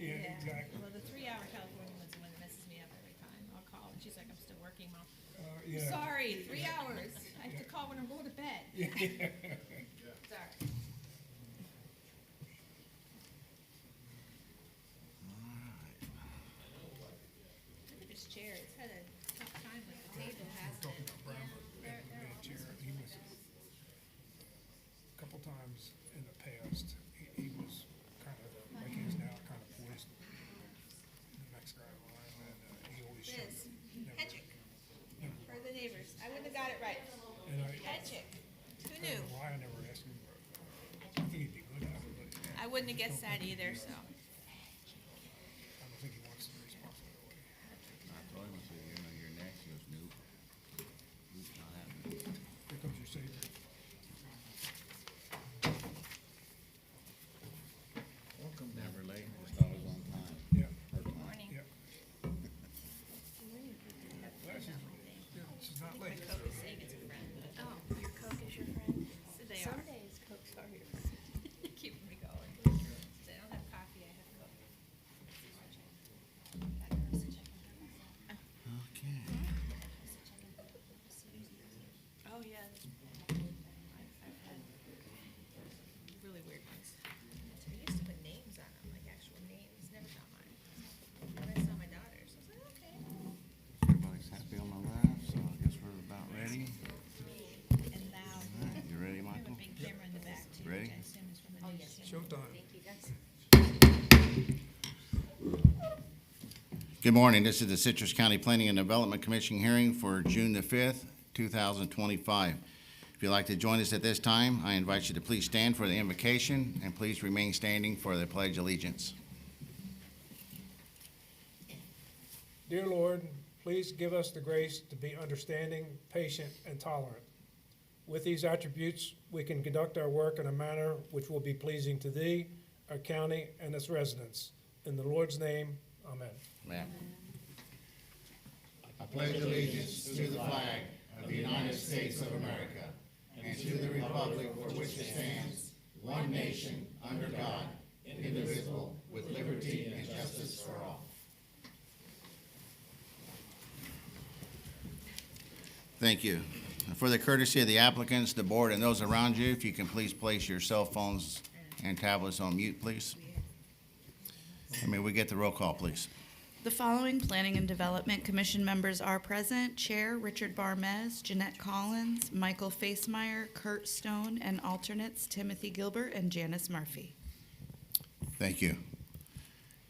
Yeah, exactly. Well, the 3-hour California one's the one that messes me up every time. I'll call and she's like, I'm still working, Mom. Yeah. Sorry, 3 hours. I have to call when I'm going to bed. Yeah. Sorry. Look at this chair. It's had a tough time with the table, hasn't Talking it? about Brown, They're the all chair, messed he with was, that. a couple times in the past, he was kind of, like he is now, kind of poised the next guy in line, and he always showed. Liz, never- Hedgick, for the neighbors. I wouldn't have got it right. And I Hedgick. Who don't knew? know why I never asked him, but I think he'd be good at it, but I wouldn't have guessed that either, so. I don't think he wants the responsibility. I told him, I said, you're next. He goes, nope. Nope, not happening. Here comes your savior. Never late, just always on time. Yeah, Her time. Morning. yeah. Glad she's, yeah, she's not My late. Coke is saying it's a friend. Oh, your Coke is your friend? So they Some are. days Coke's are your Keeping me going. If I don't have coffee, I have Coke. Okay. Oh, yeah. I've had really weird ones. I used to put names on them, like actual names. Never saw mine. Then I saw my daughter's. I was like, okay. Everybody's happy on the left, so I guess we're about ready. And thou. All right, you ready, I have a Michael? big camera in the back too, Ready? which I assume is from the news. Showtime. Thank you, guys. Good morning. This is the Citrus County Planning and Development Commission hearing for June the 5th, 2025. If you'd like to join us at this time, I invite you to please stand for the invocation and please remain standing for the Pledge of Allegiance. Dear Lord, please give us the grace to be understanding, patient, and tolerant. With these attributes, we can conduct our work in a manner which will be pleasing to Thee, our county, and its residents. In the Lord's name, amen. Amen. I pledge allegiance to the flag of the United States of America and to the republic for which it stands, one nation, under God, indivisible, with liberty and justice for all. Thank you. For the courtesy of the applicants, the board, and those around you, if you can please place your cell phones and tablets on mute, please. May we get the roll call, please? The following Planning and Development Commission members are present: Chair Richard Barmez, Jeanette Collins, Michael Facemeyer, Kurt Stone, and alternates Timothy Gilbert and Janice Murphy. Thank you.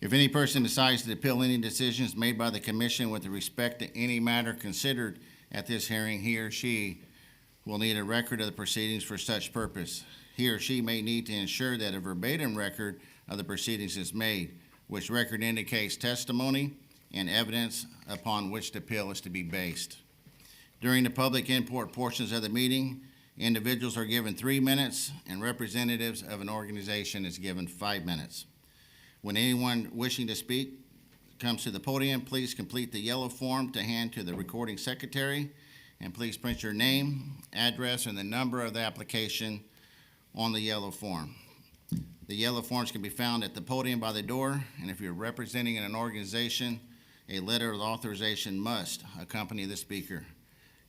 If any person decides to appeal any decisions made by the commission with respect to any matter considered at this hearing, he or she will need a record of the proceedings for such purpose. He or she may need to ensure that a verbatim record of the proceedings is made, which record indicates testimony and evidence upon which the appeal is to be based. During the public input portions of the meeting, individuals are given 3 minutes and representatives of an organization is given 5 minutes. When anyone wishing to speak comes to the podium, please complete the yellow form to hand to the recording secretary, and please print your name, address, and the number of the application on the yellow form. The yellow forms can be found at the podium by the door, and if you're representing an organization, a letter of authorization must accompany the speaker.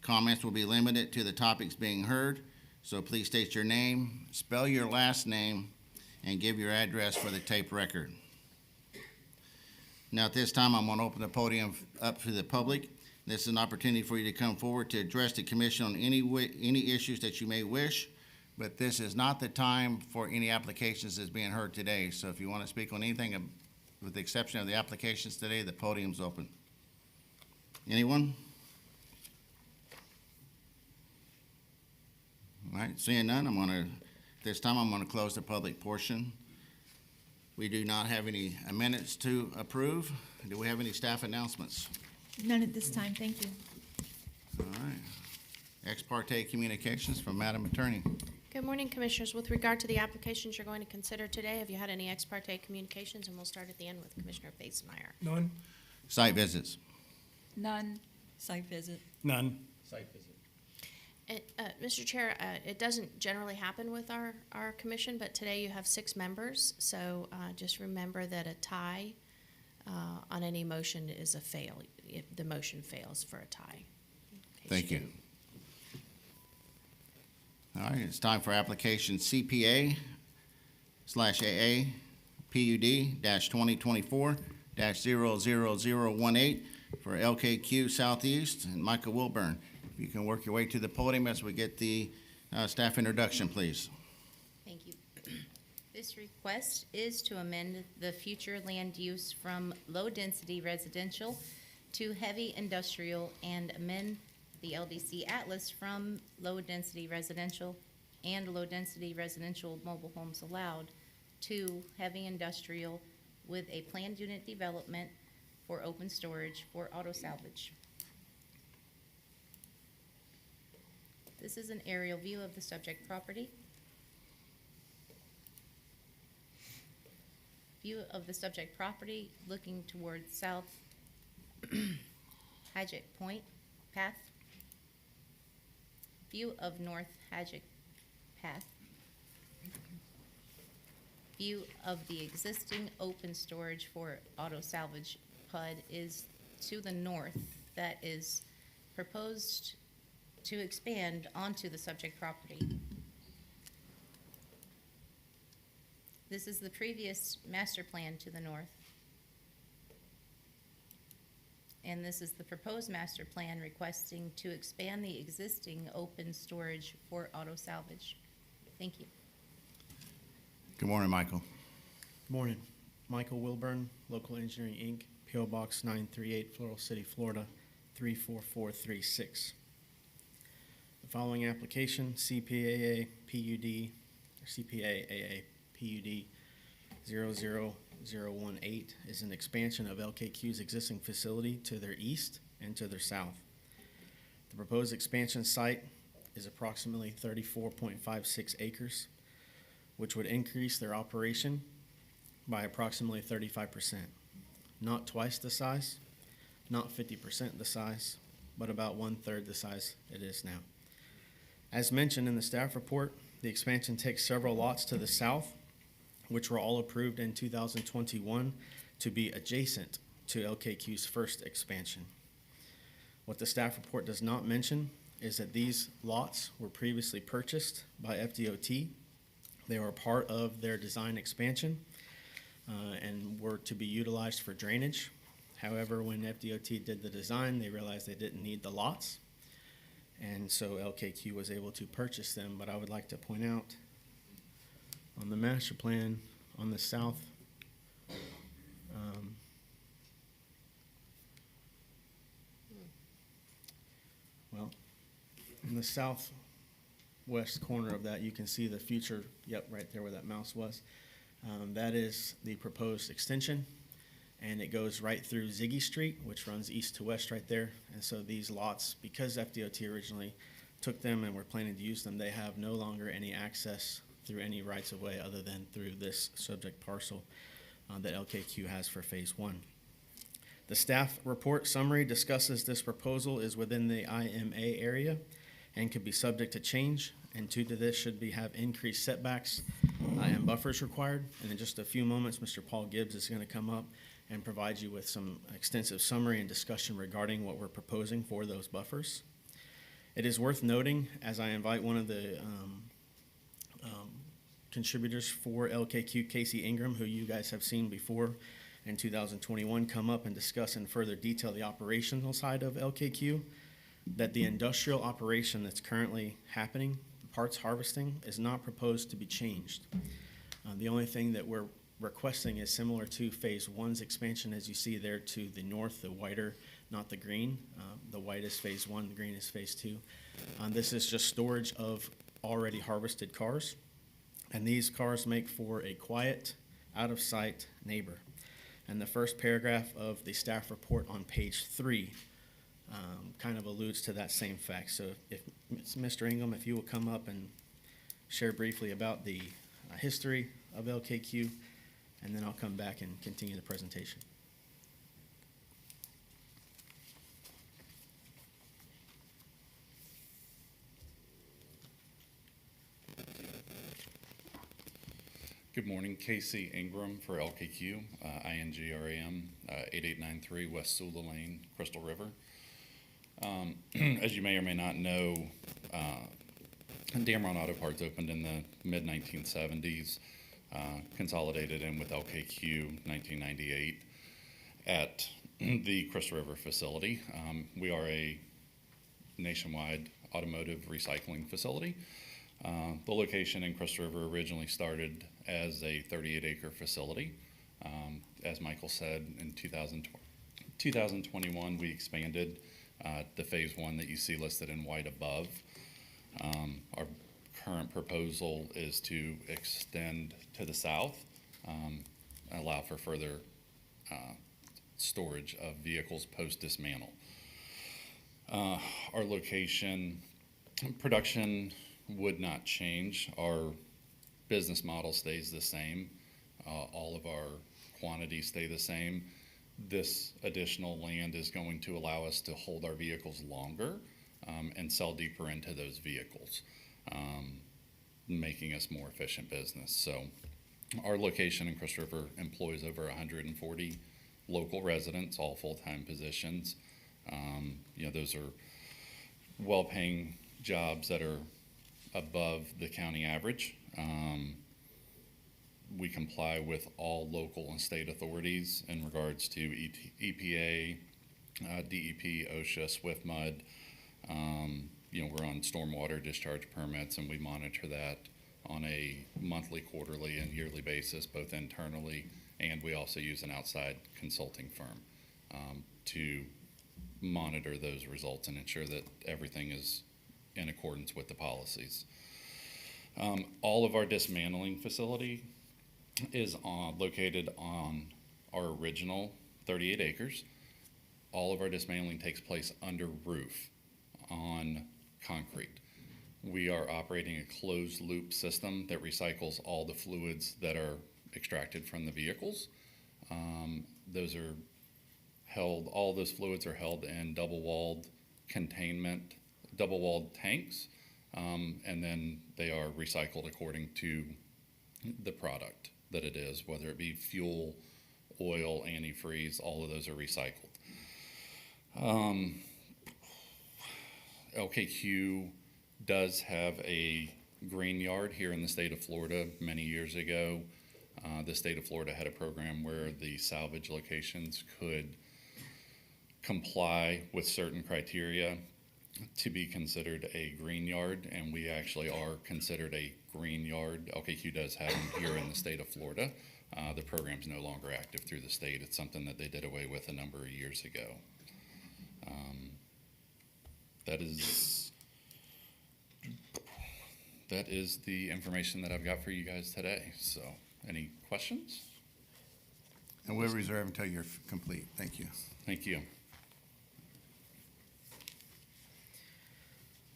Comments will be limited to the topics being heard, so please state your name, spell your last name, and give your address for the tape record. Now, at this time, I'm going to open the podium up to the public. This is an opportunity for you to come forward to address the commission on any issues that you may wish, but this is not the time for any applications that's being heard today. So if you want to speak on anything, with the exception of the applications today, the podium's open. Anyone? All right, seeing none, this time I'm going to close the public portion. We do not have any minutes to approve. Do we have any staff announcements? None at this time, thank you. All right. Ex parte communications from Madam Attorney. Good morning, Commissioners. With regard to the applications you're going to consider today, have you had any ex parte communications? And we'll start at the end with Commissioner Facemeyer. None? Site visits. None. Site visit. None. Site visit. Mr. Chair, it doesn't generally happen with our commission, but today you have 6 members, so just remember that a tie on any motion is a fail. If the motion fails for a tie. Thank you. All right, it's time for application CPA/AA PUD -2024-00018 for LKQ Southeast and Michael Wilburn. If you can work your way to the podium as we get the staff introduction, please. Thank you. This request is to amend the future land use from low-density residential to heavy industrial and amend the LDC Atlas from low-density residential and low-density residential mobile homes allowed to heavy industrial with a planned unit development for open storage for auto salvage. This is an aerial view of the subject property. View of the subject property looking towards south Hadget Point path. View of north Hadget path. View of the existing open storage for auto salvage PUD is to the north, that is proposed to expand onto the subject property. This is the previous master plan to the north. And this is the proposed master plan requesting to expand the existing open storage for auto salvage. Thank you. Good morning, Michael. Good morning. Michael Wilburn, Local Engineering, Inc., P.O. Box 938, Floral City, Florida, 34436. The following application, CPAA PUD, or CPAAA PUD 00018, is an expansion of LKQ's existing facility to their east and to their south. The proposed expansion site is approximately 34.56 acres, which would increase their operation by approximately 35%. Not twice the size, not 50% the size, but about 1/3 the size it is now. As mentioned in the staff report, the expansion takes several lots to the south, which were all approved in 2021 to be adjacent to LKQ's first expansion. What the staff report does not mention is that these lots were previously purchased by FDOT. They were part of their design expansion and were to be utilized for drainage. However, when FDOT did the design, they realized they didn't need the lots, and so LKQ was able to purchase them. But I would like to point out on the master plan on the south, in the southwest corner of that, you can see the future, right there where that mouse was. That is the proposed extension, and it goes right through Ziggy Street, which runs east to west right there. And so these lots, because FDOT originally took them and were planning to use them, they have no longer any access through any rights of way other than through this subject parcel that LKQ has for phase 1. The staff report summary discusses this proposal is within the IMA area and could be subject to change, and due to this should have increased setbacks and buffers required. And in just a few moments, Mr. Paul Gibbs is going to come up and provide you with some extensive summary and discussion regarding what we're proposing for those buffers. It is worth noting, as I invite one of the contributors for LKQ, Casey Ingram, who you guys have seen before in 2021, come up and discuss in further detail the operational side of LKQ, that the industrial operation that's currently happening, parts harvesting, is not proposed to be changed. The only thing that we're requesting is similar to phase 1's expansion, as you see there to the north, the whiter, not the green. The white is phase 1, the green is phase 2. This is just storage of already harvested cars, and these cars make for a quiet, out-of-sight neighbor. And the first paragraph of the staff report on page 3 kind of alludes to that same fact. So if Mr. Ingham, if you will come up and share briefly about the history of LKQ, and then I'll come back and continue the presentation. Good morning, Casey Ingram for LKQ, INGRAM, 8893 West Sula Lane, Crystal River. As you may or may not know, Damron Auto Parts opened in the mid-1970s, consolidated in with LKQ 1998 at the Crystal River facility. We are a nationwide automotive recycling facility. The location in Crystal River originally started as a 38-acre facility. As Michael said, in 2021, we expanded the phase one that you see listed in white above. Our current proposal is to extend to the south, allow for further storage of vehicles post-dismantle. Our location, production would not change. Our business model stays the same. All of our quantities stay the same. This additional land is going to allow us to hold our vehicles longer and sell deeper into those vehicles, making us more efficient business. So our location in Crystal River employs over 140 local residents, all full-time positions. Those are well-paying jobs that are above the county average. We comply with all local and state authorities in regards to EPA, DEP, OSHA, SWIFT-MUD. We're on stormwater discharge permits, and we monitor that on a monthly, quarterly, and yearly basis, both internally, and we also use an outside consulting firm to monitor those results and ensure that everything is in accordance with the policies. All of our dismantling facility is located on our original 38 acres. All of our dismantling takes place under roof on concrete. We are operating a closed loop system that recycles all the fluids that are extracted from the vehicles. All those fluids are held in double-walled tanks, and then they are recycled according to the product that it is, whether it be fuel, oil, antifreeze, all of those are recycled. LKQ does have a green yard here in the state of Florida. Many years ago, the state of Florida had a program where the salvage locations could comply with certain criteria to be considered a green yard, and we actually are considered a green yard. LKQ does have them here in the state of Florida. The program's no longer active through the state. It's something that they did away with a number of years ago. That is the information that I've got for you guys today. So, any questions? And we'll reserve until you're complete. Thank you. Thank you.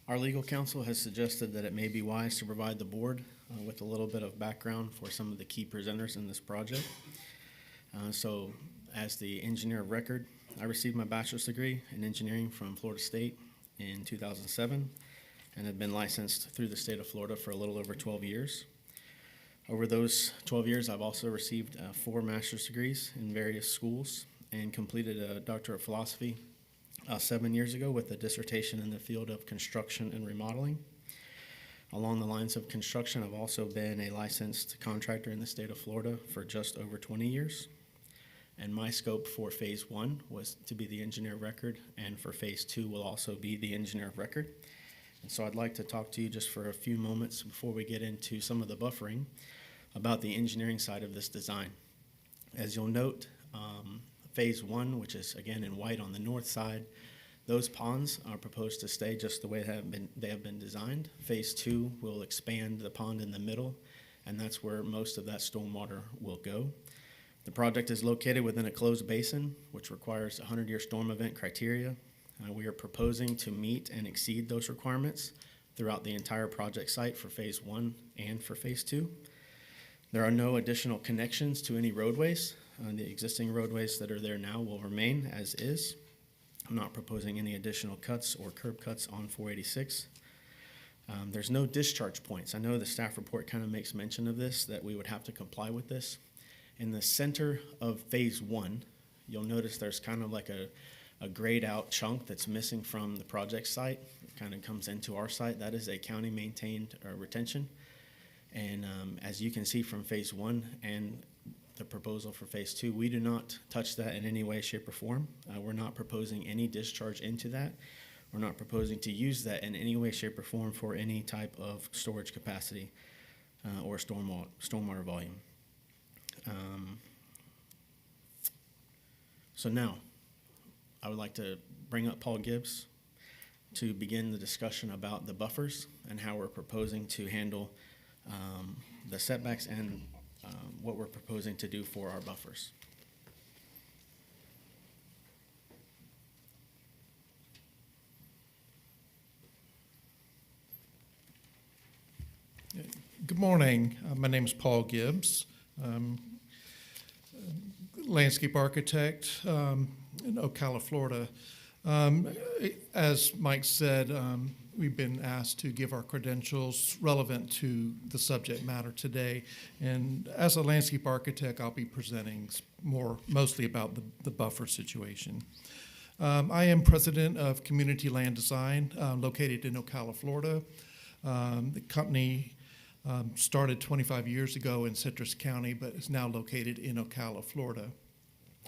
Our legal counsel has suggested that it may be wise to provide the board with a little bit of background for some of the key presenters in this project. So, as the engineer of record, I received my bachelor's degree in engineering from Florida State in 2007 and have been licensed through the state of Florida for a little over 12 years. Over those 12 years, I've also received 4 master's degrees in various schools and completed a doctorate of philosophy 7 years ago with a dissertation in the field of construction and remodeling. Along the lines of construction, I've also been a licensed contractor in the state of Florida for just over 20 years. And my scope for phase 1 was to be the engineer of record, and for phase 2 will also be the engineer of record. And so I'd like to talk to you just for a few moments before we get into some of the buffering about the engineering side of this design. As you'll note, phase 1, which is again in white on the north side, those ponds are proposed to stay just the way they have been designed. Phase 2 will expand the pond in the middle, and that's where most of that stormwater will go. The project is located within a closed basin, which requires 100-year storm event criteria. We are proposing to meet and exceed those requirements throughout the entire project site for phase 1 and for phase 2. There are no additional connections to any roadways. The existing roadways that are there now will remain as is. I'm not proposing any additional cuts or curb cuts on 486. There's no discharge points. I know the staff report kind of makes mention of this, that we would have to comply with this. In the center of phase 1, you'll notice there's kind of like a grayed out chunk that's missing from the project site. It kind of comes into our site. That is a county maintained retention. And as you can see from phase 1 and the proposal for phase 2, we do not touch that in any way, shape, or form. We're not proposing any discharge into that. We're not proposing to use that in any way, shape, or form for any type of storage capacity or stormwater volume. So now, I would like to bring up Paul Gibbs to begin the discussion about the buffers and how we're proposing to handle the setbacks and what we're proposing to do for our buffers. Good morning. My name is Paul Gibbs. Landscape architect in Ocala, Florida. As Mike said, we've been asked to give our credentials relevant to the subject matter today. And as a landscape architect, I'll be presenting mostly about the buffer situation. I am president of Community Land Design, located in Ocala, Florida. The company started 25 years ago in Citrus County, but is now located in Ocala, Florida.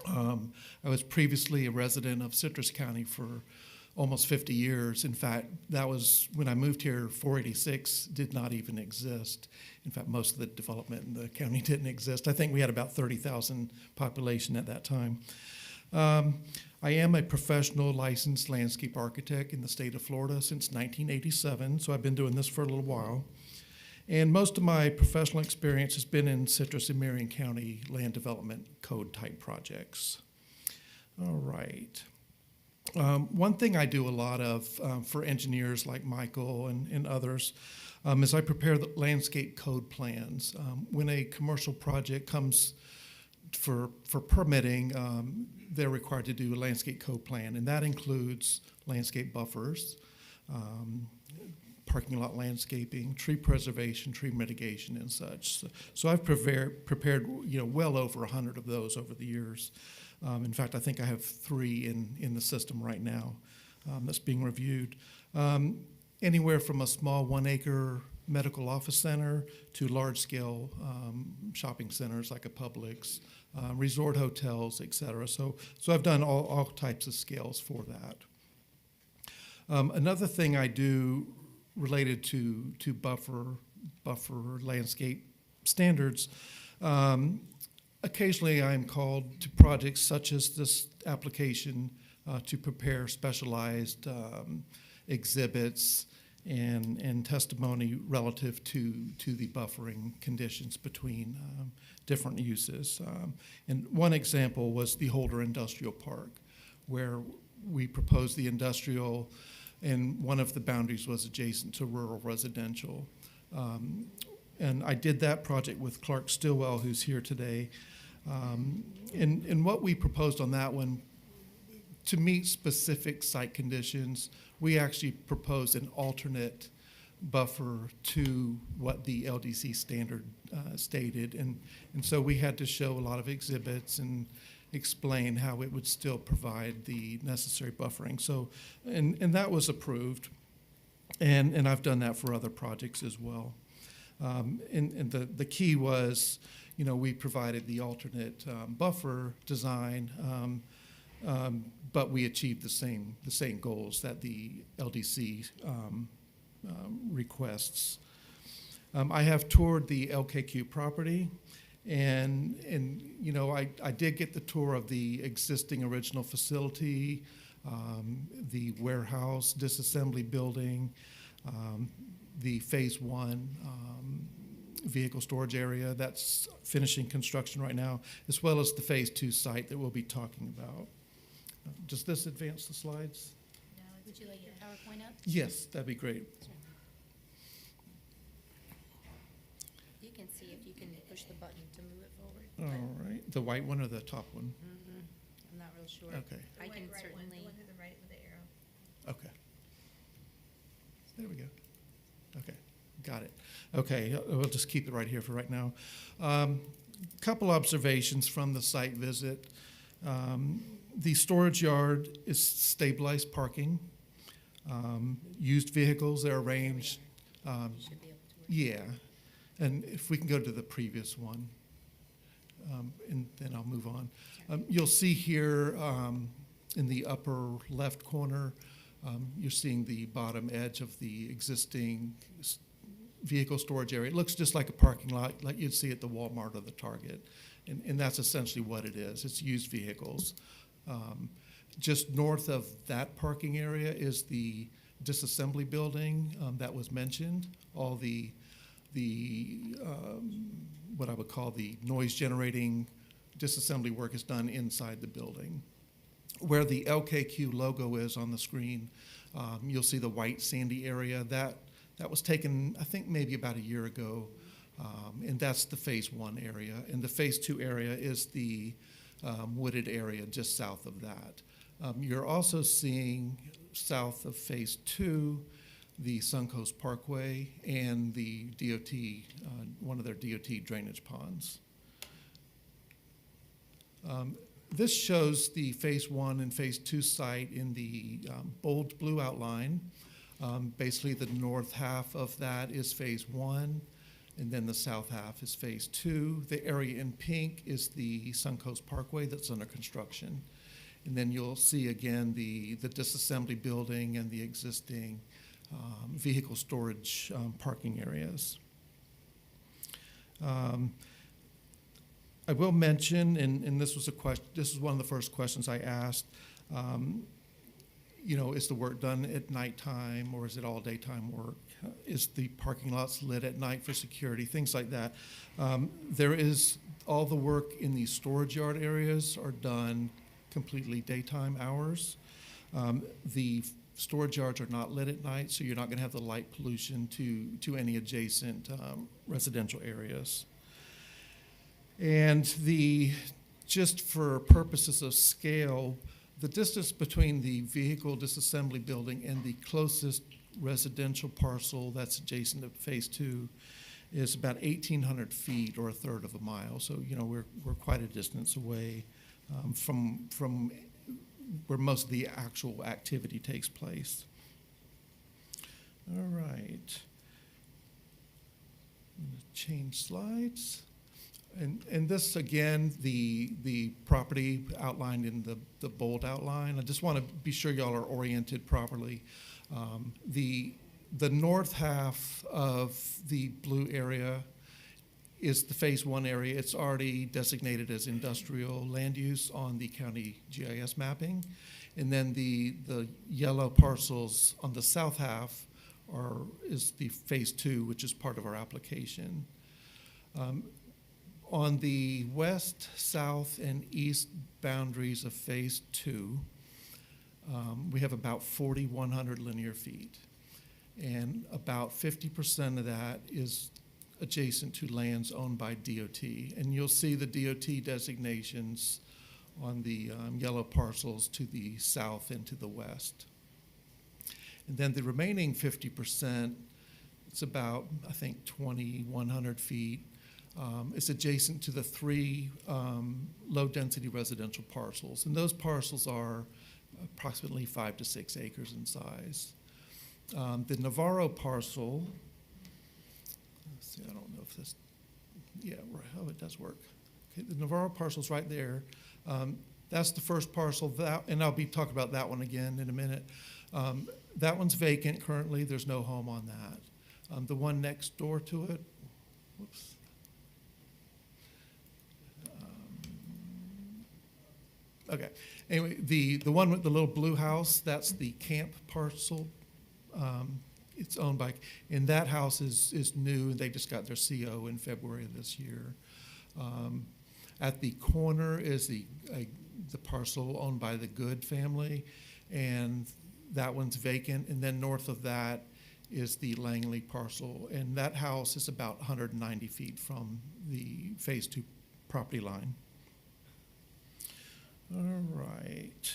I was previously a resident of Citrus County for almost 50 years. In fact, that was when I moved here, 486 did not even exist. In fact, most of the development in the county didn't exist. I think we had about 30,000 population at that time. I am a professional licensed landscape architect in the state of Florida since 1987, so I've been doing this for a little while. And most of my professional experience has been in Citrus and Marion County land development code type projects. All right. One thing I do a lot of for engineers like Michael and others is I prepare the landscape code plans. When a commercial project comes for permitting, they're required to do a landscape code plan, and that includes landscape buffers, parking lot landscaping, tree preservation, tree mitigation, and such. So I've prepared well over 100 of those over the years. In fact, I think I have 3 in the system right now that's being reviewed. Anywhere from a small 1-acre medical office center to large-scale shopping centers like a Publix, resort hotels, et cetera. So I've done all types of scales for that. Another thing I do related to buffer landscape standards, occasionally I'm called to projects such as this application to prepare specialized exhibits and testimony relative to the buffering conditions between different uses. And one example was the Holder Industrial Park, where we proposed the industrial, and one of the boundaries was adjacent to rural residential. And I did that project with Clark Stillwell, who's here today. And what we proposed on that one, to meet specific site conditions, we actually proposed an alternate buffer to what the LDC standard stated. And so we had to show a lot of exhibits and explain how it would still provide the necessary buffering. So, and that was approved. And I've done that for other projects as well. And the key was, we provided the alternate buffer design, but we achieved the same goals that the LDC requests. I have toured the LKQ property, and I did get the tour of the existing original facility, the warehouse, disassembly building, the phase 1 vehicle storage area that's finishing construction right now, as well as the phase 2 site that we'll be talking about. Does this advance the slides? No, would you like your PowerPoint up? Yes, that'd be great. You can see if you can push the button to move it forward. All right, the white one or the top one? I'm not real sure. Okay, I can The certainly, one to the right with the arrow. okay. There we go. Okay. got it. Okay, we'll just keep it right here for right now. Couple observations from the site visit. The storage yard is stabilized parking. Used vehicles are arranged. Should be able to work. Yeah, and if we can go to the previous one, and then I'll move on. You'll see here in the upper left corner, you're seeing the bottom edge of the existing vehicle storage area. It looks just like a parking lot, like you'd see at the Walmart or the Target, and that's essentially what it is. It's used vehicles. Just north of that parking area is the disassembly building that was mentioned. All the what I would call the noise generating disassembly work is done inside the building. Where the LKQ logo is on the screen, you'll see the white sandy area. That was taken, I think, maybe about a year ago, and that's the phase 1 area. And the phase 2 area is the wooded area just south of that. You're also seeing south of phase 2 the Suncoast Parkway and the DOT, one of their DOT drainage ponds. This shows the phase 1 and phase 2 site in the bold blue outline. Basically, the north half of that is phase 1, and then the south half is phase 2. The area in pink is the Suncoast Parkway that's under construction. And then you'll see again the disassembly building and the existing vehicle storage parking areas. I will mention, and this was a question. This is one of the first questions I asked. Is the work done at nighttime or is it all daytime work? Is the parking lots lit at night for security? Things like that. There is all the work in the storage yard areas are done completely daytime hours. The storage yards are not lit at night, so you're not going to have the light pollution to any adjacent residential areas. And just for purposes of scale, the distance between the vehicle disassembly building and the closest residential parcel that's adjacent to phase 2 is about 1,800 feet or a third of a mile. So, we're quite a distance away from where most of the actual activity takes place. All right. I'm going to change slides. And this, again, the property outlined in the bold outline. I just want to be sure y'all are oriented properly. The north half of the blue area is the phase 1 area. It's already designated as industrial land use on the county GIS mapping. And then the yellow parcels on the south half is the phase 2, which is part of our application. On the west, south, and east boundaries of phase 2, we have about 4,100 linear feet. And about 50% of that is adjacent to lands owned by DOT. And you'll see the DOT designations on the yellow parcels to the south and to the west. And then the remaining 50%, it's about, I think, 2,100 feet. It's adjacent to the 3 low-density residential parcels. And those parcels are approximately 5 to 6 acres in size. The Navarro parcel, let's see, I don't know if this, yeah, oh, it does work. Okay, the Navarro parcel's right there. That's the first parcel, and I'll be talking about that one again in a minute. That one's vacant currently. There's no home on that. The one next door to it, whoops. Okay. Anyway, the one with the little blue house, that's the camp parcel. It's owned by, and that house is new, and they just got their CO in February of this year. At the corner is the parcel owned by the Good family, and that one's vacant. And then north of that is the Langley parcel, and that house is about 190 feet from the phase 2 property line. All right.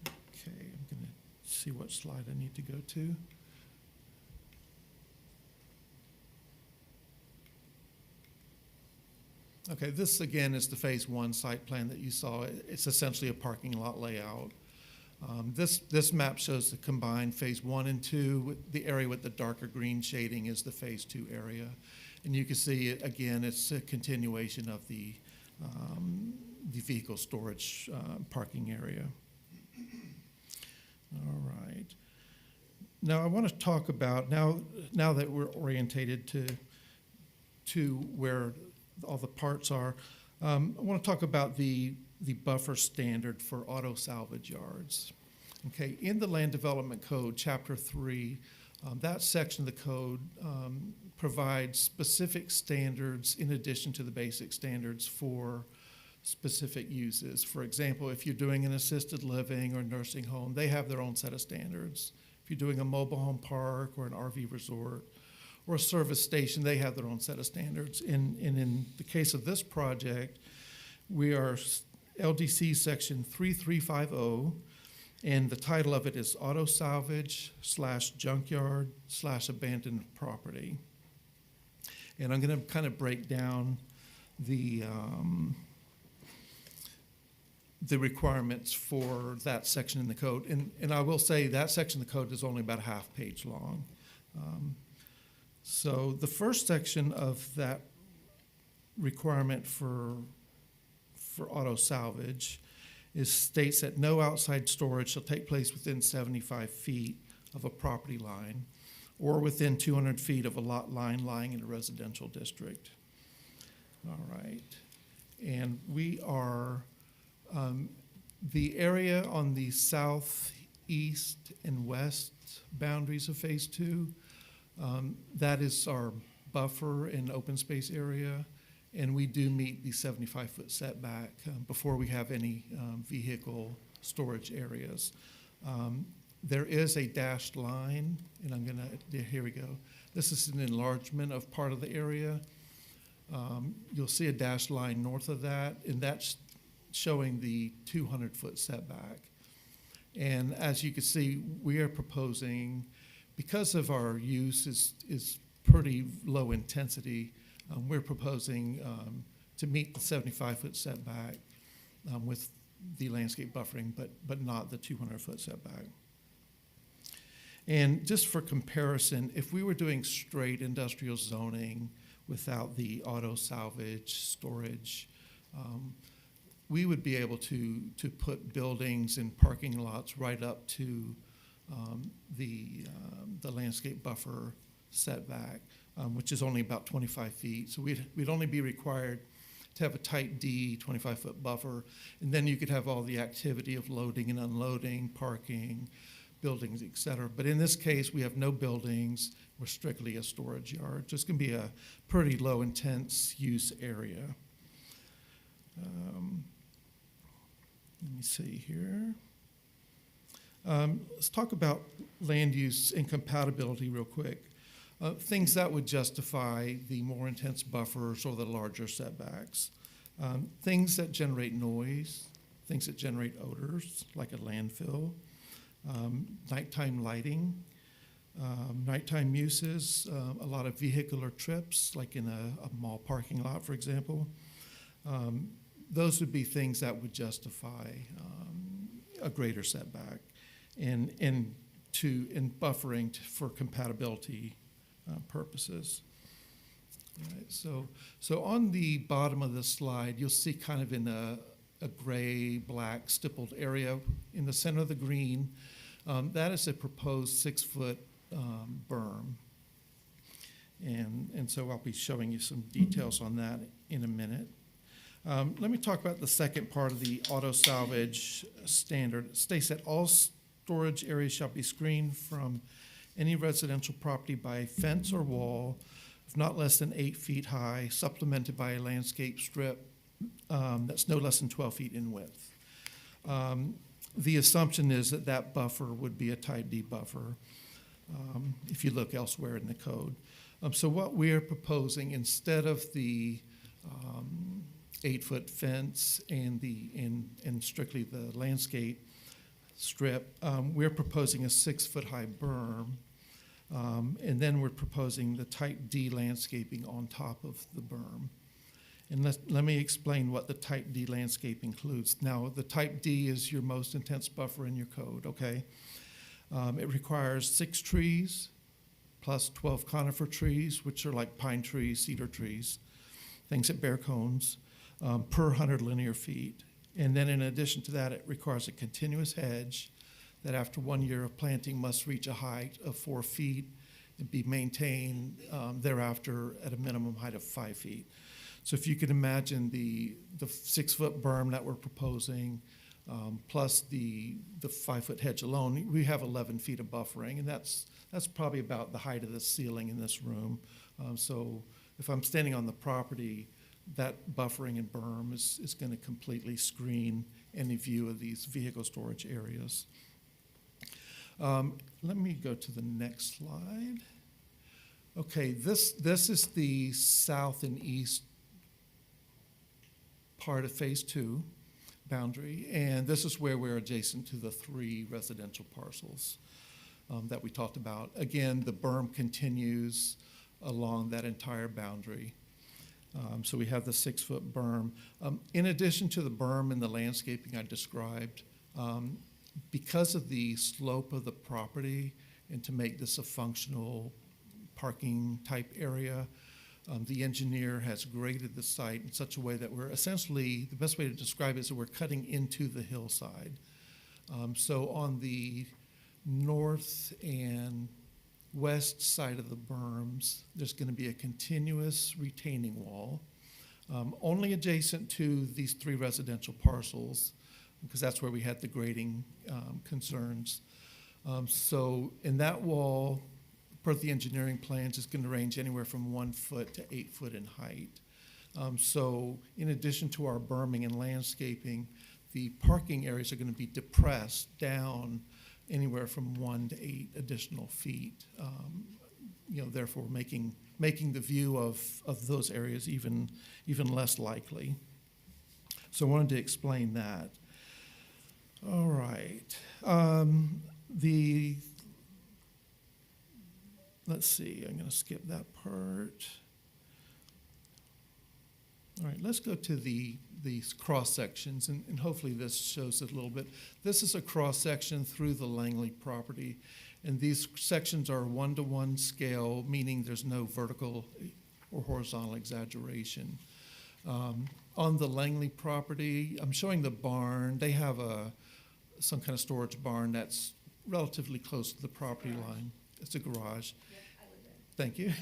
Okay, I'm going to see what slide I need to go to. Okay, this again is the phase one site plan that you saw. It's essentially a parking lot layout. This map shows the combined phase one and two. The area with the darker green shading is the phase two area. And you can see, again, it's a continuation of the vehicle storage parking area. All right. Now I want to talk about, now that we're orientated to where all the parts are, I want to talk about the buffer standard for auto salvage yards. Okay, in the Land Development Code, Chapter 3, that section of the code provides specific standards in addition to the basic standards for specific uses. For example, if you're doing an assisted living or nursing home, they have their own set of standards. If you're doing a mobile home park or an RV resort or a service station, they have their own set of standards. And in the case of this project, we are LDC section 3350, and the title of it is Auto Salvage / Junkyard / Abandoned Property. And I'm going to kind of break down the requirements for that section in the code. And I will say that section of the code is only about a half page long. So the first section of that requirement for auto salvage states that no outside storage shall take place within 75 feet of a property line or within 200 feet of a lot line lying in a residential district. All right. And we are, the area on the south, east, and west boundaries of phase two, that is our buffer and open space area. And we do meet the 75-foot setback before we have any vehicle storage areas. There is a dashed line, and I'm gonna, here we go. This is an enlargement of part of the area. You'll see a dashed line north of that, and that's showing the 200-foot setback. And as you can see, we are proposing, because of our use is pretty low intensity, we're proposing to meet the 75-foot setback with the landscape buffering, but not the 200-foot setback. And just for comparison, if we were doing straight industrial zoning without the auto salvage storage, we would be able to put buildings and parking lots right up to the landscape buffer setback, which is only about 25 feet. So we'd only be required to have a type D 25-foot buffer, and then you could have all the activity of loading and unloading, parking, buildings, et cetera. But in this case, we have no buildings. We're strictly a storage yard. So it's going to be a pretty low intense use area. Let me see here. Let's talk about land use incompatibility real quick. Things that would justify the more intense buffers or the larger setbacks. Things that generate noise, things that generate odors, like a landfill, nighttime lighting, nighttime uses, a lot of vehicular trips, like in a mall parking lot, for example. Those would be things that would justify a greater setback and buffering for compatibility purposes. All right, so on the bottom of the slide, you'll see kind of in a gray-black stippled area in the center of the green, that is a proposed 6-foot berm. And so I'll be showing you some details on that in a minute. Let me talk about the second part of the auto salvage standard. It states that all storage areas shall be screened from any residential property by a fence or wall of not less than 8 feet high, supplemented by a landscape strip that's no less than 12 feet in width. The assumption is that that buffer would be a type D buffer if you look elsewhere in the code. So what we are proposing, instead of the 8-foot fence and strictly the landscape strip. We're proposing a 6-foot-high berm, and then we're proposing the type D landscaping on top of the berm. And let me explain what the type D landscape includes. Now, the type D is your most intense buffer in your code, okay? It requires 6 trees plus 12 conifer trees, which are like pine trees, cedar trees, things that bear cones, per 100 linear feet. And then in addition to that, it requires a continuous hedge that after 1 year of planting must reach a height of 4 feet and be maintained thereafter at a minimum height of 5 feet. So if you can imagine the 6-foot berm that we're proposing, plus the 5-foot hedge alone, we have 11 feet of buffering, and that's probably about the height of the ceiling in this room. So if I'm standing on the property, that buffering and berm is going to completely screen any view of these vehicle storage areas. Let me go to the next slide. Okay, this is the south and east part of Phase 2 boundary, and this is where we're adjacent to the 3 residential parcels that we talked about. Again, the berm continues along that entire boundary. So we have the 6-foot berm. In addition to the berm and the landscaping I described, because of the slope of the property and to make this a functional parking type area, the engineer has graded the site in such a way that we're essentially, the best way to describe it is that we're cutting into the hillside. So on the north and west side of the berms, there's going to be a continuous retaining wall, only adjacent to these 3 residential parcels, because that's where we had the grading concerns. So in that wall, per the engineering plans, is going to range anywhere from 1 foot to 8 foot in height. So in addition to our berming and landscaping, the parking areas are going to be depressed down anywhere from 1 to 8 additional feet. Therefore making the view of those areas even less likely. So I wanted to explain that. All right. Let's see, I'm going to skip that part. All right, let's go to these cross sections, and hopefully this shows it a little bit. This is a cross section through the Langley property, and these sections are 1-to-1 scale, meaning there's no vertical or horizontal exaggeration. On the Langley property, I'm showing the barn. They have some kind of storage barn that's relatively close to the property line. It's a garage. Thank you.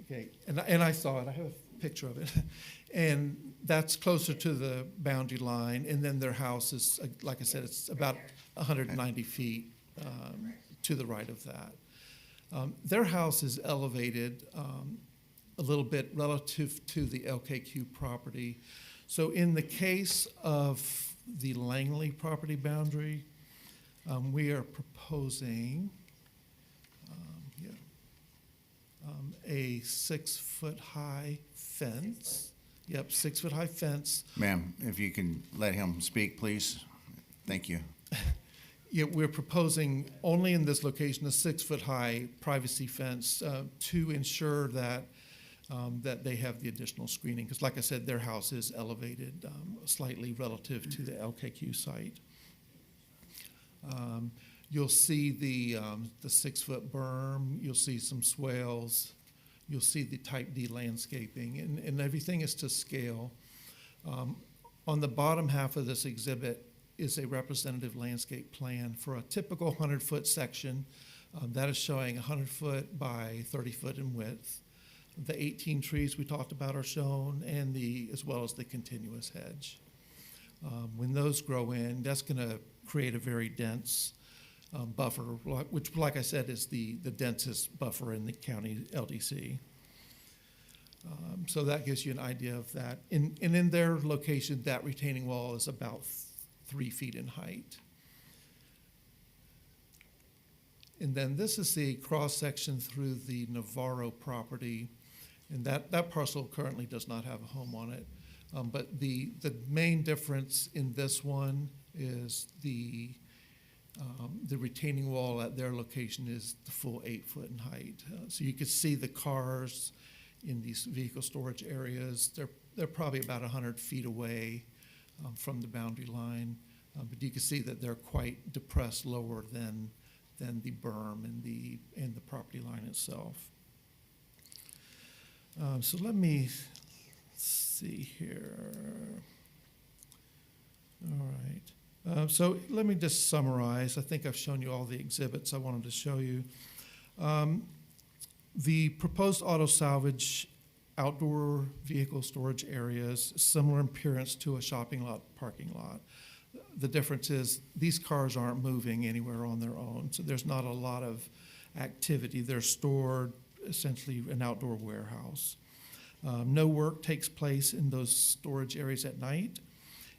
Okay, and I saw it. I have a picture of it. And that's closer to the boundary line. And then their house is, like I said, it's about 190 feet to the right of that. Their house is elevated a little bit relative to the LKQ property. So in the case of the Langley property boundary, we are proposing a 6-foot-high fence. Yep, 6-foot-high fence. Ma'am, if you can let him speak, please. Thank you. Yeah, we're proposing only in this location a 6-foot-high privacy fence to ensure that that they have the additional screening. Because like I said, their house is elevated slightly relative to the LKQ site. You'll see the 6-foot berm. You'll see some swales. You'll see the type D landscaping, and everything is to scale. On the bottom half of this exhibit is a representative landscape plan for a typical 100-foot section. That is showing 100 foot by 30 foot in width. The 18 trees we talked about are shown, and as well as the continuous hedge. When those grow in, that's going to create a very dense buffer, which, like I said, is the densest buffer in the county LDC. So that gives you an idea of that. And in their location, that retaining wall is about 3 feet in height. And then this is the cross-section through the Navarro property. And that parcel currently does not have a home on it. But the main difference in this one is the The retaining wall at their location is the full 8 foot in height. So you could see the cars in these vehicle storage areas. They're probably about 100 feet away from the boundary line, but you can see that they're quite depressed lower than the berm and the property line itself. So let me see here. All right. So let me just summarize. I think I've shown you all the exhibits I wanted to show you. The proposed auto salvage outdoor vehicle storage areas, similar in appearance to a shopping lot, parking lot. The difference is these cars aren't moving anywhere on their own, so there's not a lot of activity. They're stored essentially an outdoor warehouse. No work takes place in those storage areas at night,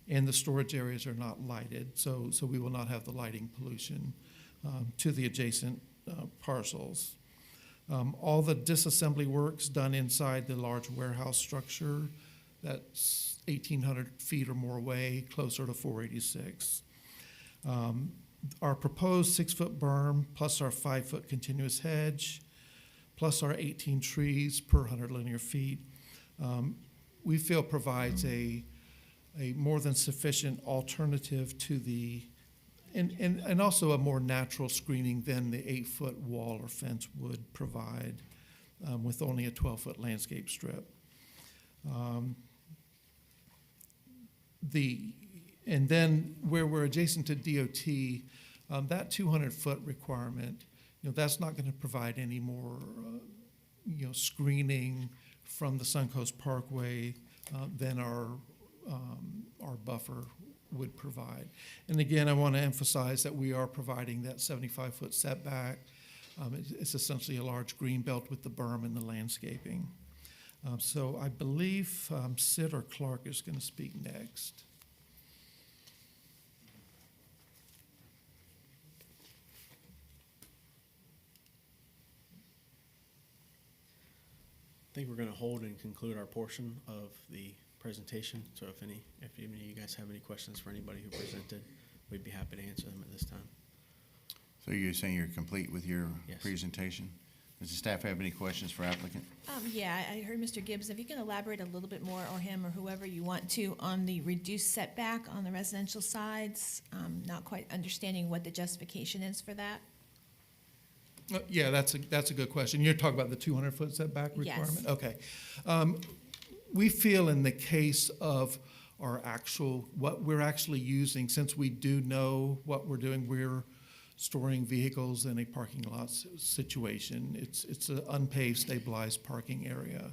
and the storage areas are not lighted, so we will not have the lighting pollution to the adjacent parcels. All the disassembly work's done inside the large warehouse structure that's 1,800 feet or more away, closer to 486. Our proposed 6-foot berm plus our 5-foot continuous hedge plus our 18 trees per 100 linear feet, we feel provides a more than sufficient alternative to the, and also a more natural screening than the 8-foot wall or fence would provide with only a 12-foot landscape strip. And then where we're adjacent to DOT, that 200-foot requirement, that's not going to provide any more, screening from the Suncoast Parkway than our buffer would provide. And again, I want to emphasize that we are providing that 75-foot setback. It's essentially a large green belt with the berm and the landscaping. So I believe Sid or Clark is going to speak next. I think we're going to hold and conclude our portion of the presentation. So if any of you guys have any questions for anybody who presented, we'd be happy to answer them at this time. So you're saying you're complete with your Yes. presentation? Does the staff have any questions for applicant? Yeah, I heard Mr. Gibbs. If you can elaborate a little bit more, or him, or whoever you want to, on the reduced setback on the residential sides. Not quite understanding what the justification is for that. Yeah, that's a good question. You're talking about the 200-foot setback requirement? Yes. Okay. We feel in the case of what we're actually using, since we do know what we're doing, we're storing vehicles in a parking lot situation. It's an unpaved, stabilized parking area.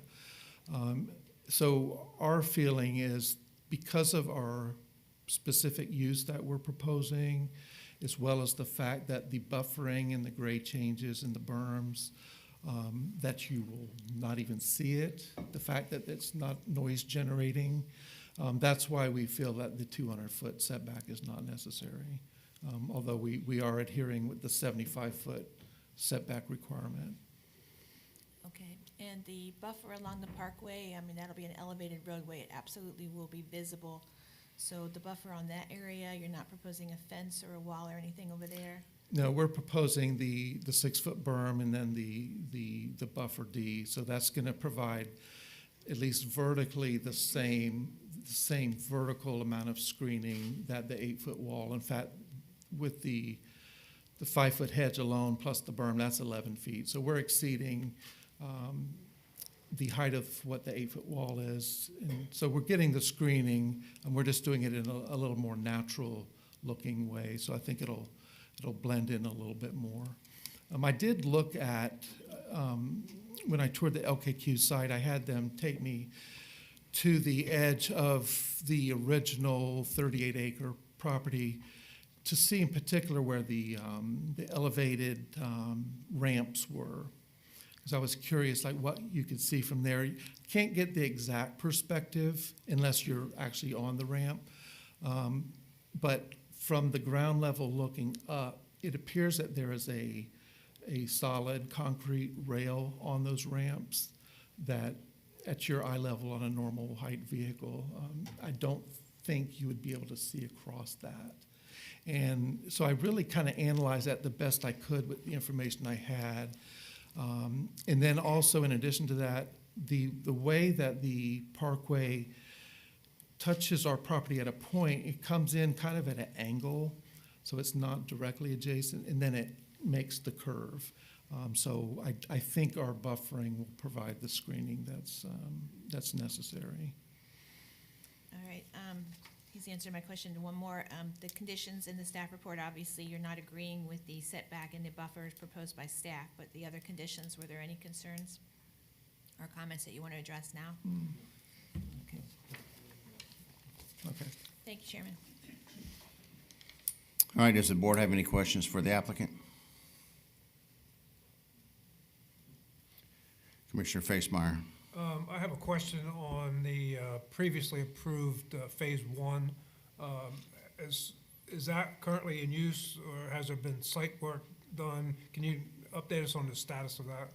So our feeling is because of our specific use that we're proposing, as well as the fact that the buffering and the grade changes and the berms, that you will not even see it, the fact that it's not noise generating, that's why we feel that the 200-foot setback is not necessary, although we are adhering with the 75-foot setback requirement. Okay, and the buffer along the parkway, that'll be an elevated roadway. It absolutely will be visible. So the buffer on that area, you're not proposing a fence or a wall or anything over there? No, we're proposing the 6-foot berm and then the buffer D. So that's going to provide at least vertically the same vertical amount of screening that the 8-foot wall. In fact, with the 5-foot hedge alone plus the berm, that's 11 feet. So we're exceeding the height of what the 8-foot wall is. And so we're getting the screening, and we're just doing it in a little more natural looking way. So I think it'll blend in a little bit more. I did look at, when I toured the LKQ site, I had them take me to the edge of the original 38-acre property to see in particular where the elevated ramps were. Because I was curious, like what you could see from there. You can't get the exact perspective unless you're actually on the ramp. But from the ground level looking up, it appears that there is a solid concrete rail on those ramps that at your eye level on a normal height vehicle, I don't think you would be able to see across that. And so I really kind of analyzed that the best I could with the information I had. And then also, in addition to that, the way that the parkway touches our property at a point, it comes in kind of at an angle, so it's not directly adjacent, and then it makes the curve. So I think our buffering will provide the screening that's necessary. All right, he's answered my question. One more, the conditions in the staff report, obviously, you're not agreeing with the setback and the buffers proposed by staff, but the other conditions, were there any concerns or comments that you want to address now? Okay. Okay. Thank you, Chairman. All right, does the board have any questions for the applicant? Commissioner Facemeyer. I have a question on the previously approved Phase 1. Is that currently in use, or has there been site work done? Can you update us on the status of that?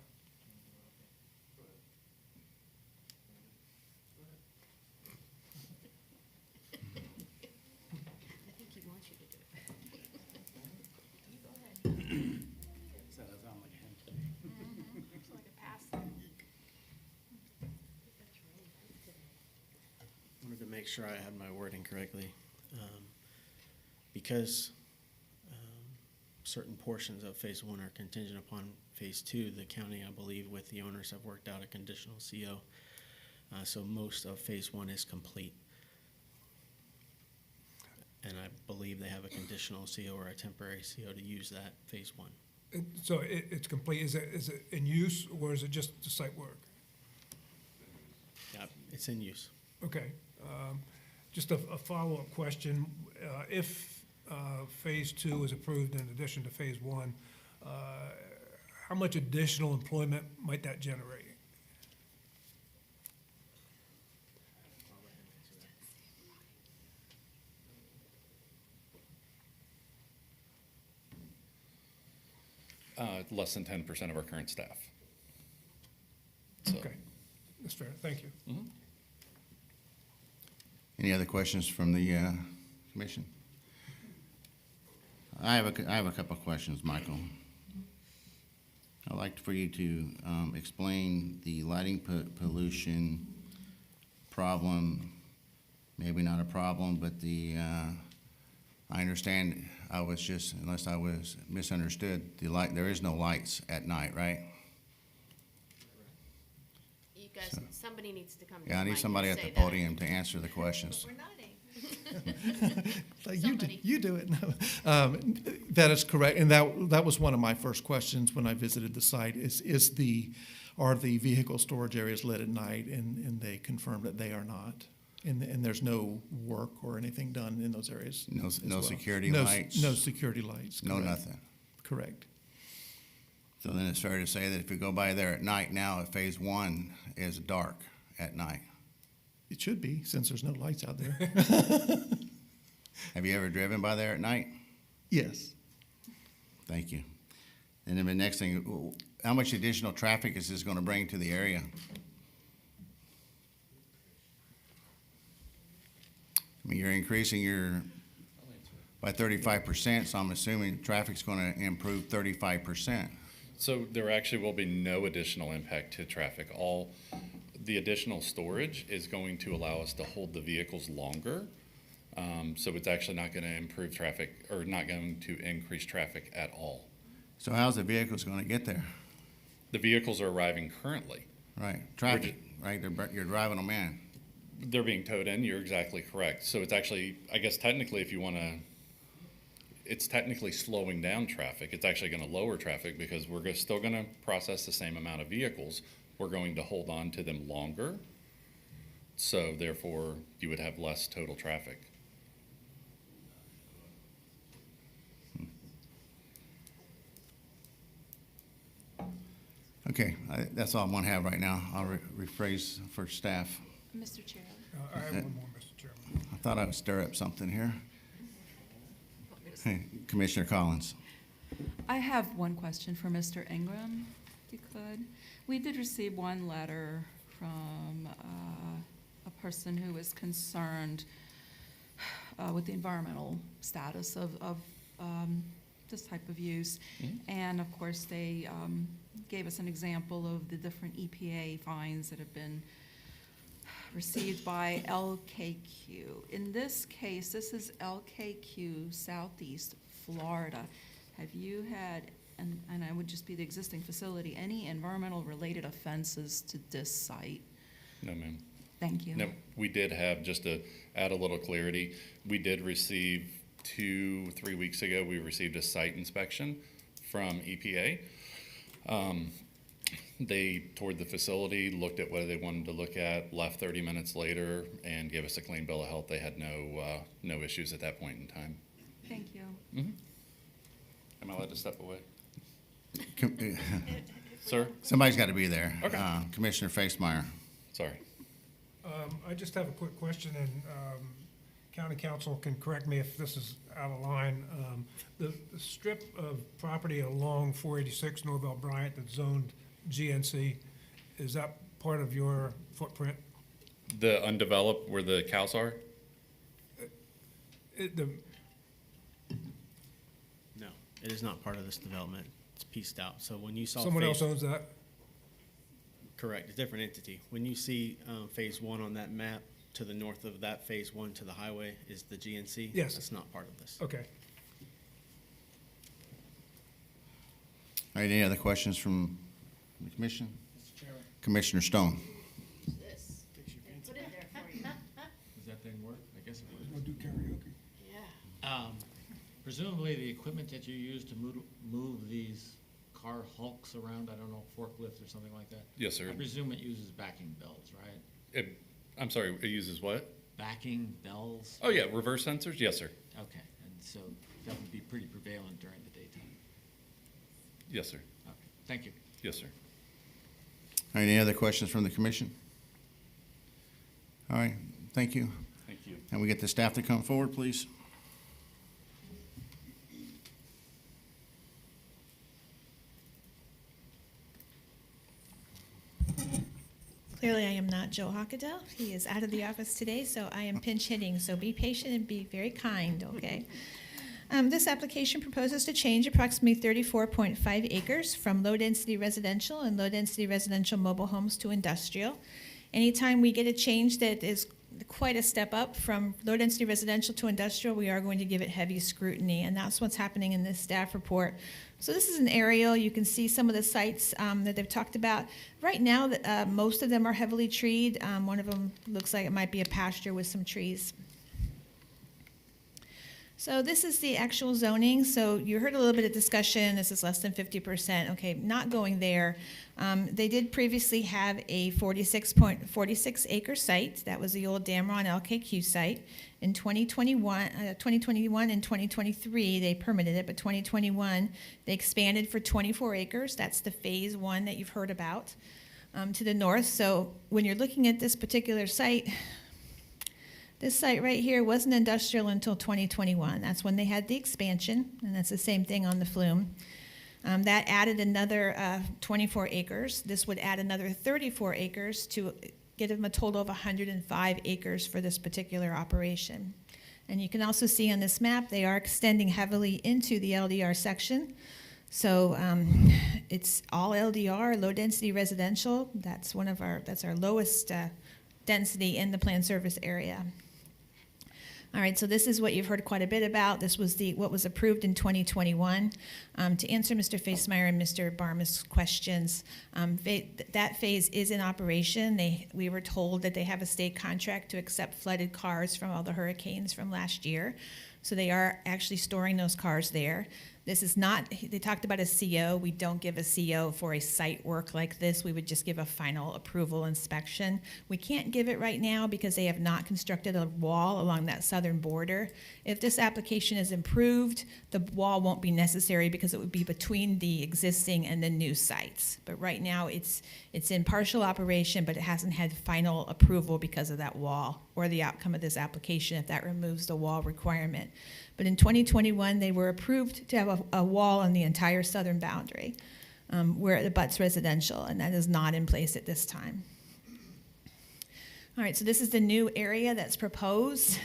I think he wants you to do it. You go ahead. Looks like a pass. Wanted to make sure I had my wording correctly. Because certain portions of Phase 1 are contingent upon Phase 2, the county, I believe, with the owners have worked out a conditional CO. So most of Phase 1 is complete. And I believe they have a conditional CO or a temporary CO to use that Phase 1. So it's complete. Is it in use, or is it just the site work? Yeah, it's in use. Okay. Just a follow-up question. If Phase 2 is approved in addition to Phase 1, how much additional employment might that generate? Less than 10% of our current staff. So- Okay, that's fair. Thank you. Mhm. Any other questions from the commission? I have a couple of questions, Michael. I'd like for you to explain the lighting pollution problem, maybe not a problem, but I understand, unless I was misunderstood, there is no lights at night, right? You guys, somebody needs to come to the Yeah, I mic need and somebody at say the that. podium to answer the questions. We're nodding. Like, Somebody. you do it. No. That is correct, and that was one of my first questions when I visited the site. Are the vehicle storage areas lit at night? And they confirmed that they are not, and there's no work or anything done in those areas. No as well. security No lights? No security lights. No correct. nothing. Correct. So then it's fair to say that if you go by there at night now, Phase 1 is dark at night. It should be, since there's no lights out there. Have you ever driven by there at night? Yes. Thank you. And then the next thing, how much additional traffic is this going to bring to the area? I mean, you're increasing by 35%, so I'm assuming traffic's going to improve 35%. So there actually will be no additional impact to traffic. All the additional storage is going to allow us to hold the vehicles longer. So it's actually not going to improve traffic, or not going to increase traffic at all. So how's the vehicles going to get there? The vehicles are arriving currently. Right, traffic, right? You're driving them in. They're being towed in, you're exactly correct. So it's actually, I guess technically, if you want to, it's technically slowing down traffic. It's actually going to lower traffic because we're still going to process the same amount of vehicles. We're going to hold on to them longer. So therefore, you would have less total traffic. Okay, that's all I want to have right now. I'll rephrase for staff. Mr. Chair. I have one more, Mr. Chairman. I thought I would stir up something here. Hey, Commissioner Collins. I have one question for Mr. Ingram, if you could. We did receive one letter from a person who was concerned with the environmental status of this type of use. Mhm. And of course, they gave us an example of the different EPA fines that have been received by LKQ. In this case, this is LKQ Southeast Florida. Have you had, and I would just be the existing facility, any environmental related offenses to this site? No, ma'am. Thank you. No, we did have, just to add a little clarity, we did receive 2-3 weeks ago, we received a site inspection from EPA. They toured the facility, looked at what they wanted to look at, left 30 minutes later, and gave us a clean bill of health. They had no issues at that point in time. Thank you. Am I allowed to step away? Com- Sir? Somebody's got to be there. Okay. Commissioner Facemeyer. Sorry. I just have a quick question, and county council can correct me if this is out of line. The strip of property along 486 Norvell Bryant that's zoned GNC, is that part of your footprint? The undeveloped where the cows are? No, it is not part of this development. It's pieced out. So when you saw Someone else owns that? correct, a different entity. When you see phase one on that map, to the north of that phase one to the highway is the GNC. Yes. That's not part of this. Okay. All right, any other questions from the commission? Commissioner Stone. This, put it there for you. Does that thing work? I guess it works. We'll do karaoke. Yeah. Presumably, the equipment that you use to move these car hulks around, I don't know, forklifts or something like that? Yes, sir. I presume it uses backing bells, right? I'm sorry, it uses what? Backing bells? Oh, yeah, reverse sensors? Yes, sir. Okay, and so that would be pretty prevalent during the daytime. Yes, sir. Okay, thank you. Yes, sir. All right, any other questions from the commission? All right, thank you. Thank you. And we get the staff to come forward, please. Clearly, I am not Joe Hockadell. He is out of the office today, so I am pinch hitting. So be patient and be very kind, okay? This application proposes to change approximately 34.5 acres from low-density residential and low-density residential mobile homes to industrial. Anytime we get a change that is quite a step up from low-density residential to industrial, we are going to give it heavy scrutiny, and that's what's happening in this staff report. So this is an aerial. You can see some of the sites that they've talked about. Right now, most of them are heavily treed. One of them looks like it might be a pasture with some trees. So this is the actual zoning. So you heard a little bit of discussion. This is less than 50%. Okay, not going there. They did previously have a 46.46 acre site. That was the old Damron LKQ site. In 2021 and 2023, they permitted it, but 2021, they expanded for 24 acres. That's the phase one that you've heard about to the north. So when you're looking at this particular site, this site right here wasn't industrial until 2021. That's when they had the expansion, and that's the same thing on the flume. That added another 24 acres. This would add another 34 acres to get them a total of 105 acres for this particular operation. And you can also see on this map, they are extending heavily into the LDR section. So it's all LDR, low density residential. That's our lowest density in the planned service area. All right, so this is what you've heard quite a bit about. This was what was approved in 2021. To answer Mr. Facemeyer and Mr. Barma's questions, that phase is in operation. We were told that they have a state contract to accept flooded cars from all the hurricanes from last year. So they are actually storing those cars there. This is not, they talked about a CO. We don't give a CO for a site work like this. We would just give a final approval inspection. We can't give it right now because they have not constructed a wall along that southern border. If this application is improved, the wall won't be necessary because it would be between the existing and the new sites. But right now it's in partial operation, but it hasn't had final approval because of that wall or the outcome of this application if that removes the wall requirement. But in 2021, they were approved to have a wall on the entire southern boundary where it abuts residential, and that is not in place at this time. All right, so this is the new area that's proposed.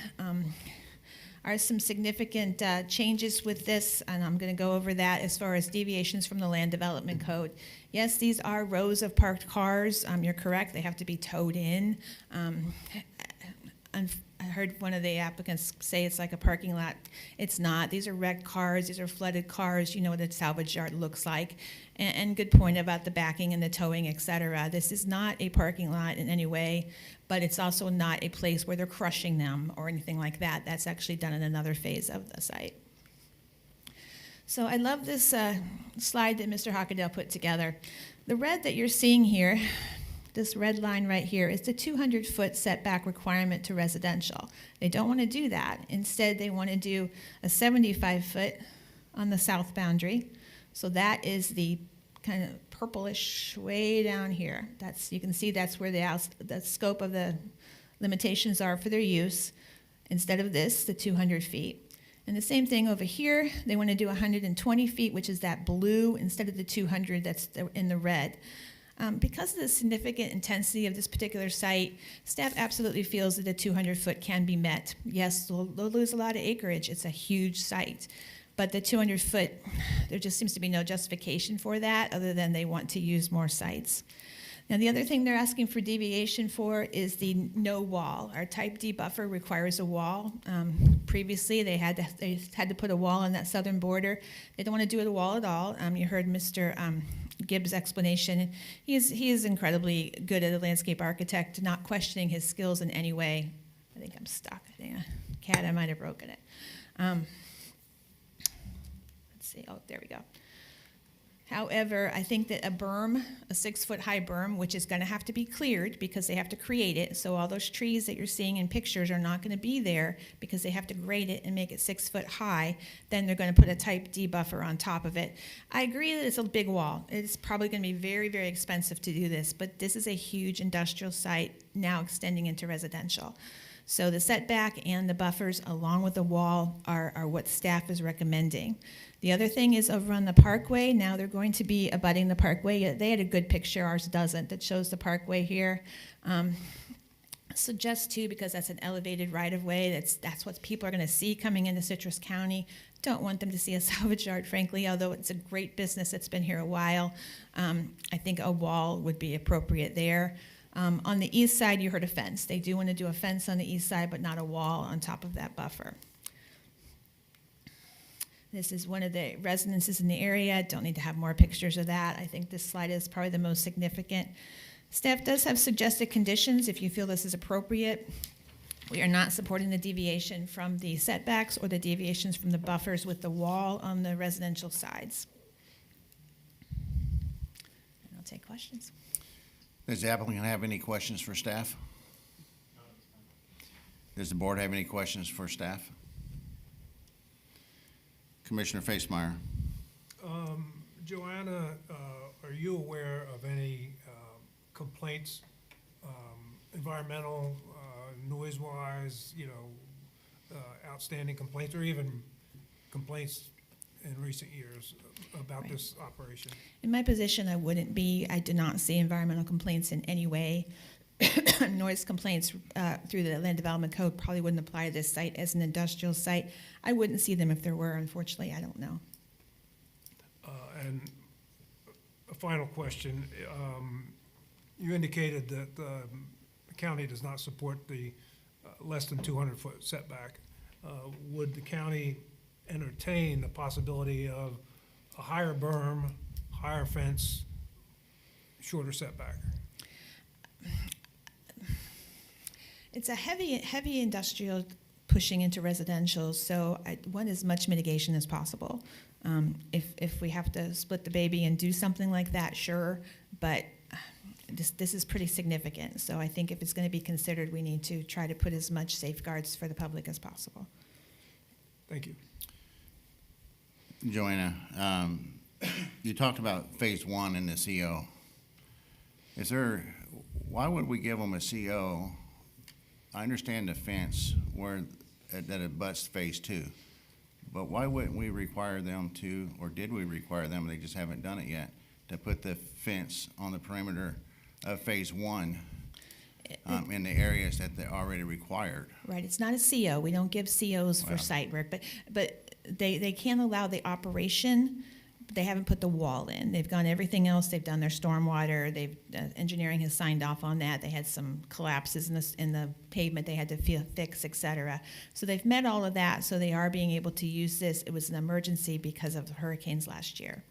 are some significant changes with this, and I'm going to go over that as far as deviations from the Land Development Code. Yes, these are rows of parked cars. You're correct, they have to be towed in. I heard one of the applicants say it's like a parking lot. It's not. These are wrecked cars. These are flooded cars. You know what a salvage yard looks like. And good point about the backing and the towing, et cetera. This is not a parking lot in any way, but it's also not a place where they're crushing them or anything like that. That's actually done in another phase of the site. So I love this slide that Mr. Hockadale put together. The red that you're seeing here, this red line right here, is the 200-foot setback requirement to residential. They don't want to do that. Instead, they want to do a 75-foot on the south boundary. So that is the kind of purplish way down here. You can see that's where the scope of the limitations are for their use. Instead of this, the 200 feet. And the same thing over here, they want to do 120 feet, which is that blue, instead of the 200 that's in the red. Because of the significant intensity of this particular site, staff absolutely feels that the 200-foot can be met. Yes, they'll lose a lot of acreage. It's a huge site. But the 200-foot, there just seems to be no justification for that other than they want to use more sites. Now, the other thing they're asking for deviation for is the no wall. Our type D buffer requires a wall. Previously, they had to put a wall on that southern border. They don't want to do a wall at all. You heard Mr. Gibbs' explanation. He is incredibly good as a landscape architect, not questioning his skills in any way. I think I'm stuck. I think I might have broken it. Let's see. Oh, there we go. However, I think that a berm, a 6-foot high berm, which is going to have to be cleared because they have to create it. So all those trees that you're seeing in pictures are not going to be there because they have to grade it and make it 6 foot high. Then they're going to put a type D buffer on top of it. I agree that it's a big wall. It's probably going to be very, very expensive to do this, but this is a huge industrial site now extending into residential. So the setback and the buffers along with the wall are what staff is recommending. The other thing is over on the parkway, now they're going to be abutting the parkway. They had a good picture, ours doesn't, that shows the parkway here. Suggest too, because that's an elevated right-of-way, that's what people are gonna see coming into Citrus County. Don't want them to see a salvage yard, frankly, although it's a great business that's been here a while. I think a wall would be appropriate there. On the east side, you heard a fence. They do want to do a fence on the east side, but not a wall on top of that buffer. This is one of the residences in the area. Don't need to have more pictures of that. I think this slide is probably the most significant. Staff does have suggested conditions if you feel this is appropriate. We are not supporting the deviation from the setbacks or the deviations from the buffers with the wall on the residential sides. And I'll take questions. Does the applicant have any questions for staff? Does the board have any questions for staff? Commissioner Facemeyer. Joanna, are you aware of any complaints, environmental, noise-wise, outstanding complaints, or even complaints in recent years about this operation? In my position, I wouldn't be. I do not see environmental complaints in any way. Noise complaints through the Land Development Code probably wouldn't apply to this site as an industrial site. I wouldn't see them if there were, unfortunately. I don't know. And a final question. You indicated that the county does not support the less than 200-foot setback. Would the county entertain the possibility of a higher berm, higher fence, shorter setback? It's a heavy industrial pushing into residential, so I want as much mitigation as possible. If we have to split the baby and do something like that, sure, but this is pretty significant. So I think if it's going to be considered, we need to try to put as much safeguards for the public as possible. Thank you. Joanna, you talked about phase one in the CO. Why would we give them a CO? I understand the fence that abuts phase two, but why wouldn't we require them to, or did we require them, they just haven't done it yet, to put the fence on the perimeter of phase one? in the areas that they're already required. Right, it's not a CO, we don't give COs for Wow. site work, but they can allow the operation, but they haven't put the wall in. They've done everything else, they've done their stormwater, engineering has signed off on that, they had some collapses in the pavement they had to fix, et cetera. So they've met all of that, so they are being able to use this. It was an emergency because of the hurricanes last year.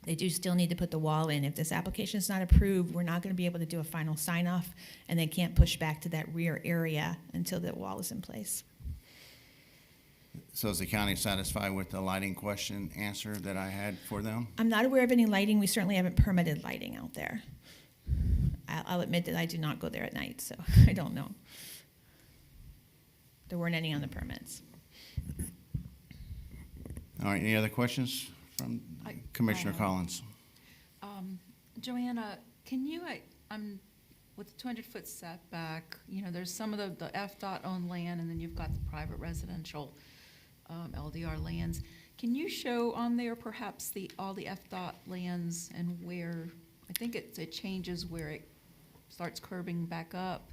They do still need to put the wall in. If this application is not approved, we're not going to be able to do a final sign-off, and they can't push back to that rear area until the wall is in place. So is the county satisfied with the lighting question answer that I had for them? I'm not aware of any lighting. We certainly haven't permitted lighting out there. I'll admit that I do not go there at night, so I don't know. There weren't any on the permits. All right, any other questions from Commissioner Collins? Joanna, can you, with the 200-foot setback, there's some of the FDOT owned land, and then you've got the private residential LDR lands. Can you show on there perhaps all the FDOT lands and where, I think it changes where it starts curving back up?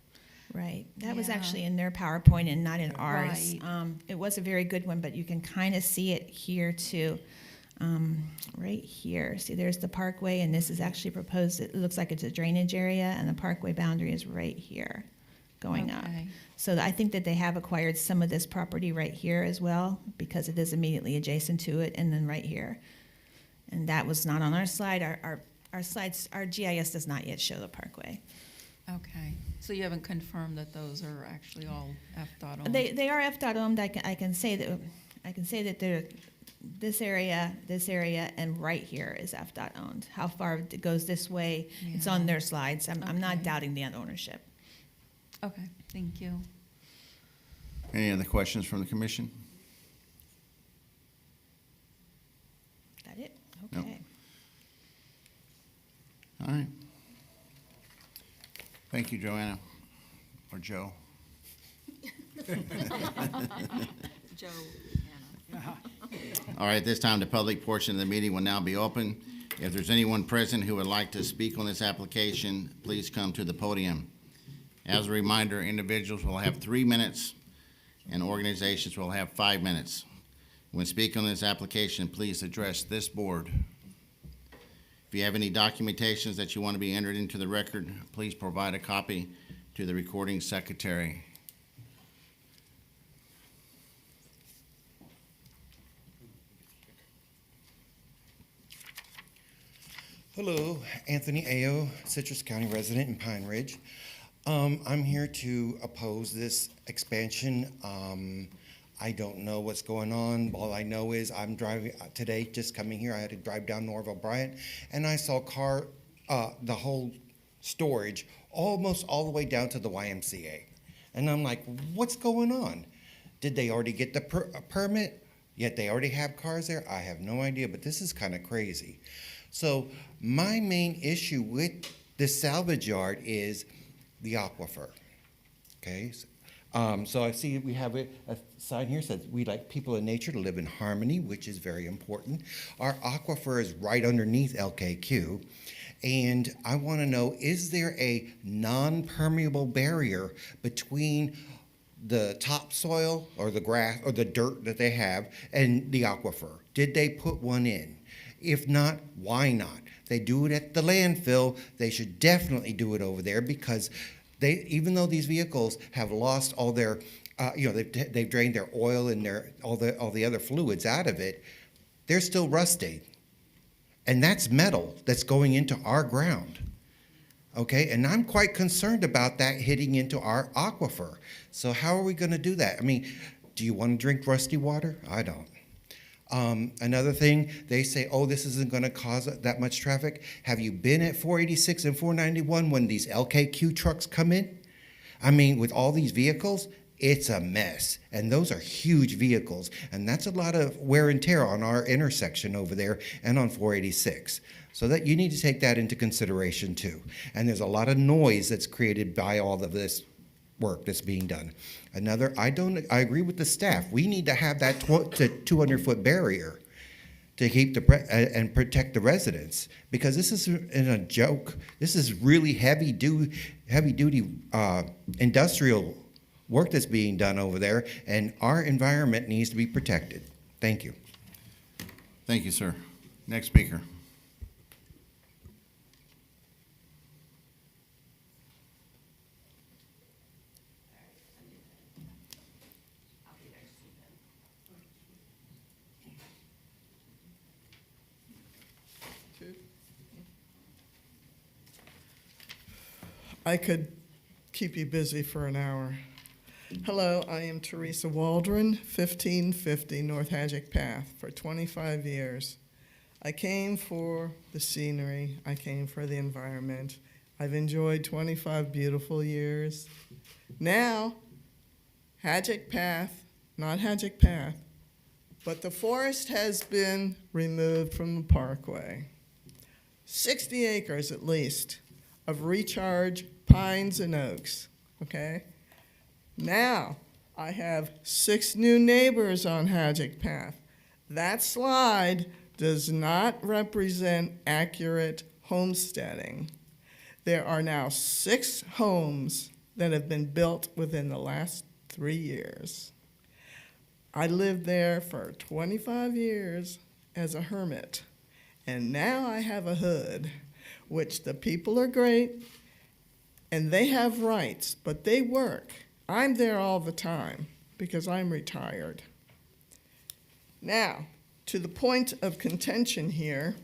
Right. That was Yeah. actually in their PowerPoint and not in ours. Right. It was a very good one, but you can kind of see it here too. Right here. See, there's the parkway, and this is actually proposed. It looks like it's a drainage area, and the parkway boundary is right here going up. Okay. So I think that they have acquired some of this property right here as well, because it is immediately adjacent to it, and then right here. And that was not on our slide. Our slides, our GIS does not yet show the parkway. Okay, so you haven't confirmed that those are actually all FDOT owned? They are FDOT owned. I can say that they're this area, and right here is FDOT owned. How far it goes this way, it's on their slides. I'm not Okay. doubting the ownership. Okay, thank you. Any other questions from the commission? That it? Nope. Okay. All right. Thank you, Joanna, or Joe. Joe, All right, at this time, the public portion of the meeting will now be open. If there's anyone present who would like to speak on this application, please come to the podium. As a reminder, individuals will have 3 minutes and organizations will have 5 minutes. When speaking on this application, please address this board. If you have any documentations that you want to be entered into the record, please provide a copy to the recording secretary. Hello, Anthony Ayo, Citrus County resident in Pine Ridge. I'm here to oppose this expansion. I don't know what's going on. All I know is I'm driving today, just coming here. I had to drive down Norville Bryant, and I saw the whole storage almost all the way down to the YMCA. And I'm like, what's going on? Did they already get the permit? Yet they already have cars there? I have no idea, but this is kind of crazy. So my main issue with this salvage yard is the aquifer. Okay, so I see we have a sign here that says we like people in nature to live in harmony, which is very important. Our aquifer is right underneath LKQ. And I want to know, is there a non-permeable barrier between the topsoil or the grass or the dirt that they have and the aquifer? Did they put one in? If not, why not? They do it at the landfill. They should definitely do it over there because even though these vehicles have lost all their, they've drained their oil and all the other fluids out of it, they're still rusting. And that's metal that's going into our ground. Okay, and I'm quite concerned about that hitting into our aquifer. So how are we going to do that? I mean, do you want to drink rusty water? I don't. Another thing, they say, oh, this isn't going to cause that much traffic. Have you been at 486 and 491 when these LKQ trucks come in? I mean, with all these vehicles, it's a mess. And those are huge vehicles. And that's a lot of wear and tear on our intersection over there and on 486. So that you need to take that into consideration too. And there's a lot of noise that's created by all of this work that's being done. I agree with the staff. We need to have that 200-foot barrier to keep and protect the residents, because this isn't a joke. This is really heavy duty industrial work that's being done over there, and our environment needs to be protected. Thank you. Thank you, sir. Next speaker. I could keep you busy for an hour. Hello, I am Teresa Waldron, 1550 North Hadjick Path, for 25 years. I came for the scenery, I came for the environment. I've enjoyed 25 beautiful years. Now, Hadjick Path, not Hadjick Path, but the forest has been removed from the parkway. 60 acres at least of recharge pines and oaks, okay? Now, I have 6 new neighbors on Hadjick Path. That slide does not represent accurate homesteading. There are now 6 homes that have been built within the last 3 years. I lived there for 25 years as a hermit, and now I have a hood, which the people are great, and they have rights, but they work. I'm there all the time because I'm retired. Now, to the point of contention here.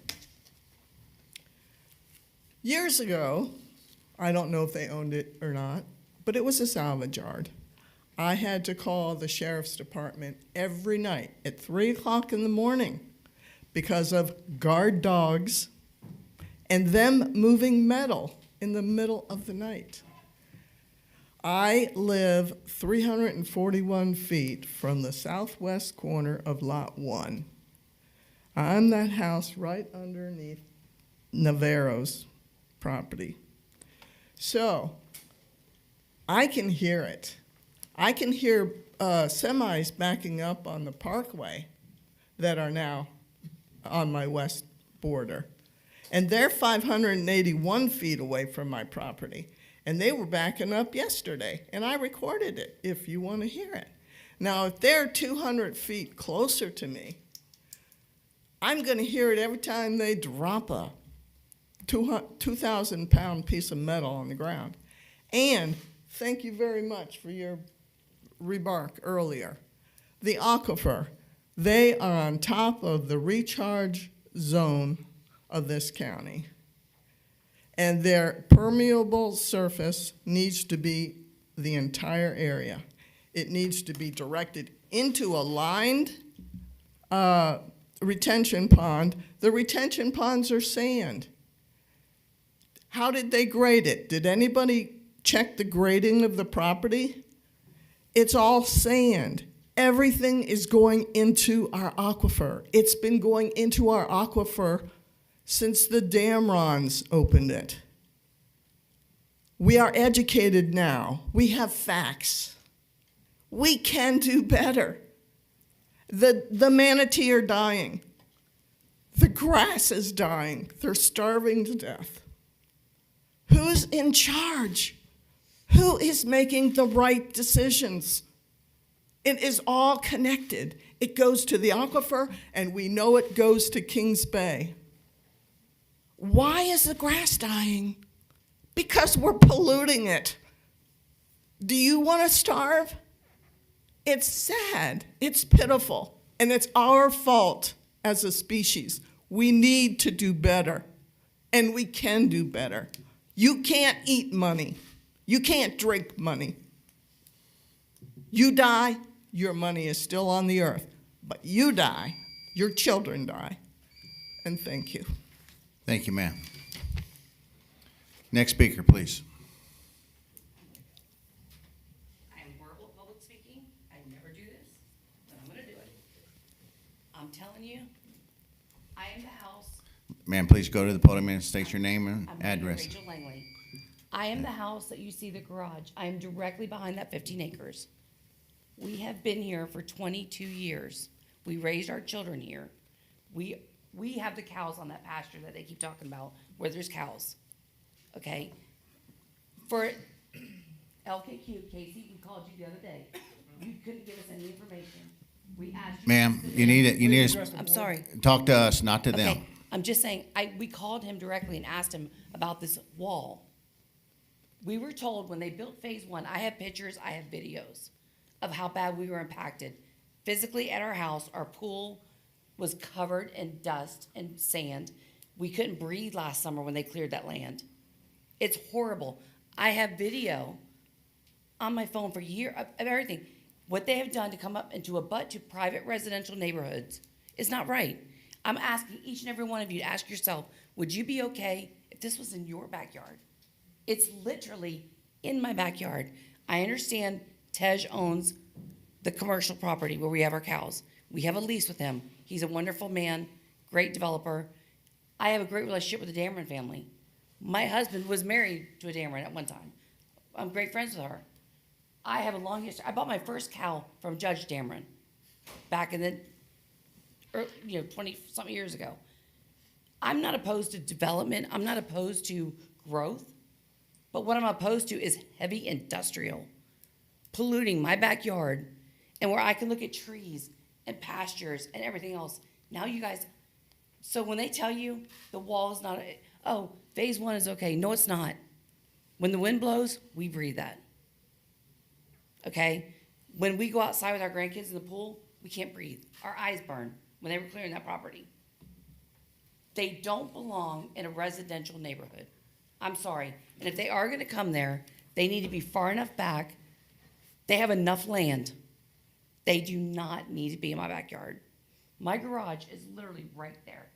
Years ago, I don't know if they owned it or not, but it was a salvage yard. I had to call the sheriff's department every night at 3 o'clock in the morning because of guard dogs and them moving metal in the middle of the night. I live 341 feet from the southwest corner of Lot 1. I'm that house right underneath Navarro's property. So I can hear it. I can hear semis backing up on the parkway that are now on my west border. And they're 581 feet away from my property. And they were backing up yesterday, and I recorded it if you want to hear it. Now, if they're 200 feet closer to me, I'm going to hear it every time they drop a 2,000-pound piece of metal on the ground. And thank you very much for your remark earlier. The aquifer, they are on top of the recharge zone of this county. And their permeable surface needs to be the entire area. It needs to be directed into a lined retention pond. The retention ponds are sand. How did they grade it? Did anybody check the grading of the property? It's all sand. Everything is going into our aquifer. It's been going into our aquifer since the Damrons opened it. We are educated now. We have facts. We can do better. The manatee are dying. The grass is dying. They're starving to death. Who's in charge? Who is making the right decisions? It is all connected. It goes to the aquifer, and we know it goes to Kings Bay. Why is the grass dying? Because we're polluting it. Do you want to starve? It's sad. It's pitiful. And it's our fault as a species. We need to do better. And we can do better. You can't eat money. You can't drink money. You die, your money is still on the earth. But you die, your children die. And thank you. Thank you, ma'am. Next speaker, please. I am horrible at public speaking. I never do this, but I'm gonna do it. I'm telling you, I am the house. Ma'am, please go to the podium and state your name and I'm address. Rachel Langley. I am the house that you see the garage. I am directly behind that 15 acres. We have been here for 22 years. We raised our children here. We have the cows on that pasture that they keep talking about, where there's cows, okay? For LKQ, Casey, we called you the other day. You couldn't give us any information. We asked you. Ma'am, you need to I'm sorry. talk to us, not to them. Okay, I'm just saying, we called him directly and asked him about this wall. We were told when they built phase one, I have pictures, I have videos of how bad we were impacted. Physically at our house, our pool was covered in dust and sand. We couldn't breathe last summer when they cleared that land. It's horrible. I have video on my phone for years of everything. What they have done to come up and to abut to private residential neighborhoods is not right. I'm asking each and every one of you to ask yourself, would you be okay if this was in your backyard? It's literally in my backyard. I understand Tej owns the commercial property where we have our cows. We have a lease with him. He's a wonderful man, great developer. I have a great relationship with the Dameron family. My husband was married to a Dameron at one time. I'm great friends with her. I have a long history. I bought my first cow from Judge Dameron back in the, 20-something years ago. I'm not opposed to development. I'm not opposed to growth. But what I'm opposed to is heavy industrial, polluting my backyard, and where I can look at trees and pastures and everything else. Now you guys, so when they tell you the wall is not, phase one is okay. No, it's not. When the wind blows, we breathe that. Okay? When we go outside with our grandkids in the pool, we can't breathe. Our eyes burn when they were clearing that property. They don't belong in a residential neighborhood. I'm sorry. And if they are going to come there, they need to be far enough back. They have enough land. They do not need to be in my backyard. My garage is literally right there.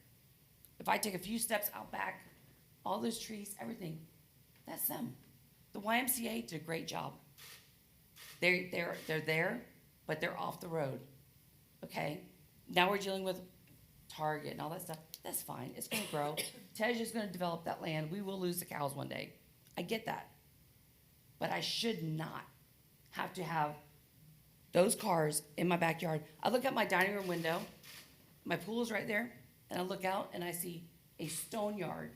If I take a few steps out back, all those trees, everything, that's them. The YMCA did a great job. They're there, but they're off the road. Okay? Now we're dealing with Target and all that stuff. That's fine. It's going to grow. Tej is going to develop that land. We will lose the cows one day. I get that. But I should not have to have those cars in my backyard. I look out my dining room window. My pool is right there. And I look out and I see a stone yard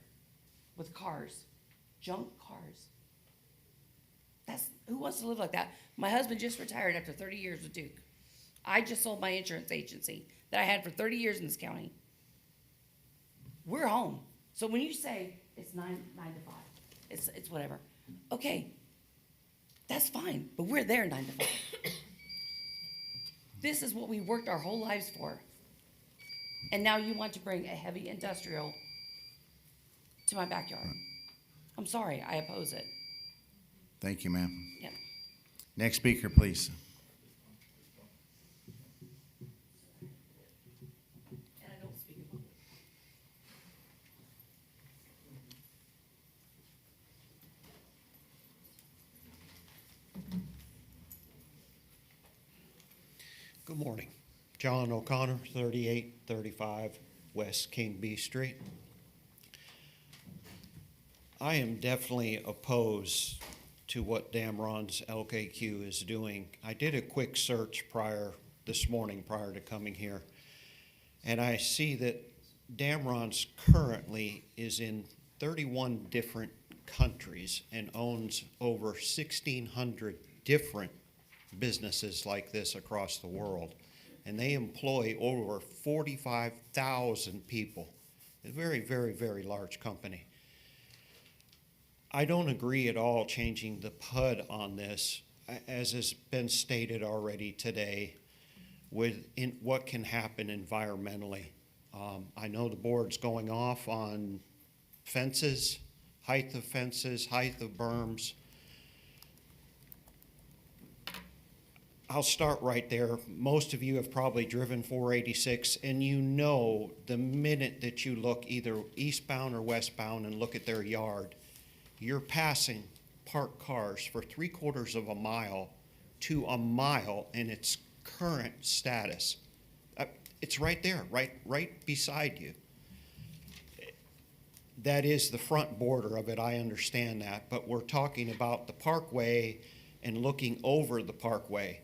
with cars, junk cars. Who wants to live like that? My husband just retired after 30 years with Duke. I just sold my insurance agency that I had for 30 years in this county. We're home. So when you say it's 9 to 5, it's whatever. Okay, that's fine, but we're there 9 to 5. This is what we worked our whole lives for. And now you want to bring a heavy industrial to my backyard. I'm sorry, I oppose it. Thank you, ma'am. Yep. Next speaker, please. And I don't speak about it. Good morning. John O'Connor, 3835 West King B Street. I am definitely opposed to what Dameron's LKQ is doing. I did a quick search this morning prior to coming here, and I see that Dameron's currently is in 31 different countries and owns over 1,600 different businesses like this across the world. And they employ over 45,000 people. A very, very, very large company. I don't agree at all changing the PUD on this, as has been stated already today, in what can happen environmentally. I know the board's going off on fences, height of berms. I'll start right there. Most of you have probably driven 486, and you know the minute that you look either eastbound or westbound and look at their yard, you're passing parked cars for 3/4 of a mile to a mile in its current status. It's right there, right beside you. That is the front border of it, I understand that, but we're talking about the parkway and looking over the parkway.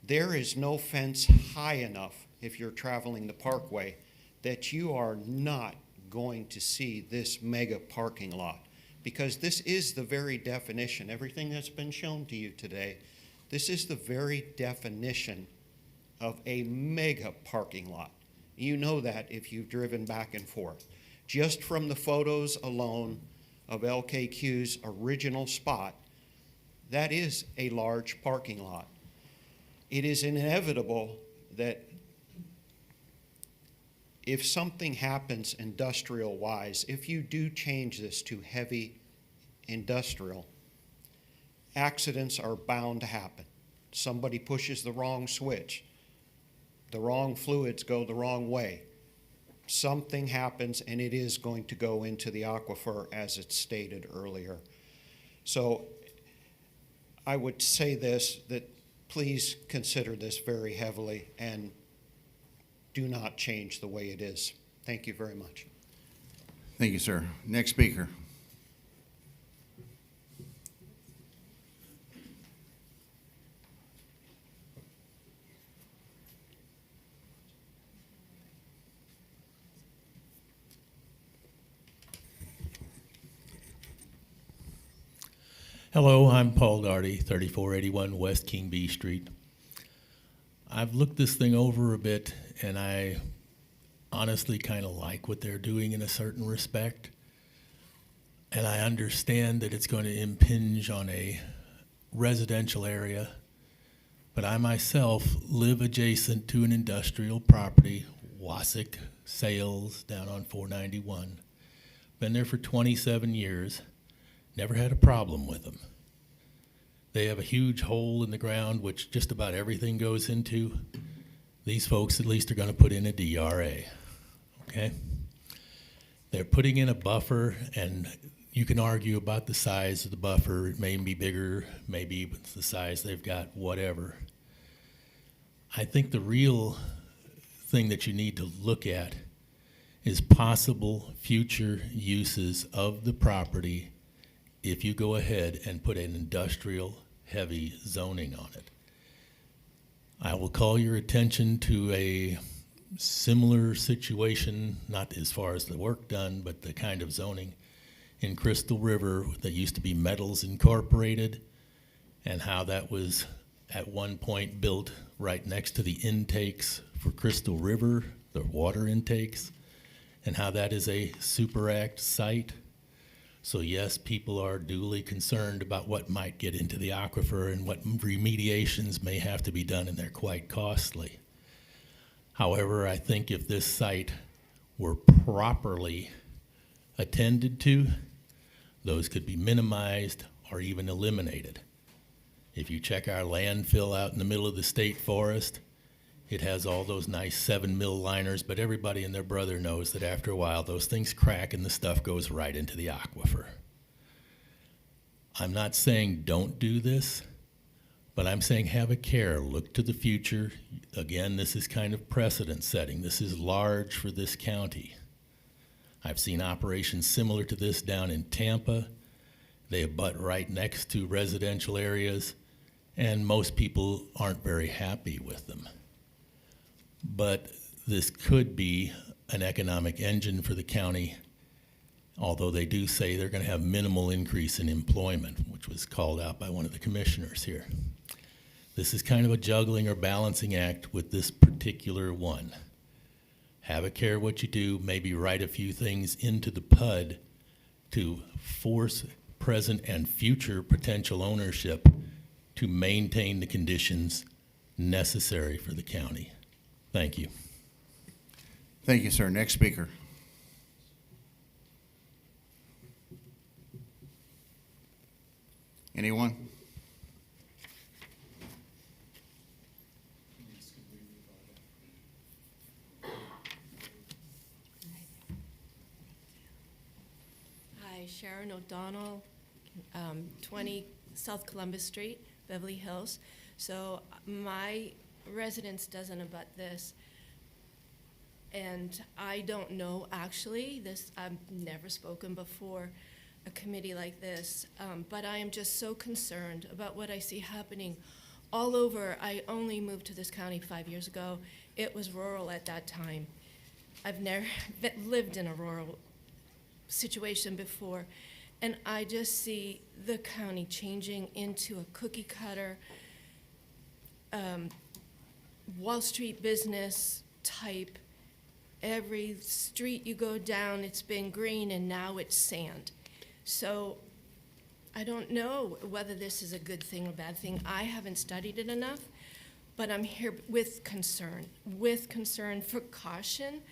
There is no fence high enough if you're traveling the parkway that you are not going to see this mega parking lot, because this is the very definition, everything that's been shown to you today, this is the very definition of a mega parking lot. You know that if you've driven back and forth. Just from the photos alone of LKQ's original spot, that is a large parking lot. It is inevitable that if something happens industrial-wise, if you do change this to heavy industrial, accidents are bound to happen. Somebody pushes the wrong switch. The wrong fluids go the wrong way. Something happens and it is going to go into the aquifer as it's stated earlier. So I would say this, that please consider this very heavily and do not change the way it is. Thank you very much. Thank you, sir. Next speaker. Hello, I'm Paul Darty, 3481 West King B Street. I've looked this thing over a bit, and I honestly kind of like what they're doing in a certain respect. And I understand that it's going to impinge on a residential area, but I myself live adjacent to an industrial property, Wasik Sales, down on 491. Been there for 27 years. Never had a problem with them. They have a huge hole in the ground, which just about everything goes into. These folks at least are going to put in a DRA, okay? They're putting in a buffer, and you can argue about the size of the buffer. It may be bigger, maybe it's the size they've got, whatever. I think the real thing that you need to look at is possible future uses of the property if you go ahead and put an industrial heavy zoning on it. I will call your attention to a similar situation, not as far as the work done, but the kind of zoning in Crystal River that used to be Metals Incorporated, and how that was at one point built right next to the intakes for Crystal River, the water intakes, and how that is a Super Act site. So yes, people are duly concerned about what might get into the aquifer and what remediations may have to be done, and they're quite costly. However, I think if this site were properly attended to, those could be minimized or even eliminated. If you check our landfill out in the middle of the state forest, it has all those nice 7 mil liners, but everybody and their brother knows that after a while those things crack and the stuff goes right into the aquifer. I'm not saying don't do this, but I'm saying have a care, look to the future. Again, this is kind of precedent setting. This is large for this county. I've seen operations similar to this down in Tampa. They abut right next to residential areas, and most people aren't very happy with them. But this could be an economic engine for the county, although they do say they're going to have minimal increase in employment, which was called out by one of the commissioners here. This is kind of a juggling or balancing act with this particular one. Have a care what you do, maybe write a few things into the PUD to force present and future potential ownership to maintain the conditions necessary for the county. Thank you. Thank you, sir. Next speaker. Anyone? Hi, Sharon O'Donnell, 20 South Columbus Street, Beverly Hills. So my residence doesn't abut this, and I don't know actually this. I've never spoken before a committee like this, but I am just so concerned about what I see happening all over. I only moved to this county 5 years ago. It was rural at that time. I've never lived in a rural situation before, and I just see the county changing into a cookie cutter, Wall Street business type. Every street you go down, it's been green, and now it's sand. So I don't know whether this is a good thing or bad thing. I haven't studied it enough, but I'm here with concern for caution.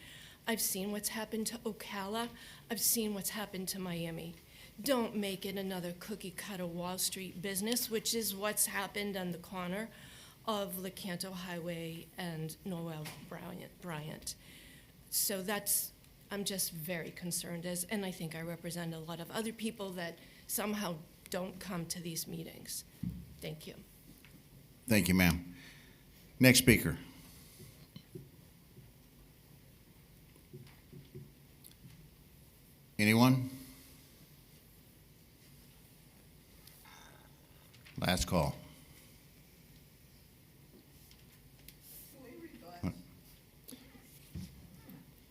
I've seen what's happened to Ocala. I've seen what's happened to Miami. Don't make it another cookie cutter Wall Street business, which is what's happened on the corner of Lecanto Highway and Noel Bryant. So I'm just very concerned, and I think I represent a lot of other people that somehow don't come to these meetings. Thank you. Thank you, ma'am. Next speaker. Anyone? Last call.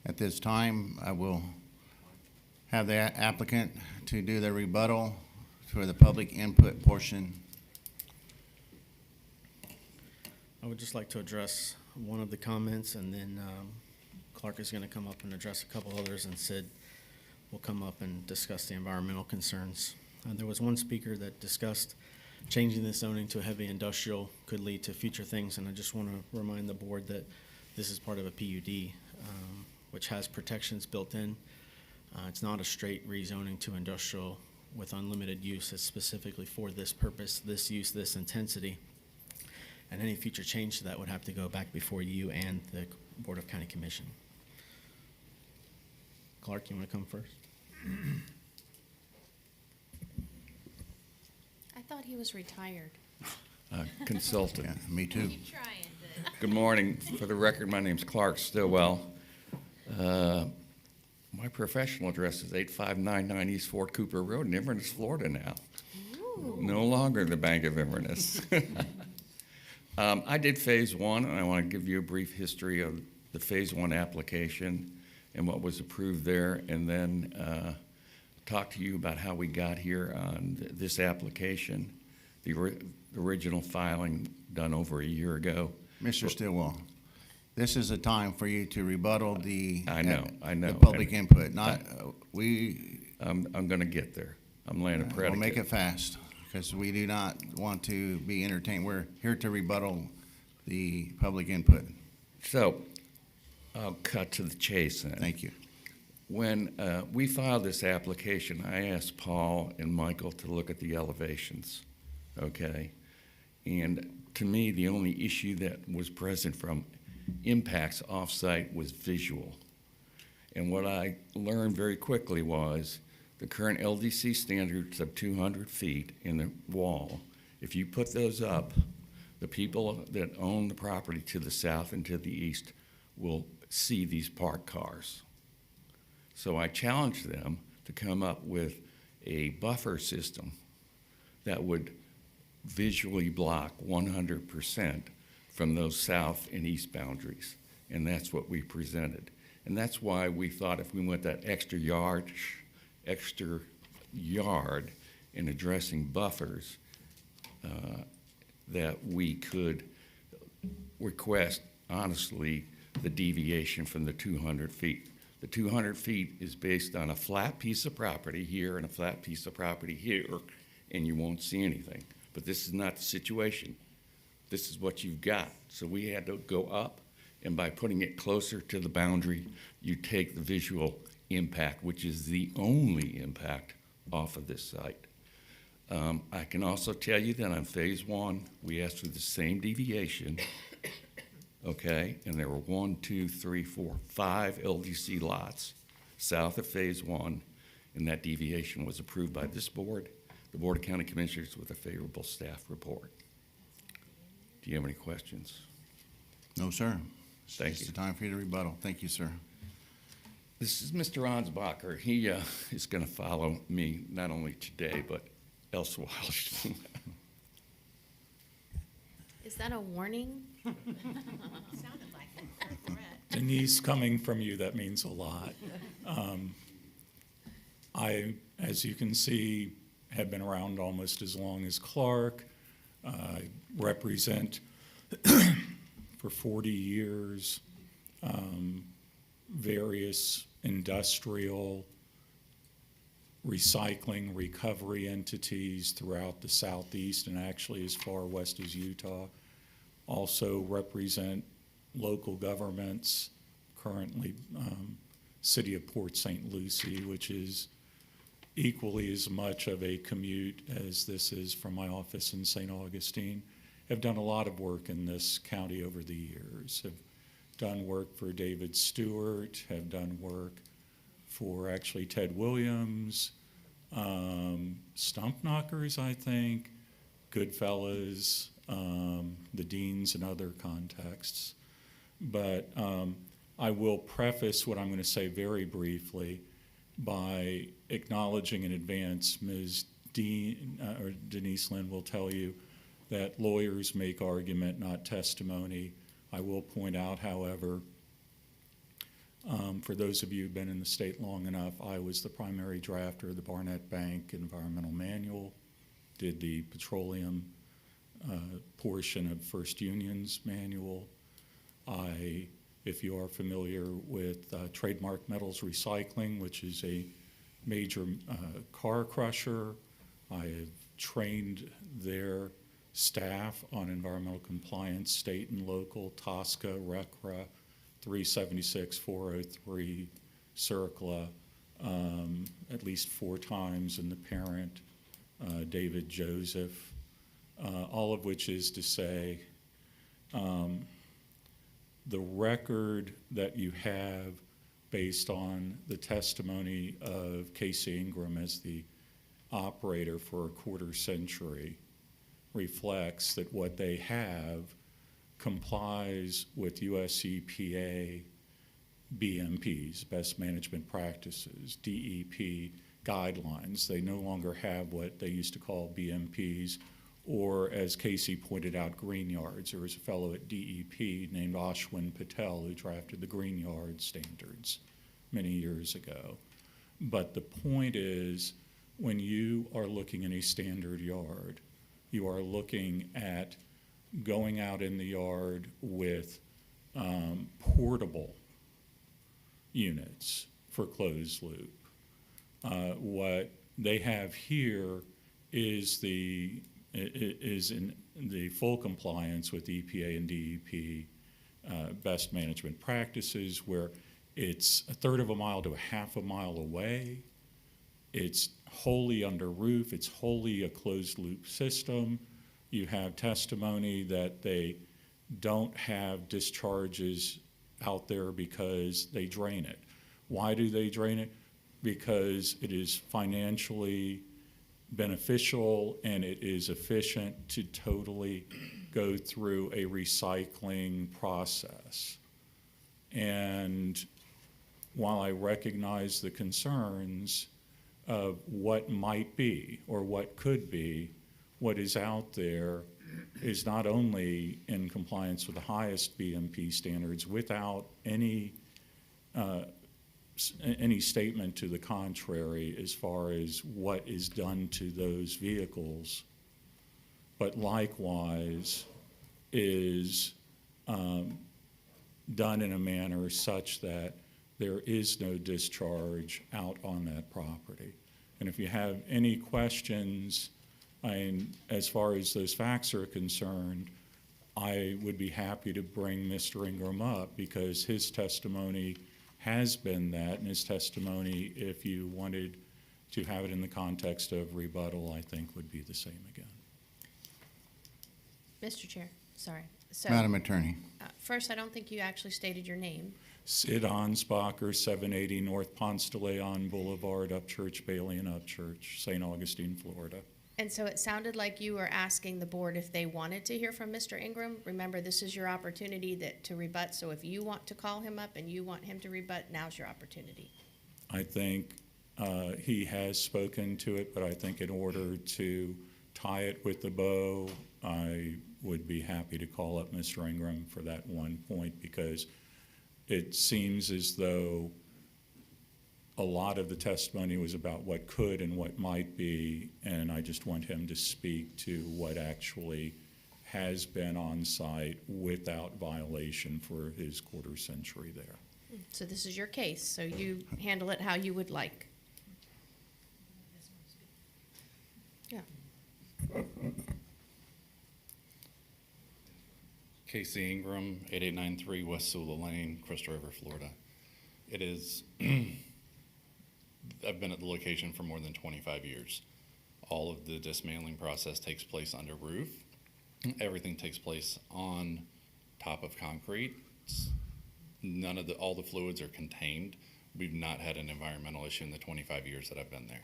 At this time, I will have the applicant to do the rebuttal for the public input portion. I would just like to address one of the comments, and then Clark is going to come up and address a couple others, and Sid will come up and discuss the environmental concerns. There was one speaker that discussed changing the zoning to heavy industrial could lead to future things, and I just want to remind the board that this is part of a PUD, which has protections built in. It's not a straight rezoning to industrial with unlimited use. It's specifically for this purpose, this use, this intensity. And any future change to that would have to go back before you and the Board of County Commission. Clark, you want to come first? I thought he was retired. Consultant. Yeah, me too. Good morning. For the record, my name's Clark Stillwell. My professional address is 8599 East Fort Cooper Road in Inverness, Florida now. Ooh. No longer the Bank of Inverness. I did phase one, and I want to give you a brief history of the phase one application and what was approved there, and then talk to you about how we got here on this application, the original filing done over a year ago. Mr. Stillwell, this is a time for you to rebuttal the I know. the public input. I'm going to get there. I'm laying a predicate. We'll make it fast, because we do not want to be entertained. We're here to rebuttal the public input. So, I'll cut to the chase then. Thank you. When we filed this application, I asked Paul and Michael to look at the elevations, okay? And to me, the only issue that was present from impacts off-site was visual. And what I learned very quickly was the current LDC standards of 200 feet in the wall, if you put those up, the people that own the property to the south and to the east will see these parked cars. So I challenged them to come up with a buffer system that would visually block 100% from those south and east boundaries. And that's what we presented. And that's why we thought if we went that extra yard in addressing buffers, that we could request, honestly, the deviation from the 200 feet. The 200 feet is based on a flat piece of property here and a flat piece of property here, and you won't see anything. But this is not the situation. This is what you've got. So we had to go up, and by putting it closer to the boundary, you take the visual impact, which is the only impact off of this site. I can also tell you that on phase one, we asked for the same deviation, okay? And there were 5 LDC lots south of phase one, and that deviation was approved by this board, the Board of County Commissioners, with a favorable staff report. Do you have any questions? No, sir. Thank you. It's the time for you to rebuttal. Thank you, sir. This is Mr. Ansbacher. He is going to follow me not only today, but elsewhere. Is that a warning? Sounded like a threat. Denise, coming from you, that means a lot. I, as you can see, have been around almost as long as Clark. I represent for 40 years various industrial recycling recovery entities throughout the Southeast and actually as far west as Utah. Also represent local governments, currently City of Port St. Lucie, which is equally as much of a commute as this is from my office in St. Augustine. Have done a lot of work in this county over the years. Have done work for David Stewart, have done work for actually Ted Williams, Stump Knockers, I think, Goodfellas, the Deans and other contexts. But I will preface what I'm going to say very briefly by acknowledging in advance Ms. or Denise Lynn will tell you that lawyers make argument, not testimony. I will point out, however, for those of you who've been in the state long enough, I was the primary drafter of the Barnett Bank Environmental Manual, did the petroleum portion of First Union's manual. If you are familiar with Trademark Metals Recycling, which is a major car crusher, I have trained their staff on environmental compliance, state and local, TSCA, RECRA, 376, 403, CERCLA, at least 4 times in the parent, David Joseph, all of which is to say the record that you have based on the testimony of Casey Ingram as the operator for a quarter century reflects that what they have complies with US EPA BMPs, best management practices, DEP guidelines. They no longer have what they used to call BMPs, or as Casey pointed out, green yards. There was a fellow at DEP named Ashwin Patel who drafted the green yard standards many years ago. But the point is, when you are looking in a standard yard, you are looking at going out in the yard with portable units for closed loop. What they have here is in the full compliance with EPA and DEP best management practices, where it's 1/3 of a mile to a 1/2 a mile away. It's wholly under roof. It's wholly a closed loop system. You have testimony that they don't have discharges out there because they drain it. Why do they drain it? Because it is financially beneficial and it is efficient to totally go through a recycling process. And while I recognize the concerns of what might be or what could be, what is out there is not only in compliance with the highest BMP standards without any statement to the contrary as far as what is done to those vehicles, but likewise is done in a manner such that there is no discharge out on that property. And if you have any questions, as far as those facts are concerned, I would be happy to bring Mr. Ingram up because his testimony has been that, and his testimony, if you wanted to have it in the context of rebuttal, I think would be the same again. Mr. Chair, sorry. So, Madam Attorney. First, I don't think you actually stated your name. Sid Ansbacher, 780 North Ponce de Leon Boulevard, Upchurch, Bailey and Upchurch, St. Augustine, Florida. And so it sounded like you were asking the board if they wanted to hear from Mr. Ingram. Remember, this is your opportunity to rebut, so if you want to call him up and you want him to rebut, now's your opportunity. I think he has spoken to it, but I think in order to tie it with the bow, I would be happy to call up Mr. Ingram for that one point because it seems as though a lot of the testimony was about what could and what might be, and I just want him to speak to what actually has been on site without violation for his quarter century there. So this is your case, so you handle it how you would like. Yeah. Casey Ingram, 8893 West Sula Lane, Crystal River, Florida. It is, I've been at the location for more than 25 years. All of the dismantling process takes place under roof. Everything takes place on top of concrete. All the fluids are contained. We've not had an environmental issue in the 25 years that I've been there.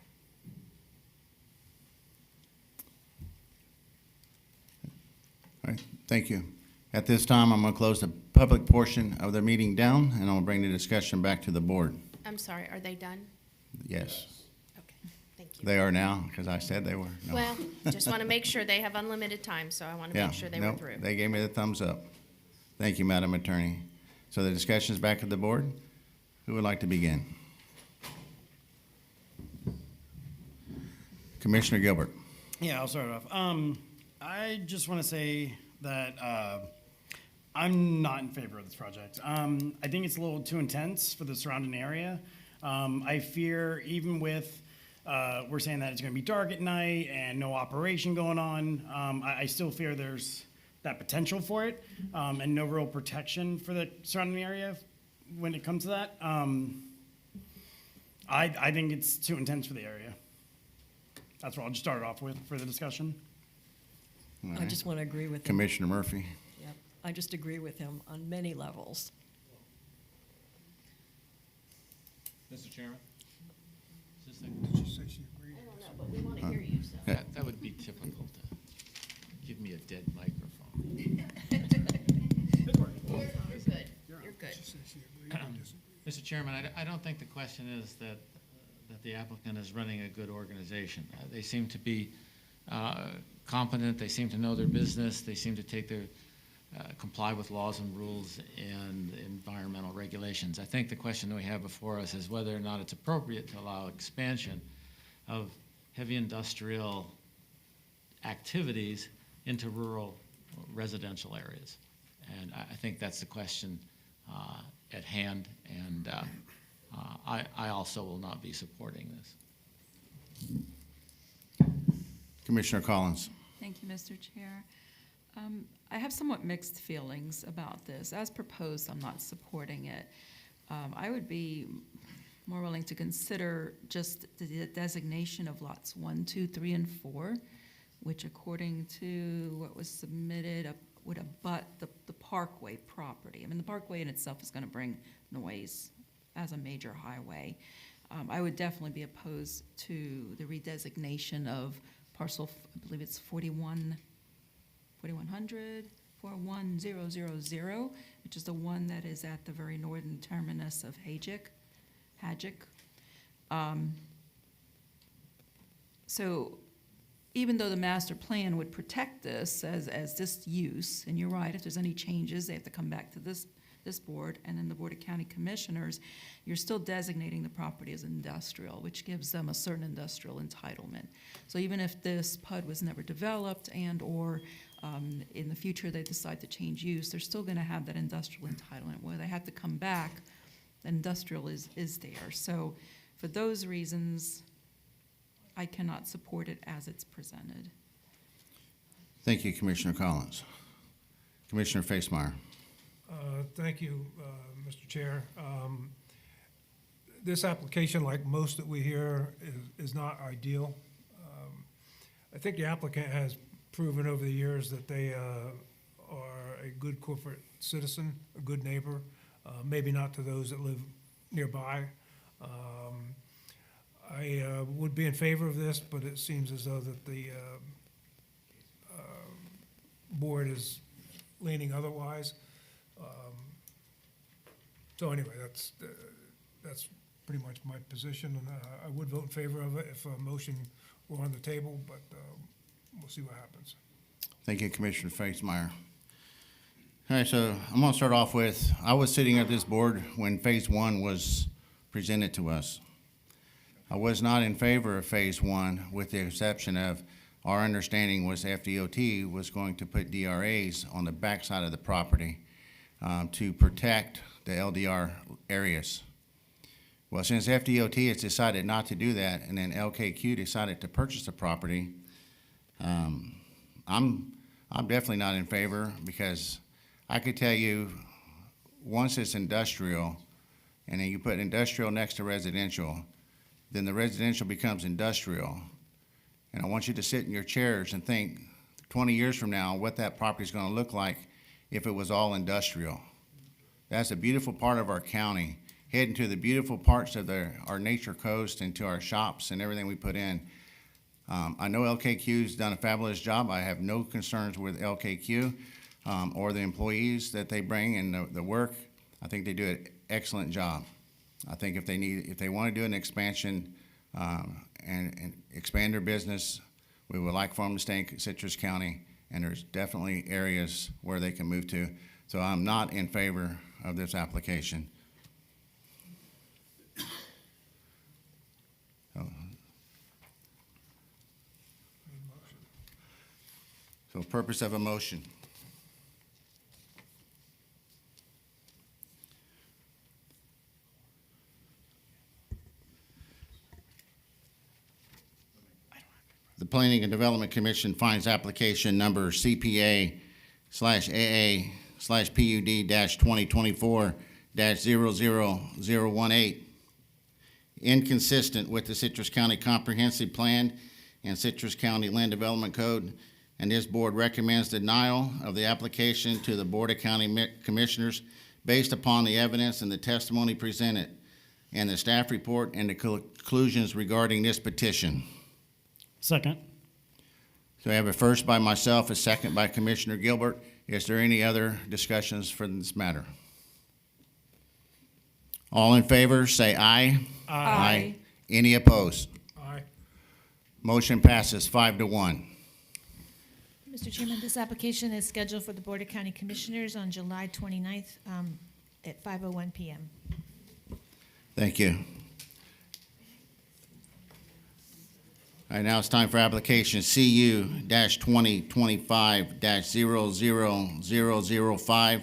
All right, thank you. At this time, I'm going to close the public portion of the meeting down, and I'll bring the discussion back to the board. I'm sorry, are they done? Yes. Okay, thank you. They are now, because I said they were. No. Well, just want to make sure they have unlimited time, so I want to Yeah, make sure they no, were through. they gave me the thumbs up. Thank you, Madam Attorney. So the discussion is back at the board. Who would like to begin? Commissioner Gilbert. Yeah, I'll start off. I just want to say that I'm not in favor of this project. I think it's a little too intense for the surrounding area. I fear even with, we're saying that it's going to be dark at night and no operation going on, I still fear there's that potential for it and no real protection for the surrounding area when it comes to that. I think it's too intense for the area. That's what I'll just start it off with for the discussion. All I right. just want to agree with him. Commissioner Murphy. Yep, I just agree with him on many levels. Mr. Chairman? Just a- I don't know, but we want to hear you, so. That would be typical to give me a dead microphone. You're good, you're good. Mr. Chairman, I don't think the question is that the applicant is running a good organization. They seem to be competent, they seem to know their business, they seem to take their, comply with laws and rules and environmental regulations. I think the question that we have before us is whether or not it's appropriate to allow expansion of heavy industrial activities into rural residential areas. And I think that's the question at hand, and I also will not be supporting this. Commissioner Collins. Thank you, Mr. Chair. I have somewhat mixed feelings about this. As proposed, I'm not supporting it. I would be more willing to consider just the designation of lots 1, 2, 3, and 4, which according to what was submitted would abut the Parkway property. I mean, the Parkway in itself is going to bring noise as a major highway. I would definitely be opposed to the redesignation of parcel, I believe it's 4100, 41000, which is the one that is at the very northern terminus of Hagic. So even though the master plan would protect this as this use, and you're right, if there's any changes, they have to come back to this board and then the Board of County Commissioners, you're still designating the property as industrial, which gives them a certain industrial entitlement. So even if this PUD was never developed and/or in the future they decide to change use, they're still going to have that industrial entitlement. Where they have to come back, the industrial is there. So for those reasons, I cannot support it as it's presented. Thank you, Commissioner Collins. Commissioner Facemeyer. Thank you, Mr. Chair. This application, like most that we hear, is not ideal. I think the applicant has proven over the years that they are a good corporate citizen, a good neighbor, maybe not to those that live nearby. I would be in favor of this, but it seems as though that the board is leaning otherwise. So anyway, that's pretty much my position, and I would vote in favor of it if a motion were on the table, but we'll see what happens. Thank you, Commissioner Facemeyer. All right, so I'm gonna start off with, I was sitting at this board when phase one was presented to us. I was not in favor of phase one, with the exception of our understanding was FDOT was going to put DRAs on the backside of the property to protect the LDR areas. Well, since FDOT has decided not to do that, and then LKQ decided to purchase the property, I'm definitely not in favor, because I could tell you, once it's industrial, and then you put industrial next to residential, then the residential becomes industrial. And I want you to sit in your chairs and think 20 years from now what that property is going to look like if it was all industrial. That's a beautiful part of our county, heading to the beautiful parts of our nature coast and to our shops and everything we put in. I know LKQ's done a fabulous job. I have no concerns with LKQ or the employees that they bring and the work. I think they do an excellent job. I think if they want to do an expansion and expand their business, we would like for them to stay in Citrus County, and there's definitely areas where they can move to. So I'm not in favor of this application. So purpose of a motion. The Planning and Development Commission finds application number CPA/AA/PUD-2024-00018 inconsistent with the Citrus County Comprehensive Plan and Citrus County Land Development Code, and this board recommends denial of the application to the Board of County Commissioners based upon the evidence and the testimony presented, and the staff report and the conclusions regarding this petition. Second. So I have a first by myself, a second by Commissioner Gilbert. Is there any other discussions for this matter? All in favor, say aye. Aye. Any opposed? Aye. Motion passes 5-1. Mr. Chairman, this application is scheduled for the Board of County Commissioners on July 29th at 5:01 p.m. Thank you. All right, now it's time for application CU-2025-00005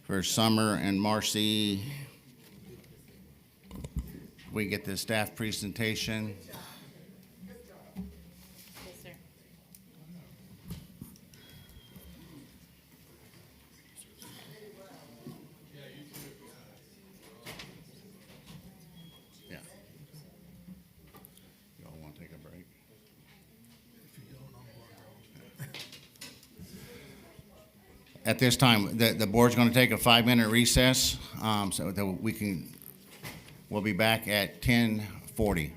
for Summer and Marcy. We get the staff presentation. Yeah. Y'all want to take a break? At this time, the board's going to take a 5-minute recess, so that we'll be back at 10:40.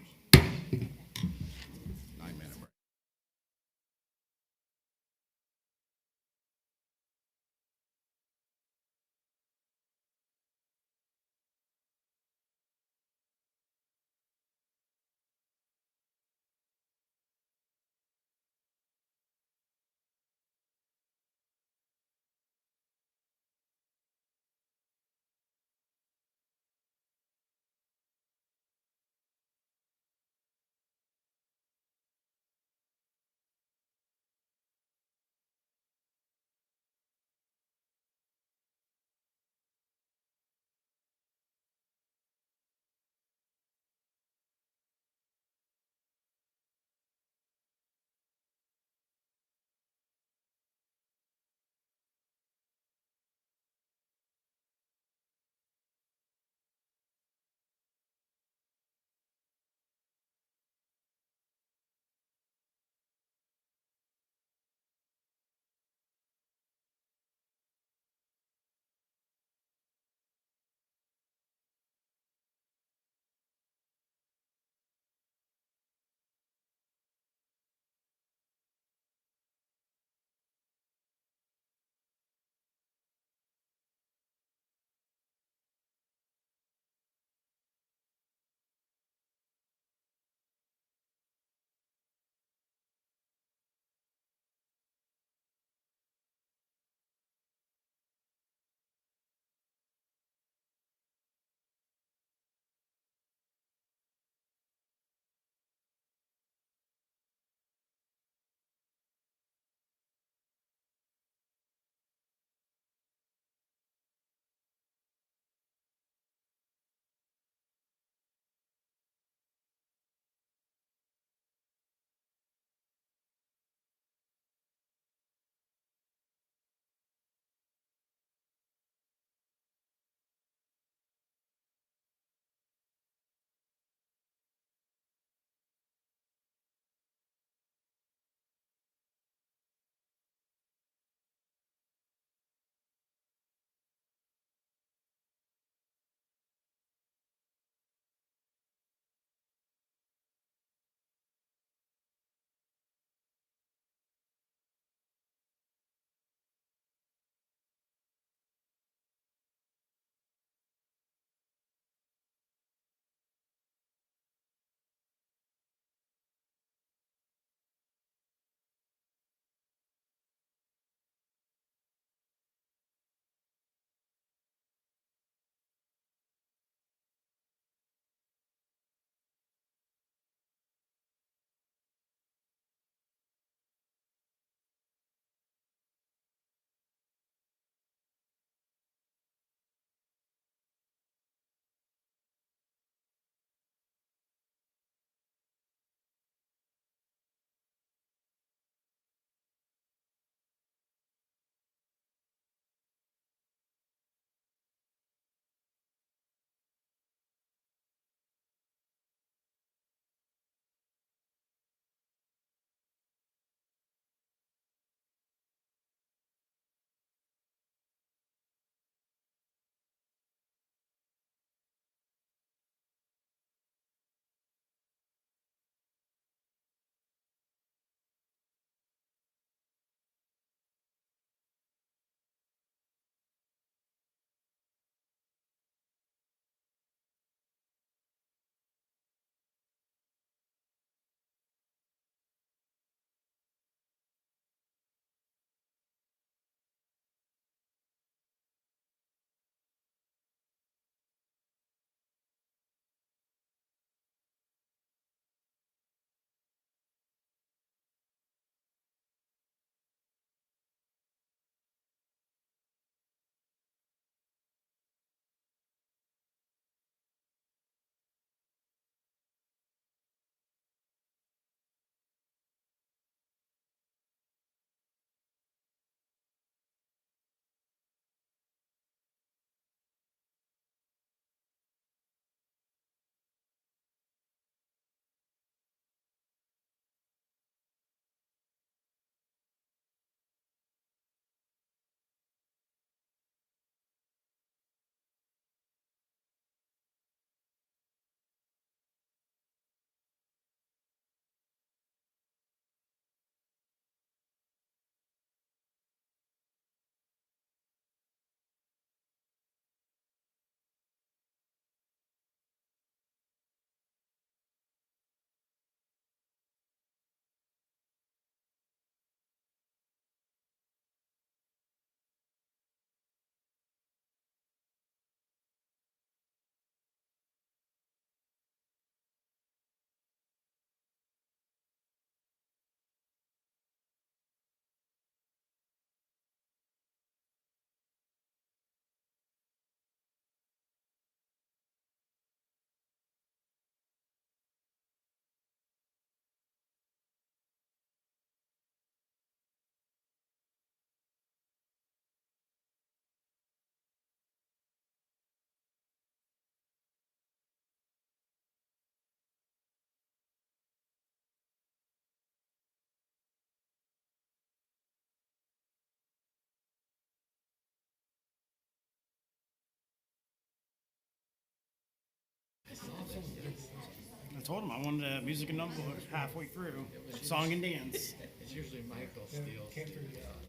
told him I wanted music and number halfway through, song and dance. It's usually Michael Yeah, steals can't the, figure it out.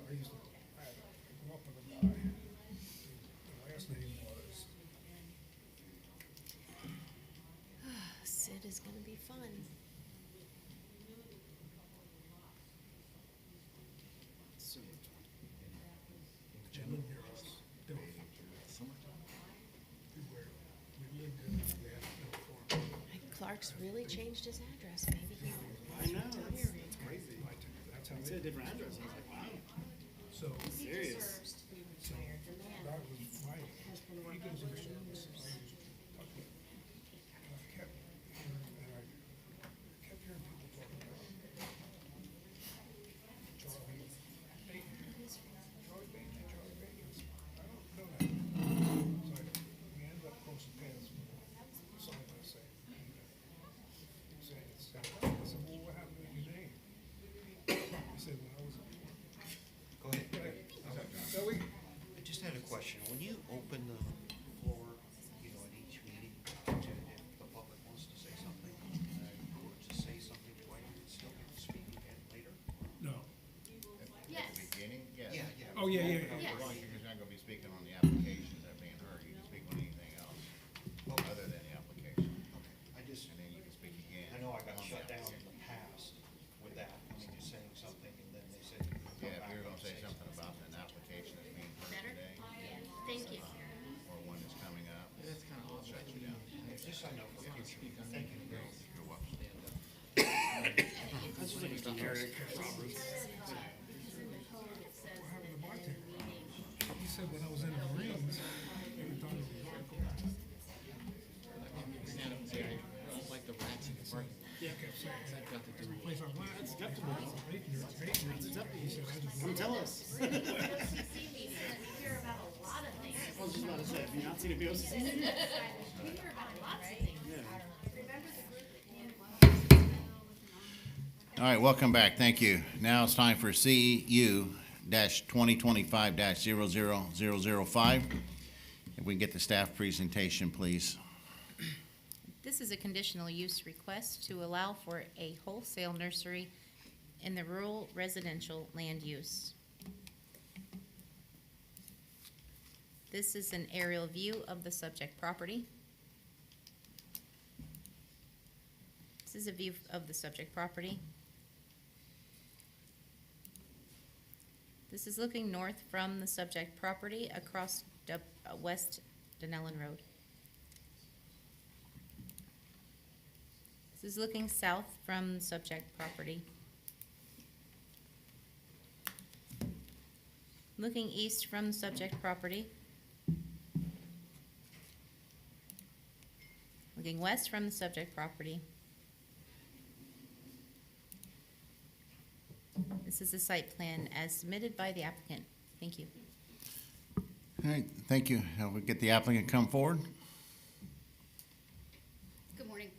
I used to, I grew up with a guy, the last name was, Sid is gonna be fun. Jim and Heroes. They were, we lived in, they had no form. Clark's really changed his address, maybe. I know, it's crazy. That's how It's they a different address. I was like, wow. So, Serious. so that was my, he goes in the service. I used to talk to him. And I kept hearing people talking about Charlie Bateman. Charlie Bateman, Charlie Bateman. I don't know that. So we ended up crossing paths side by side. He said, I said, well, what happened to your name? He said, when I was. Go ahead. So we, I just had a question. When you open the floor, you know, at each meeting, if the public wants to say something, or to say something, do I still get to speak again later? no. At the beginning, yes. Yeah, yeah. Oh, yeah, yeah, As yeah. long as you're just not gonna be speaking on the applications that are being heard, you can speak on anything else other than the application. I just, And then you can speak again. I know I got on the shut down in application. the past with that, I mean, just saying something and then they said. you could come Yeah, if back you're and gonna say something about an application that's being heard Better? today, Thank you. or one that's coming up, That's kind of I'll shut you down. Just so I know for future. Thank you. You're welcome. That's just like a generic. What happened to bartender? He said when I was in the Marines, every time it was hardcore, Stand up and say, I like the rats in the park. Yeah. kept saying, What's that got to do every with? place I went, That's acceptable. Bateman, he said, I just. Tell us. I was just about to say, have you not seen a BOCC meeting? All right, welcome back. Thank you. Now it's time for CU 2025-00005. If we can get the staff presentation, please. This is a conditional use request to allow for a wholesale nursery in the rural residential land use. This is an aerial view of the subject property. This is a view of the subject property. This is looking north from the subject property across West Denellen Road. This is looking south from subject property. Looking east from subject property. Looking west from the subject property. This is the site plan as submitted by the applicant. Thank you. All right, thank you. Now we get the applicant come forward. Good morning.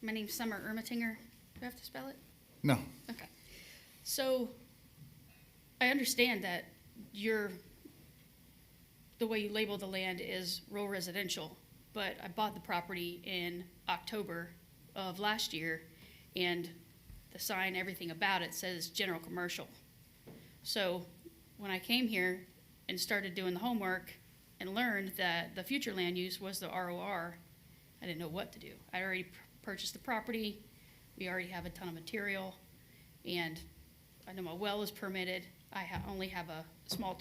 My name's Summer Ermatinger. Do I have to spell it? No. Okay. So I understand that the way you label the land is rural residential, but I bought the property in October of last year, and the sign, everything about it says general commercial. So when I came here and started doing the homework and learned that the future land use was the ROR, I didn't know what to do. I already purchased the property, we already have a ton of material, and I know my well is permitted. I only have a small,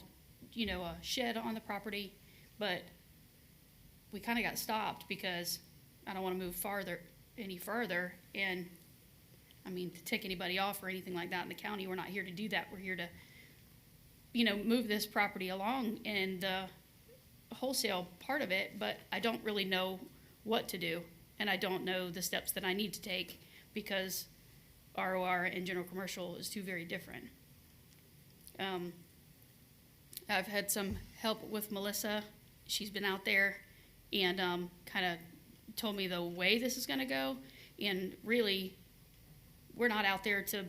a shed on the property, but we kind of got stopped because I don't want to move any further, and to tick anybody off or anything like that in the county, we're not here to do that. We're here to, move this property along in the wholesale part of it, but I don't really know what to do, and I don't know the steps that I need to take because ROR and general commercial is two very different. I've had some help with Melissa. She's been out there and kind of told me the way this is going to go. And really, we're not out there to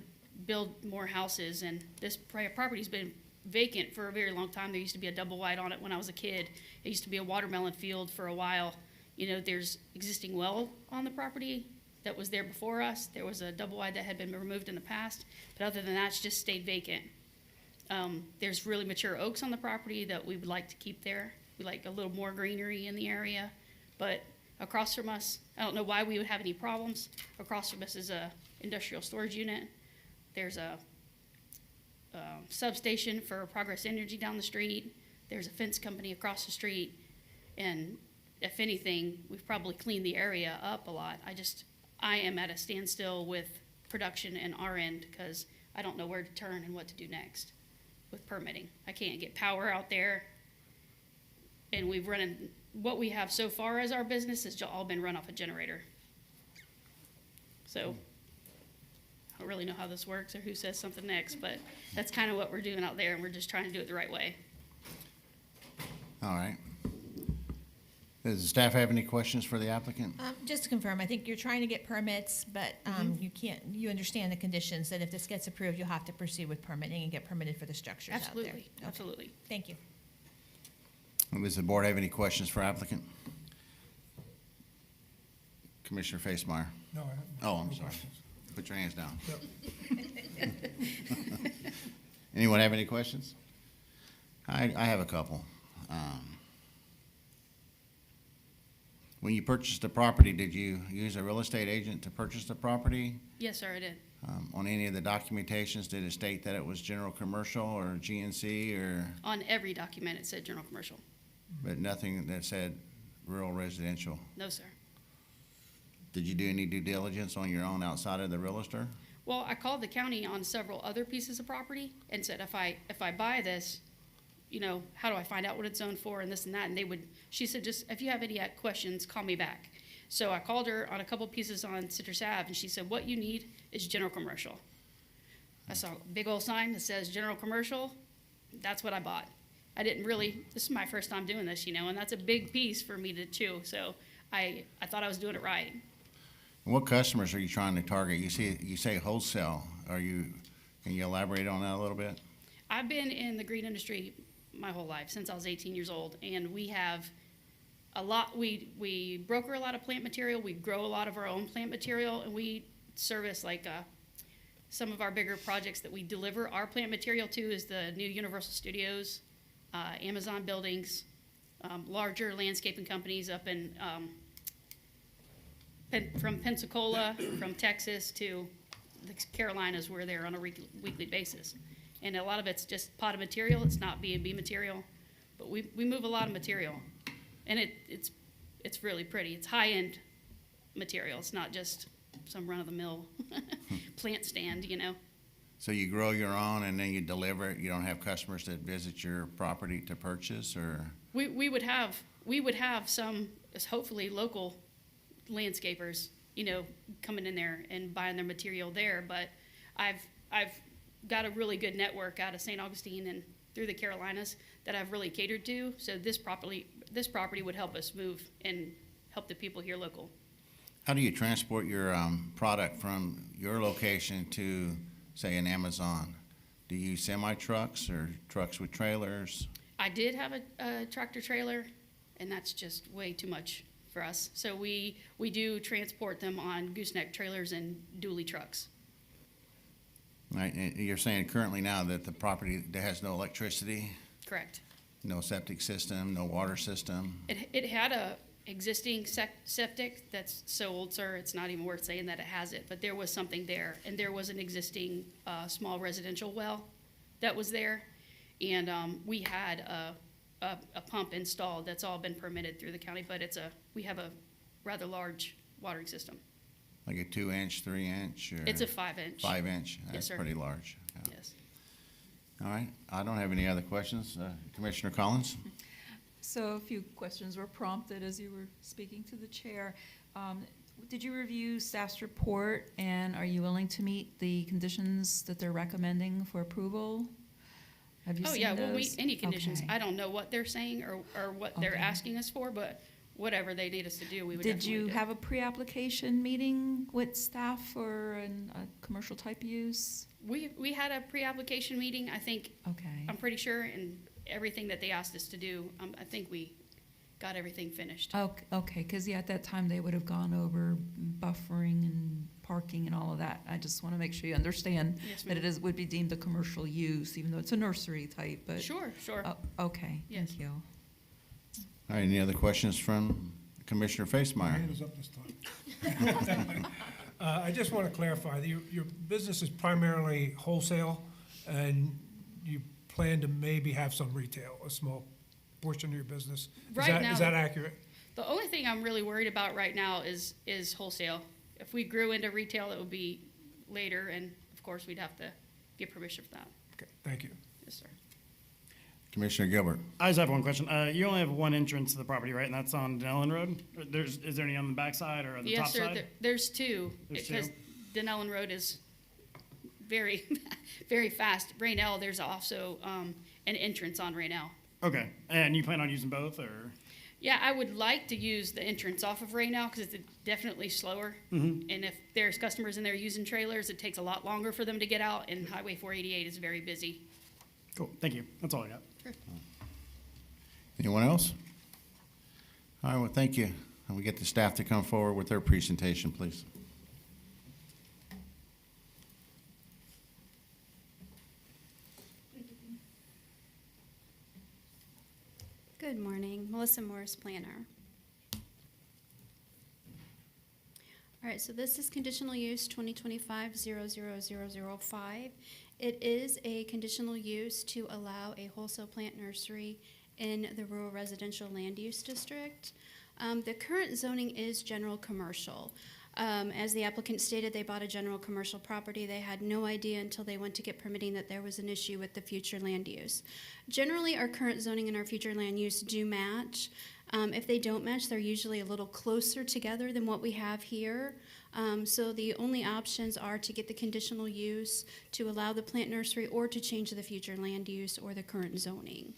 build more houses. And this property's been vacant for a very long time. There used to be a double wide on it when I was a kid. It used to be a watermelon field for a while. You know, there's existing well on the property that was there before us. There was a double wide that had been removed in the past. But other than that, it's just stayed vacant. There's really mature oaks on the property that we would like to keep there. We like a little more greenery in the area. But across from us, I don't know why we would have any problems. Across from us is a industrial storage unit. There's a substation for Progress Energy down the street. There's a fence company across the street. And if anything, we've probably cleaned the area up a lot. I am at a standstill with production and our end because I don't know where to turn and what to do next with permitting. I can't get power out there. And what we have so far as our business has all been run off a generator. So I don't really know how this works or who says something next, but that's kind of what we're doing out there, and we're just trying to do it the right way. All right. Does the staff have any questions for the applicant? Just to confirm, I think you're trying to get permits, but you understand the conditions that if this gets approved, you'll have to proceed with permitting and get permitted for the structures out there. Absolutely, absolutely. Thank you. Does the board have any questions for applicant? Commissioner Facemeyer? No, I have Oh, I'm no sorry. questions. Put your hands down. Yep. Anyone have any questions? I have a couple. When you purchased the property, did you use a real estate agent to purchase the property? Yes, sir, I did. On any of the documentations, did it state that it was general commercial or GNC or, On every document, it said general commercial. but nothing that said rural residential? No, sir. Did you do any due diligence on your own outside of the realtor? Well, I called the county on several other pieces of property and said, if I buy this, you know, how do I find out what it's zoned for and this and that? And she said, just, if you have any questions, call me back. So I called her on a couple pieces on Citrus Ave, and she said, what you need is general commercial. I saw a big old sign that says general commercial. That's what I bought. This is my first time doing this, you know, and that's a big piece for me to chew. So I thought I was doing it right. What customers are you trying to target? You say wholesale. Can you elaborate on that a little bit? I've been in the green industry my whole life, since I was 18 years old, and we have a lot, we broker a lot of plant material, we grow a lot of our own plant material, and we service some of our bigger projects that we deliver our plant material to is the new Universal Studios, Amazon buildings, larger landscaping companies up in, from Pensacola, from Texas to the Carolinas, we're there on a weekly basis. And a lot of it's just potted material, it's not B&B material, but we move a lot of material. And it's really pretty. It's high-end material. It's not just some run-of-the-mill plant stand, you know. So you grow your own and then you deliver it? You don't have customers that visit your property to purchase, or? We would have some, hopefully, local landscapers, you know, coming in there and buying their material there. But I've got a really good network out of St. Augustine and through the Carolinas that I've really catered to. So this property would help us move and help the people here local. How do you transport your product from your location to, say, an Amazon? Do you use semi-trucks or trucks with trailers? I did have a tractor trailer, and that's just way too much for us. So we do transport them on gooseneck trailers and dually trucks. Right, and you're saying currently now that the property that has no electricity, Correct. no septic system, no water system? It had a existing septic that's so old, sir, it's not even worth saying that it has it, but there was something there, and there was an existing small residential well that was there, and we had a pump installed that's all been permitted through the county, but we have a rather large watering system. Like a 2-inch, 3-inch, or? It's a 5-inch. 5-inch, Yes, that's sir. pretty large. Yeah. Yes. All right, I don't have any other questions. Commissioner Collins? So a few questions were prompted as you were speaking to the chair. Did you review staff's report, and are you willing to meet the conditions that they're recommending for approval? Have you Oh, seen yeah, well, those? any conditions. Okay. I don't know what they're saying or what they're Okay. asking us for, but whatever they need us to do, we would Did definitely you do. have a pre-application meeting with staff for a commercial type use? We had a pre-application meeting, I think, Okay. I'm pretty sure, and everything that they asked us to do, I think we got everything finished. Okay, because yeah, at that time, they would have gone over buffering and parking and all of that. I just want to make sure you understand Yes, that ma'am. would be deemed a commercial use, even though it's a nursery type, but. Sure, sure. Okay, Yes. thank you. All right, any other questions from Commissioner My Facemeyer? hand is up this time. I just want to clarify, your business is primarily wholesale, and you plan to maybe have some retail, a small portion of your business? Right now- Is that accurate? The only thing I'm really worried about right now is wholesale. If we grew into retail, it would be later, and of course, we'd have to get permission for that. Okay, thank you. Yes, sir. Commissioner Gilbert? I just have one question. You only have one entrance to the property, right? And that's on Denellen Road? Is there any on the back side or on the top Yes, sir, side? there's two, There's because two? Denellen Road is very, very fast. Raynell, there's also an entrance on Raynell. Okay, and you plan on using both, or? Yeah, I would like to use the entrance off of Raynell, because it's definitely slower. Mhm. And if there's customers in there using trailers, it takes a lot longer for them to get out, and Highway 488 is very busy. Cool, thank you. That's all I got. Anyone else? All right, well, thank you. And we get the staff to come forward with their presentation, please. Good morning, Melissa Morris, planner. All right, so this is conditional use 2025-00005. It is a conditional use to allow a wholesale plant nursery in the rural residential land use district. The current zoning is general commercial. As the applicant stated, they bought a general commercial property. They had no idea until they went to get permitting that there was an issue with the future land use. Generally, our current zoning and our future land use do match. If they don't match, they're usually a little closer together than what we have here. So the only options are to get the conditional use, to allow the plant nursery, or to change the future land use or the current zoning.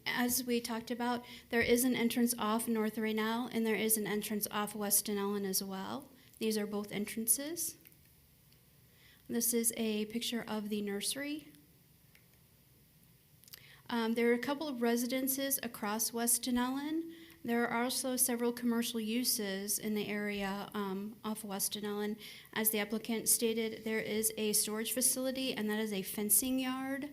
As we talked about, there is an entrance off North Raynell, and there is an entrance off West Denellen as well. These are both entrances. This is a picture of the nursery. There are a couple of residences across West Denellen. There are also several commercial uses in the area off West Denellen. As the applicant stated, there is a storage facility, and that is a fencing yard.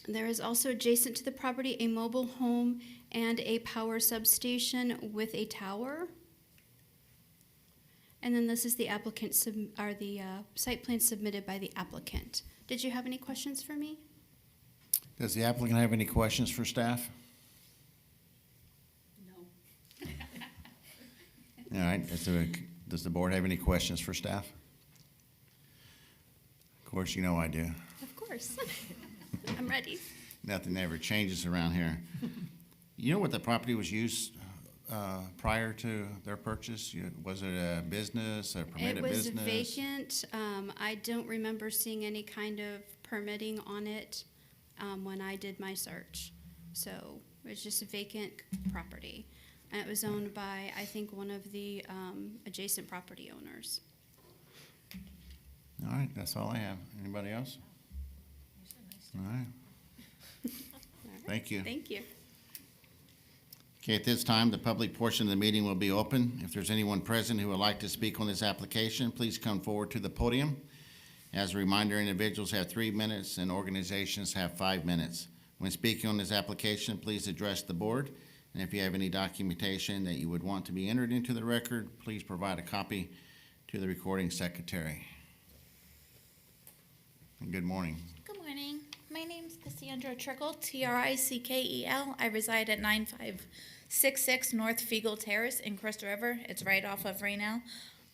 There is also adjacent to the property a mobile home and a power substation with a tower. And then this is the site plan submitted by the applicant. Did you have any questions for me? Does the applicant have any questions for staff? No. All right, does the board have any questions for staff? Of course, you know I do. Of course. I'm ready. Nothing ever changes around here. You know what the property was used prior to their purchase? Was it a business, a permitted business? It was vacant. I don't remember seeing any kind of permitting on it when I did my search. So it was just a vacant property. And it was owned by, I think, one of the adjacent property owners. All right, that's all I have. Anybody else? All right. Thank you. Thank you. Okay, at this time, the public portion of the meeting will be open. If there's anyone present who would like to speak on this application, please come forward to the podium. As a reminder, individuals have 3 minutes and organizations have 5 minutes. When speaking on this application, please address the board. And if you have any documentation that you would want to be entered into the record, please provide a copy to the recording secretary. And good morning. Good morning. My name's Cassandra Trickle, Trickel. I reside at 9566 North Fiegel Terrace in Crystal River. It's right off of Raynell.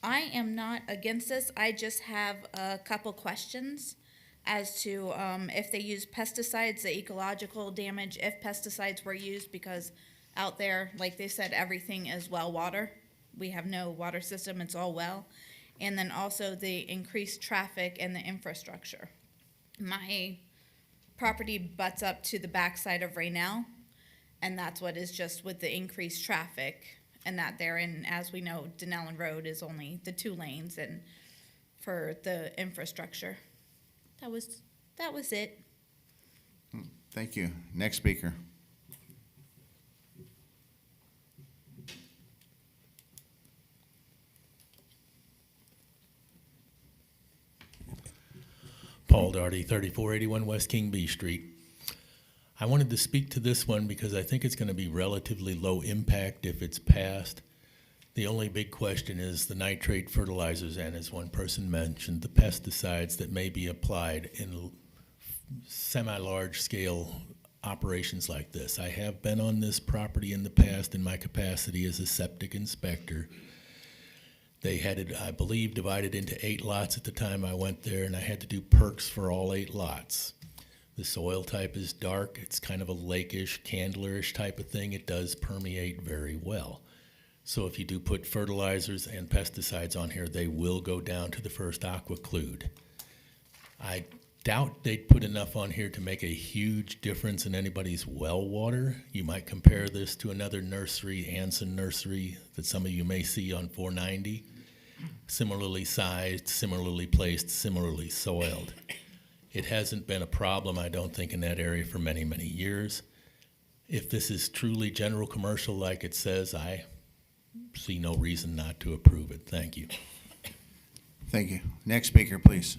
I am not against this. I just have a couple questions as to if they use pesticides, the ecological damage, if pesticides were used, because out there, like they said, everything is well water. We have no water system, it's all well. and then also the increased traffic and the infrastructure. My property butts up to the backside of Raynell, and that's what is just with the increased traffic, and that there, and as we know, Denellen Road is only the 2 lanes, and for the infrastructure. That was it. Thank you. Next speaker. Paul Darty, 3481 West King B Street. I wanted to speak to this one because I think it's going to be relatively low impact if it's passed. The only big question is the nitrate fertilizers and, as one person mentioned, the pesticides that may be applied in semi-large scale operations like this. I have been on this property in the past in my capacity as a septic inspector. They had it, I believe, divided into 8 lots at the time I went there, and I had to do perks for all 8 lots. The soil type is dark. It's kind of a lake-ish, candlerish type of thing. It does permeate very well. So if you do put fertilizers and pesticides on here, they will go down to the first aquiclude. I doubt they'd put enough on here to make a huge difference in anybody's well water. You might compare this to another nursery, Anson Nursery, that some of you may see on 490. Similarly sized, similarly placed, similarly soiled. It hasn't been a problem, I don't think, in that area for many, many years. If this is truly general commercial like it says, I see no reason not to approve it. Thank you. Thank you. Next speaker, please.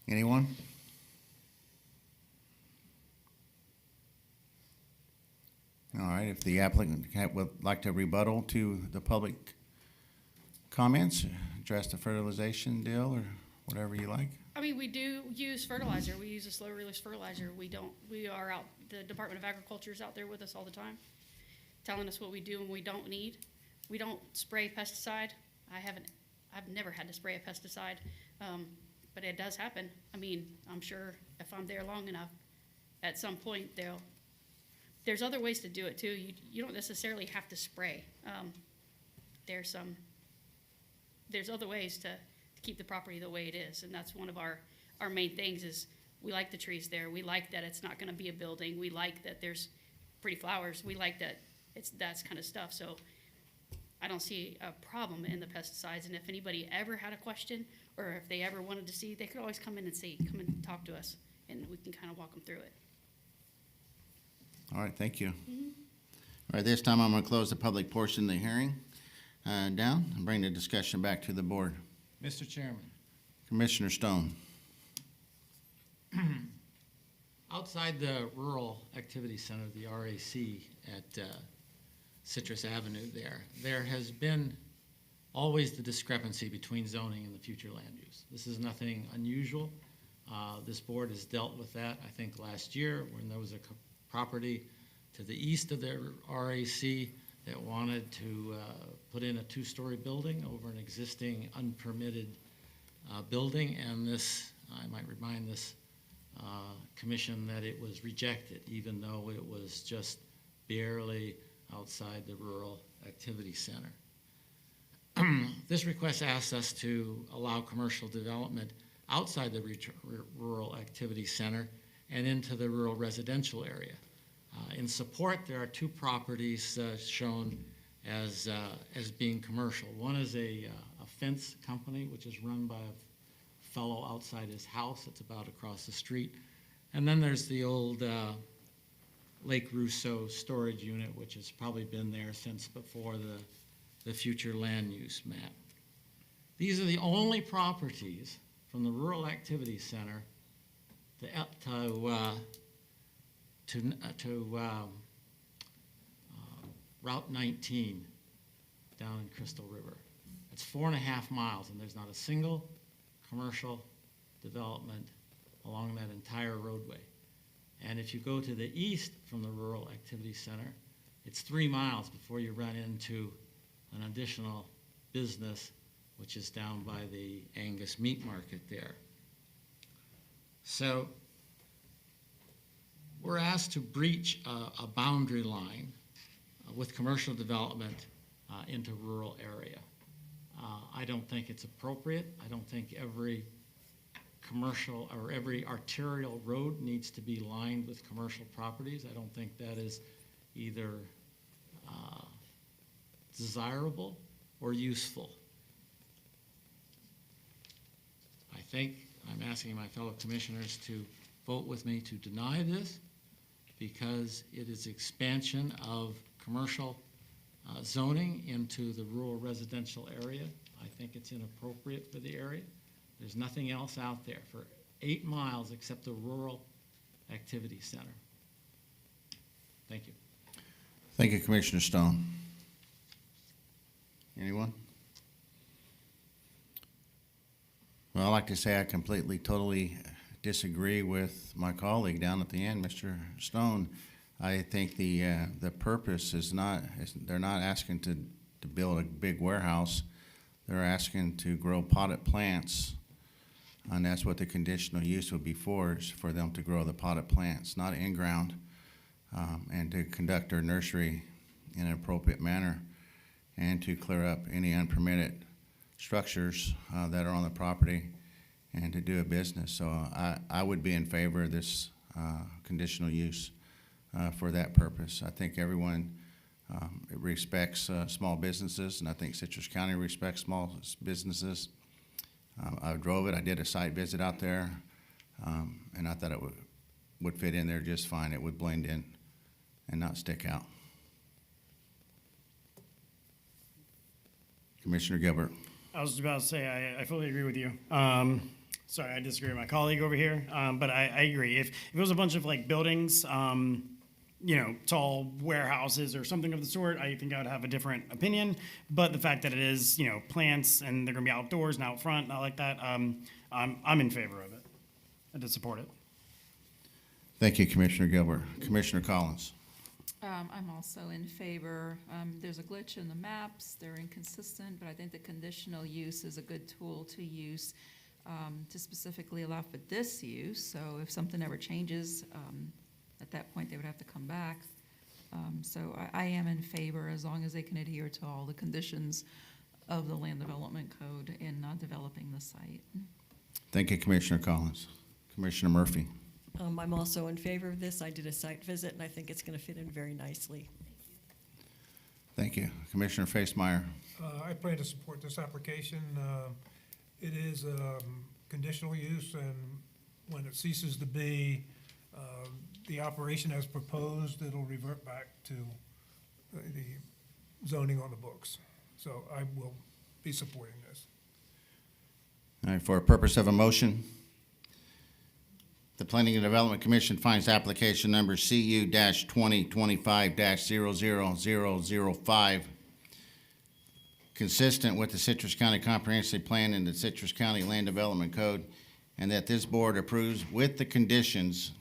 Anyone? All right, if the applicant would like to rebuttal to the public comments, address the fertilization deal or whatever you like. I mean, we do use fertilizer. We use a slow release fertilizer. We are out, the Department of Agriculture is out there with us all the time, telling us what we do and we don't need. We don't spray pesticide. I've never had to spray a pesticide, but it does happen. I mean, I'm sure if I'm there long enough, at some point there's other ways to do it too. You don't necessarily have to spray. There's other ways to keep the property the way it is, and that's one of our main things is we like the trees there. We like that it's not gonna be a building. We like that there's pretty flowers. We like that that's kind of stuff. So I don't see a problem in the pesticides, and if anybody ever had a question or if they ever wanted to see, they could always come in and talk to us, and we can kind of walk them through it. All right, thank you. All right, this time I'm going to close the public portion of the hearing down and bring the discussion back to the board. Mr. Chairman. Commissioner Stone. Outside the Rural Activity Center, the RAC at Citrus Avenue there has been always the discrepancy between zoning and the future land use. This is nothing unusual. This board has dealt with that, I think, last year when there was a property to the east of the RAC that wanted to put in a 2-story building over an existing unpermitted building, and this, I might remind this commission that it was rejected, even though it was just barely outside the Rural Activity Center. This request asks us to allow commercial development outside the Rural Activity Center and into the rural residential area. In support, there are 2 properties shown as being commercial. One is a fence company, which is run by a fellow outside his house. It's about across the street. And then there's the old Lake Rousseau storage unit, which has probably been there since before the future land use map. These are the only properties from the Rural Activity Center to Route 19 down in Crystal River. It's 4.5 miles, and there's not a single commercial development along that entire roadway. And if you go to the east from the Rural Activity Center, it's 3 miles before you run into an additional business, which is down by the Angus meat market there. So we're asked to breach a boundary line with commercial development into rural area. I don't think it's appropriate. I don't think every commercial or every arterial road needs to be lined with commercial properties. I don't think that is either desirable or useful. I think I'm asking my fellow commissioners to vote with me to deny this because it is expansion of commercial zoning into the rural residential area. I think it's inappropriate for the area. There's nothing else out there for 8 miles except the rural activity center. Thank you. Thank you, Commissioner Stone. Anyone? Well, I'd like to say I completely, totally disagree with my colleague down at the end, Mr. Stone. I think the purpose is they're not asking to build a big warehouse. They're asking to grow potted plants, and that's what the conditional use would be for, is for them to grow the potted plants, not in-ground, and to conduct their nursery in an appropriate manner, and to clear up any unpermitted structures that are on the property, and to do a business. So I would be in favor of this conditional use for that purpose. I think everyone respects small businesses, and I think Citrus County respects small businesses. I drove it. I did a site visit out there, and I thought it would fit in there just fine. It would blend in and not stick out. Commissioner Gilbert. I was about to say, I fully agree with you. Sorry, I disagree with my colleague over here, but I agree. If it was a bunch of like buildings, tall warehouses or something of the sort, I think I would have a different opinion. But the fact that it is, plants and they're gonna be outdoors and out front, not like that, I'm in favor of it. I did support it. Thank you, Commissioner Gilbert. Commissioner Collins. I'm also in favor. There's a glitch in the maps. They're inconsistent, but I think the conditional use is a good tool to use to specifically allow for this use. So if something ever changes, at that point, they would have to come back. So I am in favor as long as they can adhere to all the conditions of the land development code in not developing the site. Thank you, Commissioner Collins. Commissioner Murphy. I'm also in favor of this. I did a site visit, and I think it's going to fit in very nicely. Thank you. Commissioner Facemeyer. I plan to support this application. It is conditional use, and when it ceases to be the operation as proposed, it'll revert back to the zoning on the books. So I will be supporting this. All right, for a purpose of a motion, the Planning and Development Commission finds application number CU-2025-00005 consistent with the Citrus County Comprehensive Plan and the Citrus County Land Development Code, and that this board approves with the conditions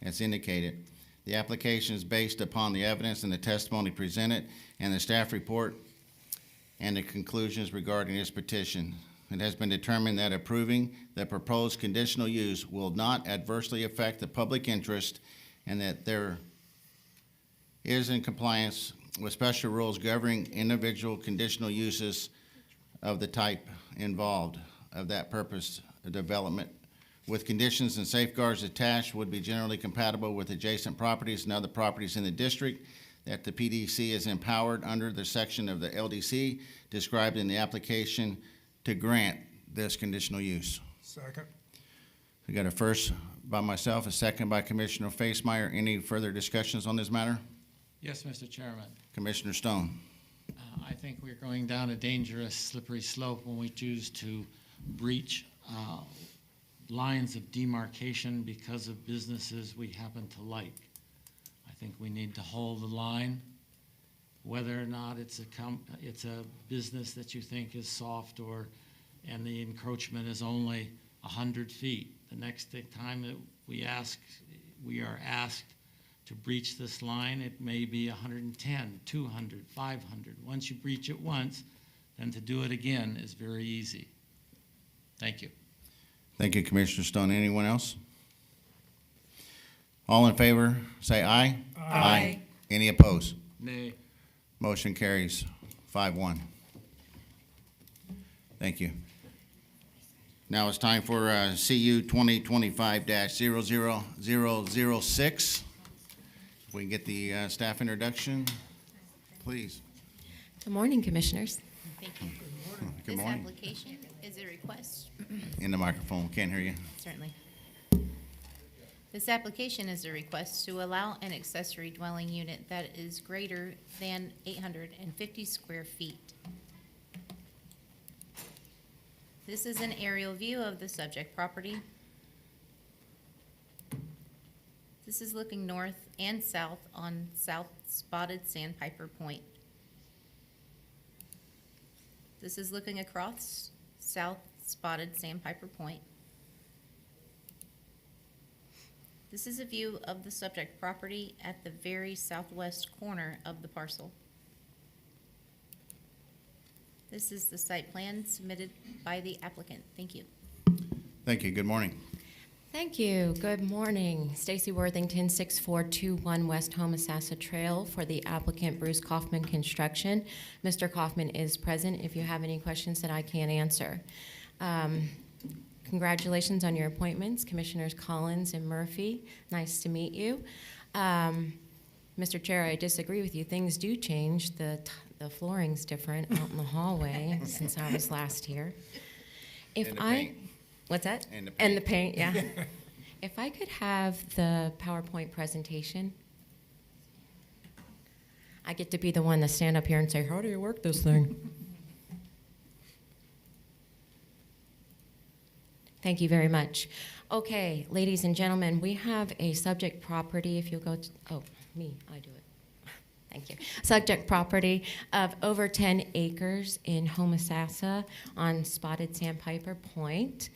as indicated. The application is based upon the evidence and the testimony presented and the staff report and the conclusions regarding this petition. It has been determined that approving the proposed conditional use will not adversely affect the public interest, and that there is in compliance with special rules governing individual conditional uses of the type involved. Of that purpose, the development with conditions and safeguards attached would be generally compatible with adjacent properties and other properties in the district, that the PDC is empowered under the section of the LDC described in the application to grant this conditional use. Second. We got a first by myself, a second by Commissioner Facemeyer. Any further discussions on this matter? Yes, Mr. Chairman. Commissioner Stone. I think we're going down a dangerous, slippery slope when we choose to breach lines of demarcation because of businesses we happen to like. I think we need to hold the line, whether or not it's a business that you think is soft and the encroachment is only 100 feet. The next time that we are asked to breach this line, it may be 110, 200, 500. Once you breach it once, then to do it again is very easy. Thank you. Thank you, Commissioner Stone. Anyone else? All in favor, say aye. Aye. Any opposed? Nay. Motion carries 5-1. Thank you. Now it's time for CU 2025-00006. If we can get the staff introduction, please. Good morning, Commissioners. Thank you. Good This morning. application is a request. In the microphone, can't hear you. Certainly. This application is a request to allow an accessory dwelling unit that is greater than 850 square feet. This is an aerial view of the subject property. This is looking north and south on South Spotted Sandpiper Point. This is looking across South Spotted Sandpiper Point. This is a view of the subject property at the very southwest corner of the parcel. This is the site plan submitted by the applicant. Thank you. Thank you. Good morning. Thank you. Good morning. Stacy Worthington, 6421 West Homosassa Trail for the applicant Bruce Kaufman Construction. Mr. Kaufman is present if you have any questions that I can't answer. Congratulations on your appointments, Commissioners Collins and Murphy. Nice to meet you. Mr. Chair, I disagree with you. Things do change. The flooring's different out in the hallway since I was last here. And the paint. What's that? And the paint, yeah. If I could have the PowerPoint presentation. I get to be the one to stand up here and say, how do you work this thing? Thank you very much. Okay, ladies and gentlemen, we have a subject property. If you'll go to, I do it. Thank you. Subject property of over 10 acres in Homosassa on Spotted Sandpiper Point.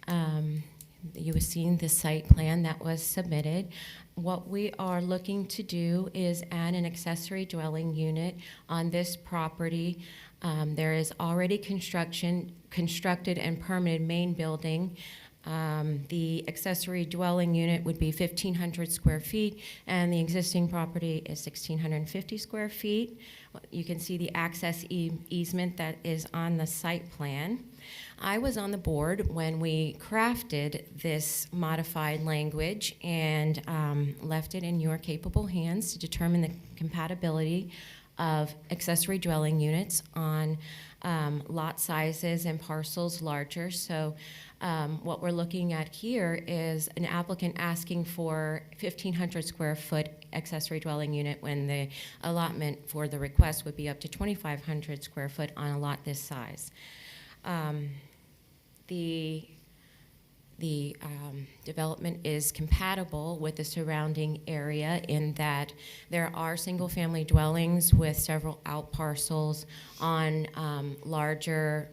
You have seen the site plan that was submitted. What we are looking to do is add an accessory dwelling unit on this property. There is already constructed and permitted main building. The accessory dwelling unit would be 1,500 square feet, and the existing property is 1,650 square feet. You can see the access easement that is on the site plan. I was on the board when we crafted this modified language and left it in your capable hands to determine the compatibility of accessory dwelling units on lot sizes and parcels larger. So what we're looking at here is an applicant asking for 1,500 square foot accessory dwelling unit when the allotment for the request would be up to 2,500 square foot on a lot this size. The development is compatible with the surrounding area in that there are single-family dwellings with several out parcels on the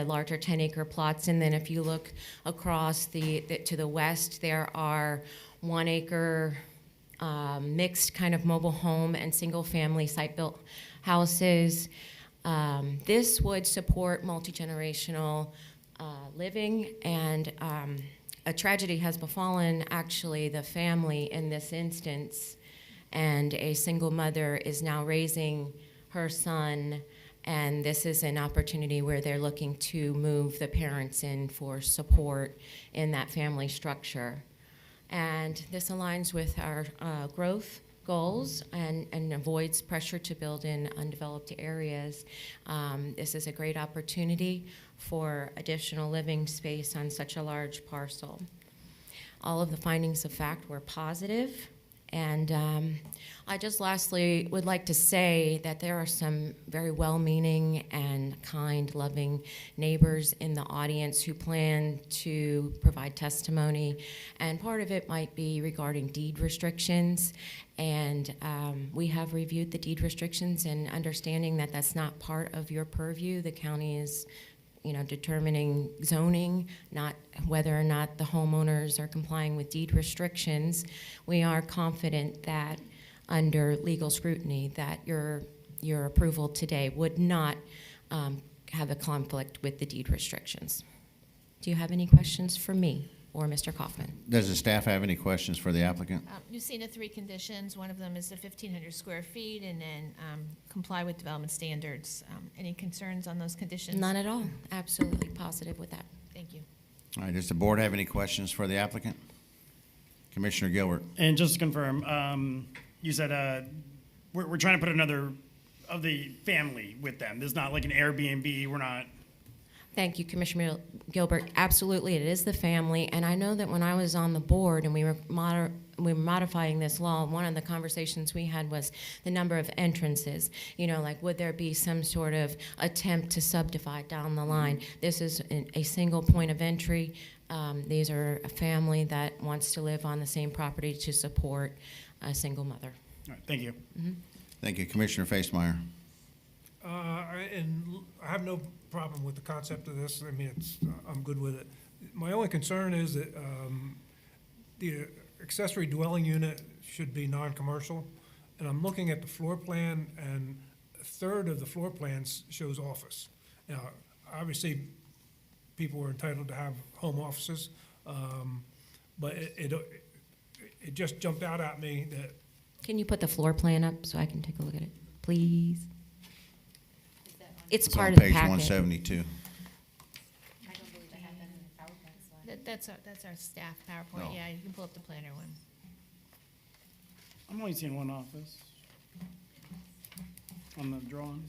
larger 10-acre plots, and then if you look across to the west, there are 1-acre mixed kind of mobile home and single-family site-built houses. This would support multi-generational living, and a tragedy has befallen actually the family in this instance, and a single mother is now raising her son, and this is an opportunity where they're looking to move the parents in for support in that family structure. And this aligns with our growth goals and avoids pressure to build in undeveloped areas. This is a great opportunity for additional living space on such a large parcel. All of the findings of fact were positive, and I just lastly would like to say that there are some very well-meaning and kind, loving neighbors in the audience who plan to provide testimony, and part of it might be regarding deed restrictions, and we have reviewed the deed restrictions and understanding that that's not part of your purview. The county is determining zoning, not whether or not the homeowners are complying with deed restrictions. We are confident that under legal scrutiny that your approval today would not have a conflict with the deed restrictions. Do you have any questions for me? or Mr. Kaufman. Does the staff have any questions for the applicant? You've seen the 3 conditions. One of them is the 1,500 square feet, and then comply with development standards. Any concerns on those conditions? None at all. Absolutely positive with that. Thank you. All right, does the board have any questions for the applicant? Commissioner Gilbert. And just to confirm, you said we're trying to put another of the family with them. This is not like an Airbnb. We're not. Thank you, Commissioner Gilbert. Absolutely, it is the family. And I know that when I was on the board and we were modifying this law, one of the conversations we had was the number of entrances. You know, like would there be some sort of attempt to subdivide down the line? This is a single point of entry. These are a family that wants to live on the same property to support a single mother. All right, thank you. Mm-hmm. Thank you, Commissioner Facemeyer. And I have no problem with the concept of this. I mean, I'm good with it. My only concern is that the accessory dwelling unit should be non-commercial. And I'm looking at the floor plan, and a third of the floor plans shows office. Now, obviously, people are entitled to have home offices, but it just jumped out at me that. Can you put the floor plan up so I can take a look at it, please? It's part on of the page packet. 172. I don't believe I have that in the PowerPoint slide. That's our staff PowerPoint. Oh. Yeah, you can pull up the planner one. I'm only seeing one office on the drawing.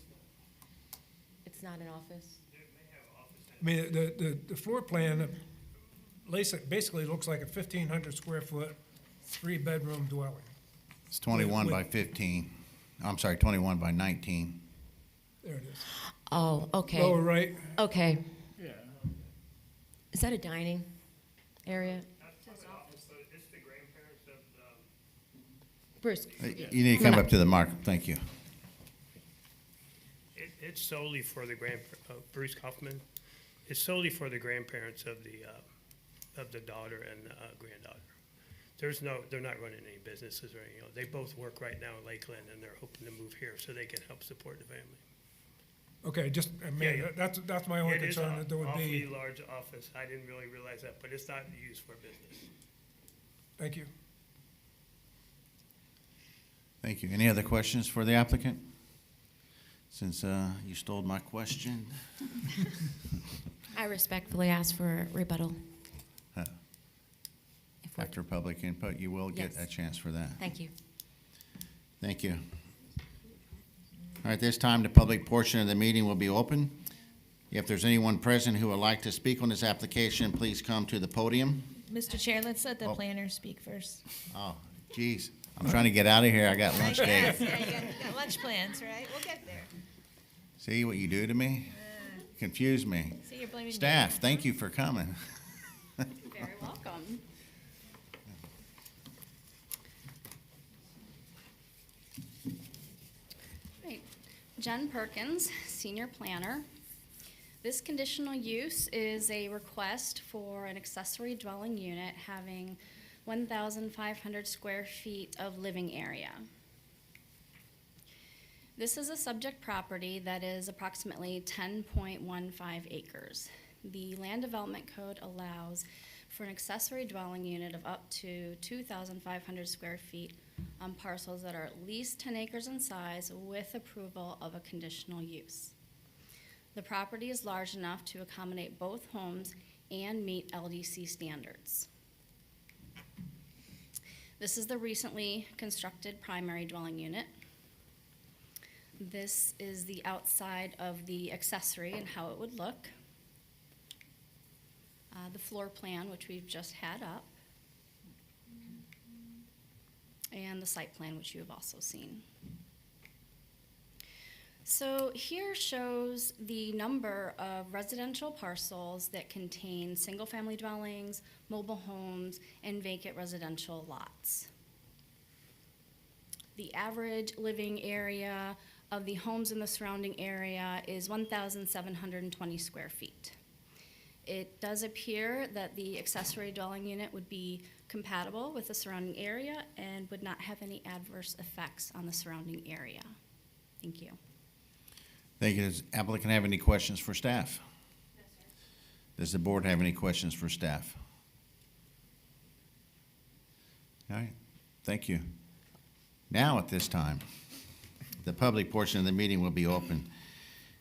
It's not an office. I mean, the floor plan basically looks like a 1,500 square foot, 3-bedroom dwelling. It's 21 by 15. I'm sorry, 21 by 19. There it is. Oh, okay. Lower right. Okay. Yeah. Is that a dining area? Bruce. You need to come up to the mark. Thank you. It's solely for the Bruce Kaufman. It's solely for the grandparents of the daughter and granddaughter. They're not running any businesses or anything. They both work right now in Lakeland, and they're hoping to move here so they can help support the family. Okay, I mean, Yeah. that's my only It is concern, that there would awfully be. large office. I didn't really realize that, but it's not used for business. Thank you. Thank you. Any other questions for the applicant? Since you stole my question. I respectfully ask for a rebuttal. After public input, you will get Yes. a chance for that. Thank you. Thank you. All right, this time the public portion of the meeting will be open. If there's anyone present who would like to speak on this application, please come to the podium. Mr. Chair, let's let the Oh. planner speak first. Oh, geez. I'm trying to get out of here. I got lunch date. Yeah, you got lunch plans, right? We'll get there. See what you do to me? Confuse me. See, you're blaming me. Staff, thank you for coming. You're very welcome. Right. Jen Perkins, Senior Planner. This conditional use is a request for an accessory dwelling unit having 1,500 square feet of living area. This is a subject property that is approximately 10.15 acres. The Land Development Code allows for an accessory dwelling unit of up to 2,500 square feet on parcels that are at least 10 acres in size with approval of a conditional use. The property is large enough to accommodate both homes and meet LDC standards. This is the recently constructed primary dwelling unit. This is the outside of the accessory and how it would look. The floor plan, which we've just had up. And the site plan, which you have also seen. So here shows the number of residential parcels that contain single-family dwellings, mobile homes, and vacant residential lots. The average living area of the homes in the surrounding area is 1,720 square feet. It does appear that the accessory dwelling unit would be compatible with the surrounding area and would not have any adverse effects on the surrounding area. Thank you. Thank you. Does the applicant have any questions for staff? Does the board have any questions for staff? All right, thank you. Now, at this time, the public portion of the meeting will be open.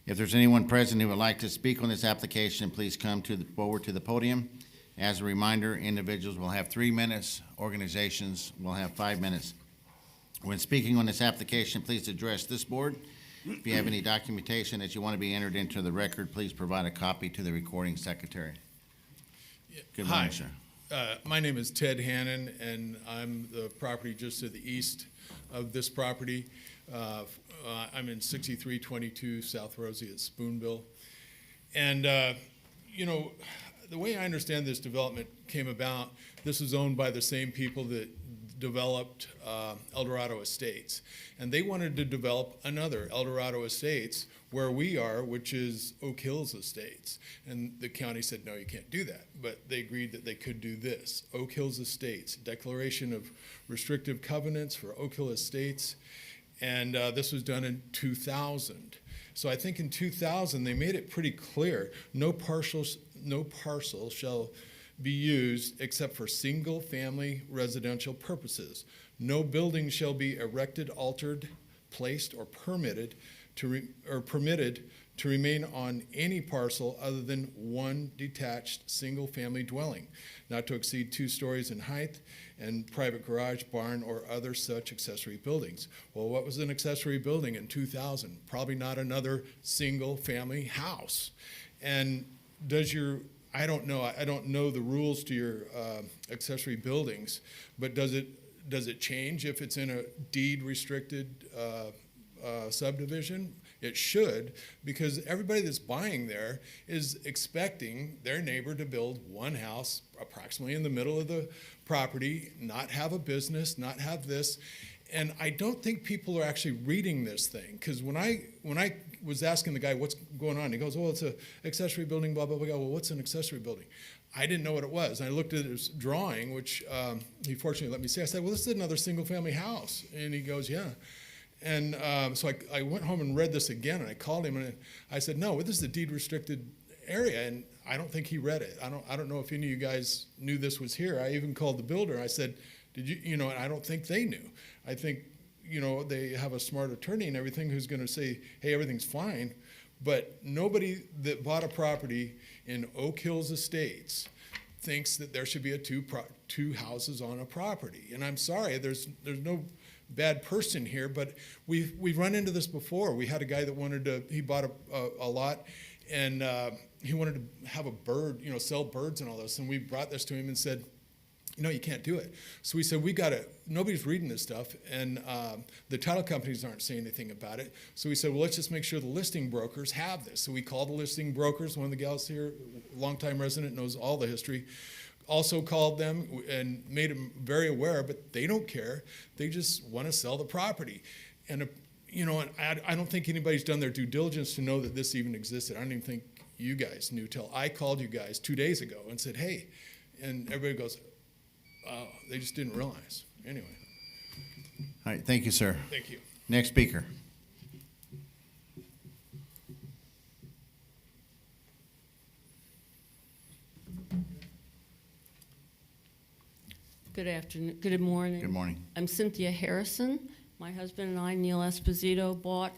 If there's anyone present who would like to speak on this application, please come forward to the podium. As a reminder, individuals will have 3 minutes, organizations will have 5 minutes. When speaking on this application, please address this board. If you have any documentation that you want to be entered into the record, please provide a copy to the recording secretary. Good morning, sir. My name is Ted Hannon, and I'm the property just to the east of this property. I'm in 6322 South Rosie at Spoonbill. And, you know, the way I understand this development came about, this was owned by the same people that developed El Dorado Estates. And they wanted to develop another El Dorado Estates where we are, which is Oak Hills Estates. And the county said, no, you can't do that. But they agreed that they could do this. Oak Hills Estates, declaration of restrictive covenants for Oak Hill Estates. And this was done in 2000. So I think in 2000, they made it pretty clear, no parcel shall be used except for single-family residential purposes. No building shall be erected, altered, placed, or permitted to remain on any parcel other than one detached single-family dwelling, not to exceed 2 stories in height, and private garage, barn, or other such accessory buildings. Well, what was an accessory building in 2000? Probably not another single-family house. And I don't know the rules to your accessory buildings, but does it change if it's in a deed restricted subdivision? It should, because everybody that's buying there is expecting their neighbor to build one house approximately in the middle of the property, not have a business, not have this. And I don't think people are actually reading this thing, because when I was asking the guy what's going on, he goes, "Oh, it's an accessory building, blah, blah, blah." Well, what's an accessory building? I didn't know what it was. And I looked at his drawing, which he fortunately let me see. I said, "Well, this is another single-family house." And he goes, "Yeah." And so I went home and read this again, and I called him, and I said, "No, this is a deed-restricted area," and I don't think he read it. I don't know if any of you guys knew this was here. I even called the builder. I said, "Did you know?" And I don't think they knew. I think, they have a smart attorney and everything who's going to say, "Hey, everything's fine." But nobody that bought a property in Oak Hills Estates thinks that there should be two houses on a property. And I'm sorry, there's no bad person here, but we've run into this before. We had a guy that he bought a lot, and he wanted to have a bird, sell birds and all this. And we brought this to him and said, "No, you can't do it." So we said, nobody's reading this stuff, and the title companies aren't saying anything about it. So we said, well, let's just make sure the listing brokers have this. So we called the listing brokers. One of the gals here, longtime resident, knows all the history. Also called them and made them very aware, but they don't care. They just want to sell the property. And, I don't think anybody's done their due diligence to know that this even existed. I don't even think you guys knew till I called you guys 2 days ago and said, "Hey," and everybody goes, "Oh, they just didn't realize." Anyway. All right, thank you, sir. Thank you. Next speaker. Good afternoon, good morning. Good morning. I'm Cynthia Harrison. My husband and I, Neil Esposito, bought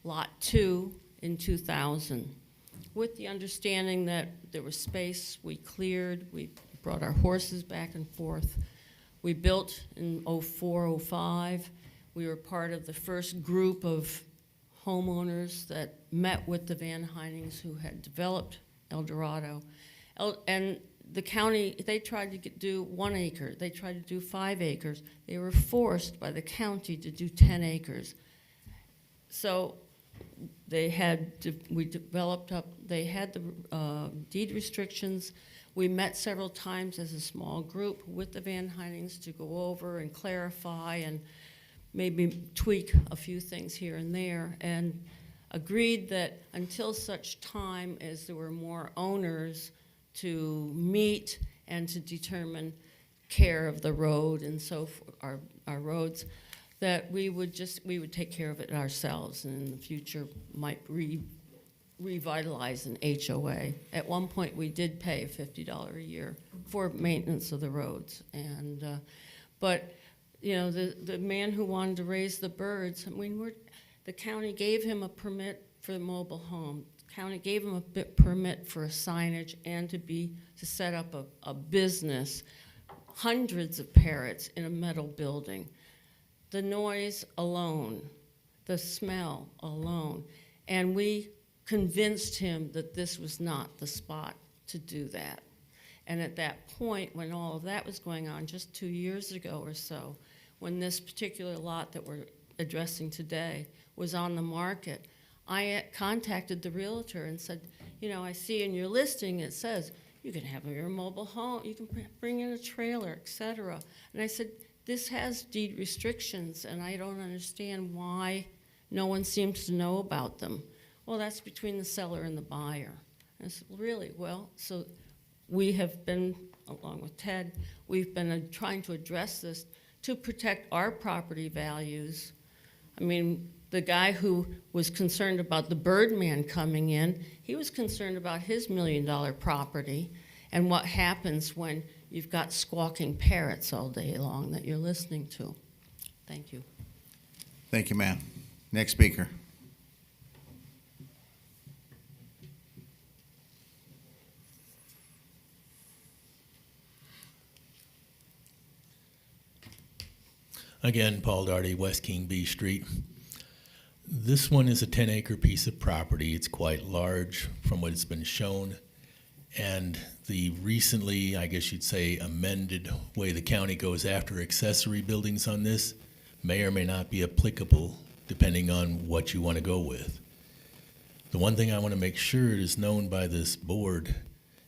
Lot 2 in 2000 with the understanding that there was space. We cleared, we brought our horses back and forth. We built in 04, 05. We were part of the first group of homeowners that met with the Van Heinings who had developed El Dorado. And the county, they tried to do 1 acre. They tried to do 5 acres. They were forced by the county to do 10 acres. So we developed up, they had the deed restrictions. We met several times as a small group with the Van Heinings to go over and clarify and maybe tweak a few things here and there, and agreed that until such time as there were more owners to meet and to determine care of the road and so forth, our roads, that we would take care of it ourselves, and in the future might revitalize an HOA. At one point, we did pay $50 a year for maintenance of the roads, and But, you know, the man who wanted to raise the birds, I mean, the county gave him a permit for the mobile home. The county gave him a permit for a signage and to set up a business. Hundreds of parrots in a metal building. The noise alone, the smell alone. And we convinced him that this was not the spot to do that. And at that point, when all of that was going on, just 2 years ago or so, when this particular lot that we're addressing today was on the market, I contacted the realtor and said, you know, I see in your listing it says you can have your mobile home, you can bring in a trailer, et cetera. And I said, this has deed restrictions, and I don't understand why no one seems to know about them. Well, that's between the seller and the buyer. And I said, really? Well, so we have been, along with Ted, we've been trying to address this to protect our property values. I mean, the guy who was concerned about the Birdman coming in, he was concerned about his $1 million property and what happens when you've got squawking parrots all day long that you're listening to. Thank you. Thank you, ma'am. Next speaker. Again, Paul Darty, West King B Street. This one is a 10-acre piece of property. It's quite large from what has been shown. And the recently, I guess you'd say, amended way the county goes after accessory buildings on this may or may not be applicable depending on what you want to go with. The one thing I want to make sure is known by this board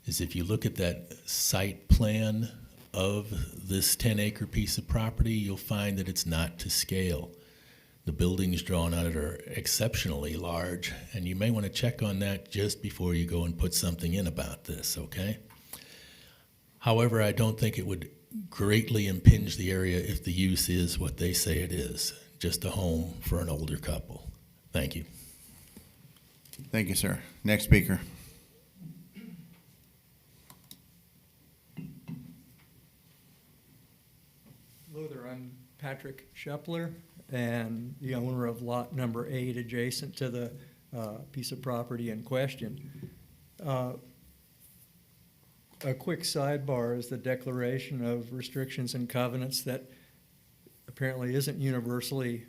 is if you look at that site plan of this 10-acre piece of property, you'll find that it's not to scale. The buildings drawn on it are exceptionally large, and you may want to check on that just before you go and put something in about this, okay? However, I don't think it would greatly impinge the area if the use is what they say it is, just a home for an older couple. Thank you. Thank you, sir. Next speaker. Hello there, I'm Patrick Shepler, and the owner of lot number 8 adjacent to the piece of property in question. A quick sidebar is the declaration of restrictions and covenants that apparently isn't universally,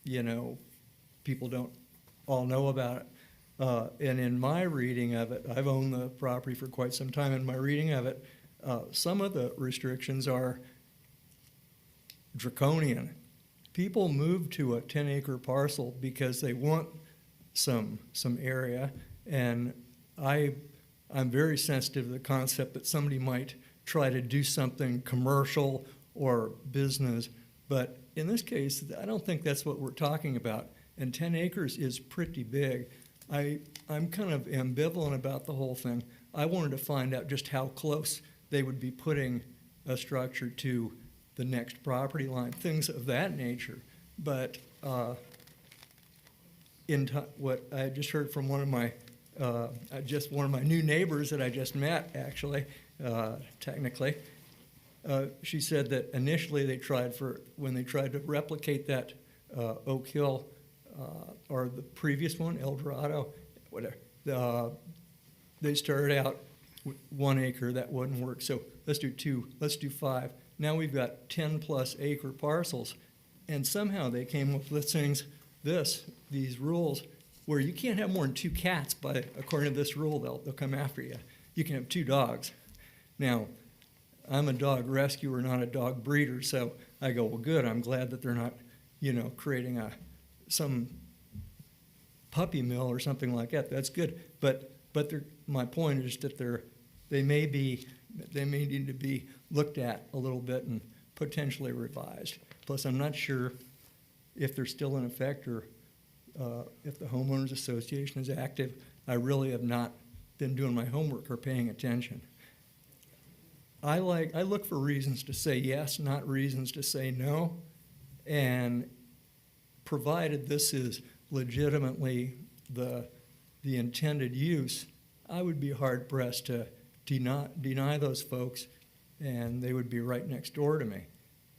you know, people don't all know about it. And in my reading of it, I've owned the property for quite some time, in my reading of it, some of the restrictions are draconian. People move to a 10-acre parcel because they want some area, and I'm very sensitive to the concept that somebody might try to do something commercial or business, but in this case, I don't think that's what we're talking about, and 10 acres is pretty big. I'm kind of ambivalent about the whole thing. I wanted to find out just how close they would be putting a structure to the next property line, things of that nature. But what I just heard from one of my new neighbors that I just met, actually, technically, she said that initially when they tried to replicate that Oak Hill or the previous one, El Dorado, whatever, they started out with 1 acre. That wouldn't work. So let's do 2. Let's do 5. Now we've got 10+ acre parcels, and somehow they came up with these rules where you can't have more than 2 cats, but according to this rule, they'll come after you. You can have 2 dogs. Now, I'm a dog rescuer, not a dog breeder, so I go, well, good. I'm glad that they're not, creating some puppy mill or something like that. That's good. But my point is that they may need to be looked at a little bit and potentially revised. Plus, I'm not sure if they're still in effect or if the homeowners association is active. I really have not been doing my homework or paying attention. I look for reasons to say yes, not reasons to say no, and provided this is legitimately the intended use, I would be hard pressed to deny those folks, and they would be right next door to me.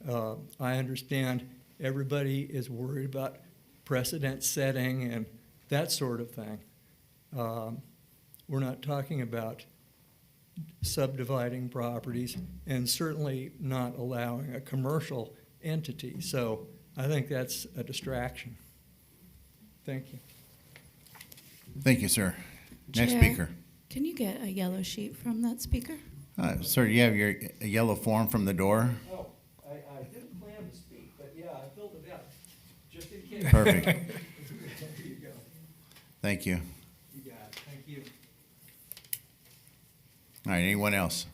I understand everybody is worried about precedent setting and that sort of thing. We're not talking about subdividing properties and certainly not allowing a commercial entity. So I think that's a distraction. Thank you. Thank you, sir. Next Chair, speaker. Can you get a yellow sheet from that speaker? Sir, you have your yellow form from the door? Oh, I didn't plan to speak, but yeah, I filled it out, just in case. Perfect. There you go. Thank you. You got it. Thank you. All right, anyone else?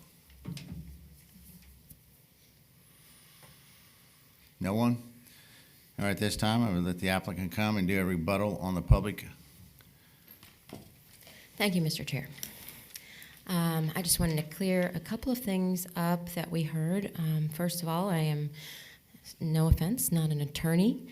No one? All right, this time I will let the applicant come and do a rebuttal on the public. Thank you, Mr. Chair. I just wanted to clear a couple of things up that we heard. First of all, I am, no offense, not an attorney,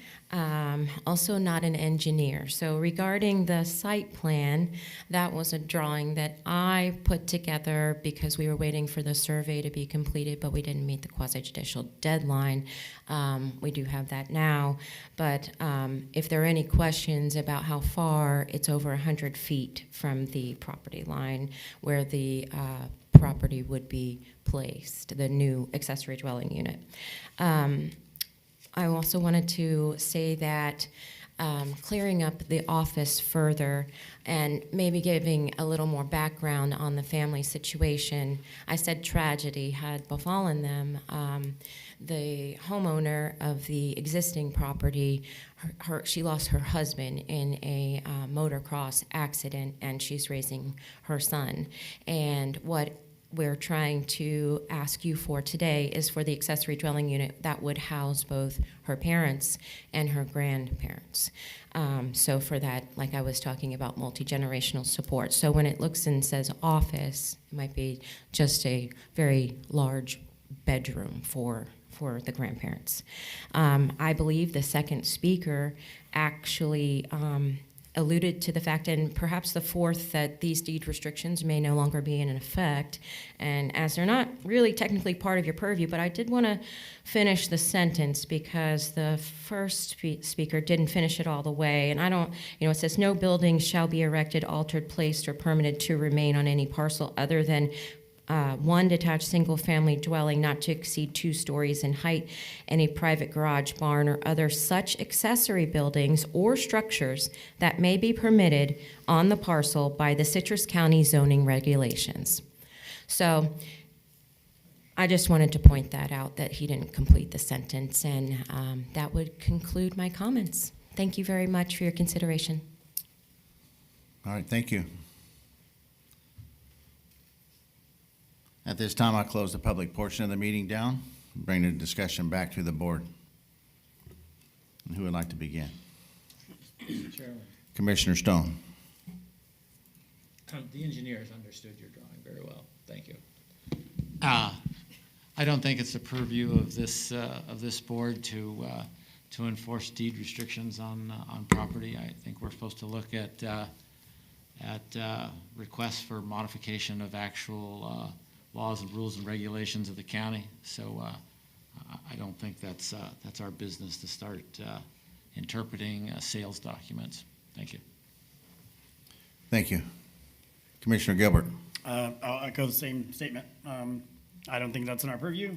also not an engineer. So regarding the site plan, that was a drawing that I put together because we were waiting for the survey to be completed, but we didn't meet the quasi-judicial deadline. We do have that now, but if there are any questions about how far, it's over 100 feet from the property line where the property would be placed, the new accessory dwelling unit. I also wanted to say that clearing up the office further and maybe giving a little more background on the family situation. I said tragedy had befallen them. The homeowner of the existing property, she lost her husband in a motocross accident, and she's raising her son. And what we're trying to ask you for today is for the accessory dwelling unit that would house both her parents and her grandparents. So for that, like I was talking about, multi-generational support. So when it looks and says office, it might be just a very large bedroom for the grandparents. I believe the second speaker actually alluded to the fact, and perhaps the fourth, that these deed restrictions may no longer be in effect. And as they're not really technically part of your purview, but I did want to finish the sentence because the first speaker didn't finish it all the way. And I don't, it says no building shall be erected, altered, placed, or permitted to remain on any parcel other than one detached single-family dwelling not to exceed 2 stories in height, any private garage, barn, or other such accessory buildings or structures that may be permitted on the parcel by the Citrus County zoning regulations. So I just wanted to point that out, that he didn't complete the sentence, and that would conclude my comments. Thank you very much for your consideration. All right, thank you. At this time, I'll close the public portion of the meeting down, bring the discussion back to the board. And who would like to begin? Chairman. Commissioner Stone. The engineers understood your drawing very well. Thank you. I don't think it's the purview of this board to enforce deed restrictions on property. I think we're supposed to look at requests for modification of actual laws and rules and regulations of the county. So I don't think that's our business to start interpreting sales documents. Thank you. Thank you. Commissioner Gilbert. I'll echo the same statement. I don't think that's in our purview.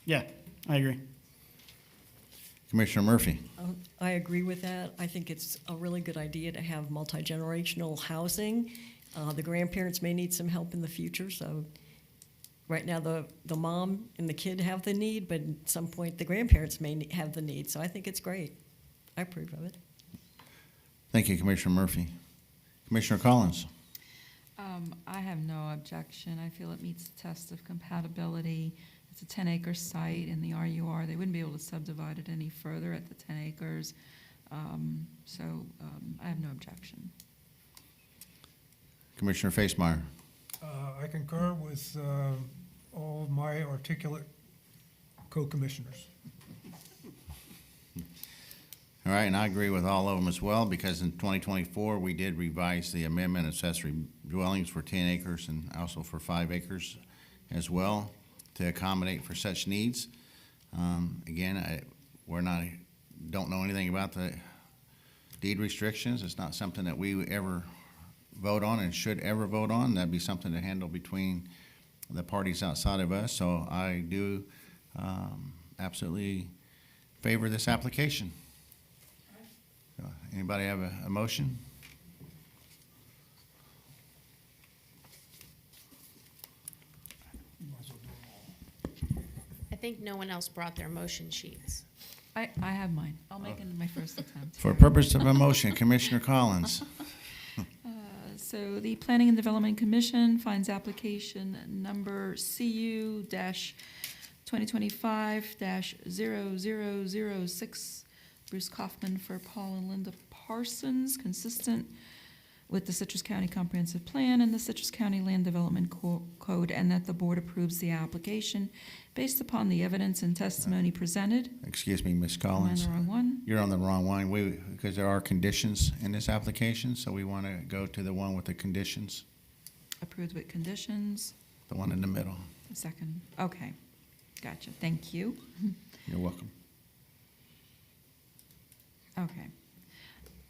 Yeah, I agree. Commissioner Murphy. I agree with that. I think it's a really good idea to have multi-generational housing. The grandparents may need some help in the future, so right now the mom and the kid have the need, but at some point the grandparents may have the need, so I think it's great. I approve of it. Thank you, Commissioner Murphy. Commissioner Collins. I have no objection. I feel it meets the test of compatibility. It's a 10-acre site in the RUR. They wouldn't be able to subdivide it any further at the 10 acres. So I have no objection. Commissioner Facemeyer. I concur with all of my articulate co-commissioners. All right, and I agree with all of them as well, because in 2024, we did revise the amendment accessory dwellings for 10 acres and also for 5 acres as well to accommodate for such needs. Again, don't know anything about the deed restrictions. It's not something that we ever vote on and should ever vote on. That'd be something to handle between the parties outside of us. So I do absolutely favor this application. Anybody have a motion? I think no one else brought their motion sheets. I have mine. I'll make it my first attempt. For purpose of a motion, Commissioner Collins. So the Planning and Development Commission finds application number CU-2025-0006, Bruce Kaufman for Paul and Linda Parsons, consistent with the Citrus County Comprehensive Plan and the Citrus County Land Development Code, and that the board approves the application based upon the evidence and testimony presented. Excuse me, Ms. Am I Collins. on the wrong one? You're on the wrong one. Because there are conditions in this application, so we want to go to the one with the conditions, Approved with conditions. the one in the middle. Second, okay. Gotcha, thank you. You're welcome. Okay.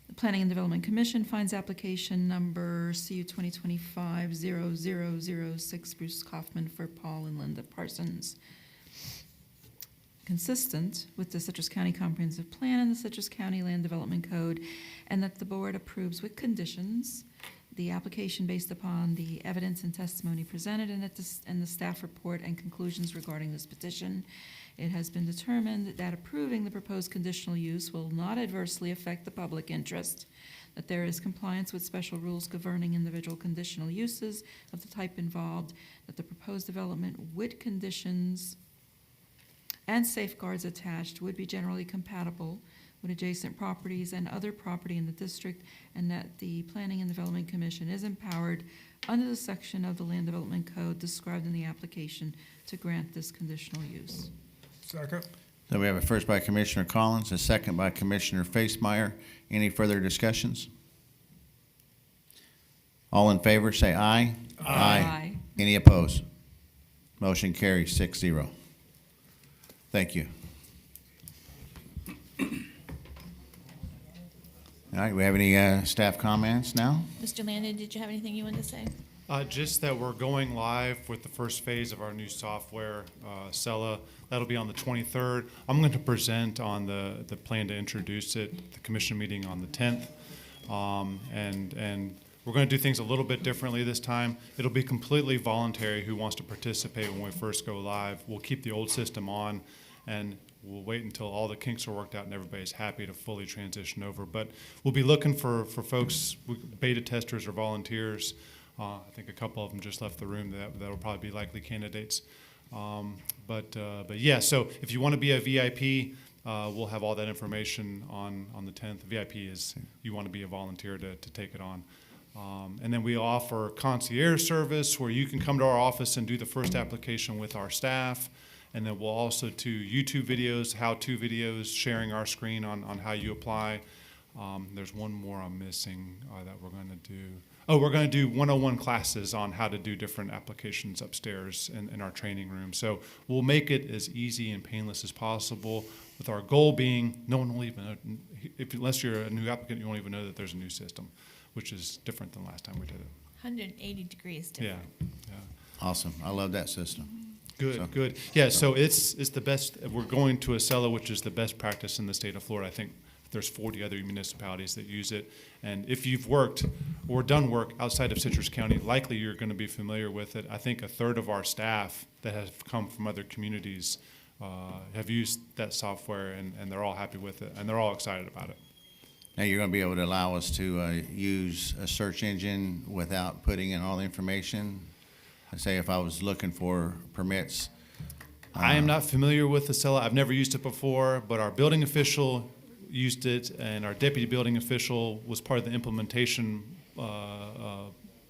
The Planning and Development Commission finds application number CU 2025-0006, Bruce Kaufman for Paul and Linda Parsons, consistent with the Citrus County Comprehensive Plan and the Citrus County Land Development Code, and that the board approves with conditions the application based upon the evidence and testimony presented and the staff report and conclusions regarding this petition. It has been determined that approving the proposed conditional use will not adversely affect the public interest, that there is compliance with special rules governing individual conditional uses of the type involved, that the proposed development with conditions and safeguards attached would be generally compatible with adjacent properties and other property in the district, and that the Planning and Development Commission is empowered under the section of the Land Development Code described in the application to grant this conditional use. Second. So we have a first by Commissioner Collins, a second by Commissioner Facemeyer. Any further discussions? All in favor, say aye. Aye. Any opposed? Motion carries 6-0. Thank you. All right, we have any staff comments now? Mr. Landon, did you have anything you wanted to say? Just that we're going live with the first phase of our new software, Sella. That'll be on the 23rd. I'm going to present on the plan to introduce it at the commission meeting on the 10th. And we're going to do things a little bit differently this time. It'll be completely voluntary who wants to participate when we first go live. We'll keep the old system on, and we'll wait until all the kinks are worked out and everybody's happy to fully transition over. But we'll be looking for folks, beta testers or volunteers. I think a couple of them just left the room. That'll probably be likely candidates. But yeah, so if you want to be a VIP, we'll have all that information on the 10th. VIP is you want to be a volunteer to take it on. And then we offer concierge service where you can come to our office and do the first application with our staff. And then we'll also do YouTube videos, how-to videos, sharing our screen on how you apply. There's one more I'm missing that we're going to do. Oh, we're going to do 101 classes on how to do different applications upstairs in our training room. So we'll make it as easy and painless as possible, with our goal being no one will even know, unless you're a new applicant, you won't even know that there's a new system, which is different than last time we did it. 180 degrees different. Yeah. Awesome. I love that system. Good. Yeah, so it's the best. We're going to Acela, which is the best practice in the state of Florida. I think there's 40 other municipalities that use it. And if you've worked or done work outside of Citrus County, likely you're going to be familiar with it. I think a third of our staff that have come from other communities have used that software, and they're all happy with it, and they're all excited about it. Now you're going to be able to allow us to use a search engine without putting in all the information. Say if I was looking for permits. I am not familiar with Acela. I've never used it before, but our building official used it, and our deputy building official was part of the implementation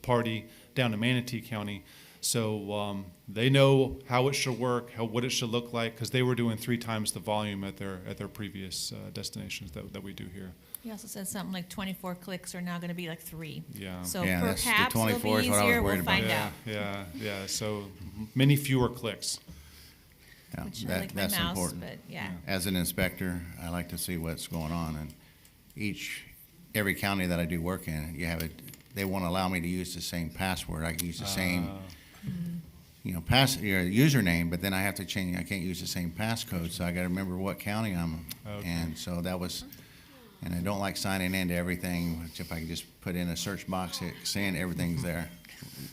party down in Manatee County. So they know how it should work, what it should look like, because they were doing 3 times the volume at their previous destinations that we do here. He also said something like 24 clicks are now going to be like 3. Yeah. So Yeah, that's the perhaps it'll 24 be is what I was easier. worried We'll about. find out. Yeah. So many fewer clicks. Yeah, which I that- like my that's mouse, important. but yeah. As an inspector, I like to see what's going on, and every county that I do work in, they won't allow me to use the same password. I can use the same, username, but then I have to change, I can't use the same passcode, so I gotta remember what county I'm in. Okay. And so that was, and I don't like signing into everything, which if I can just put in a search box, hit send, everything's there,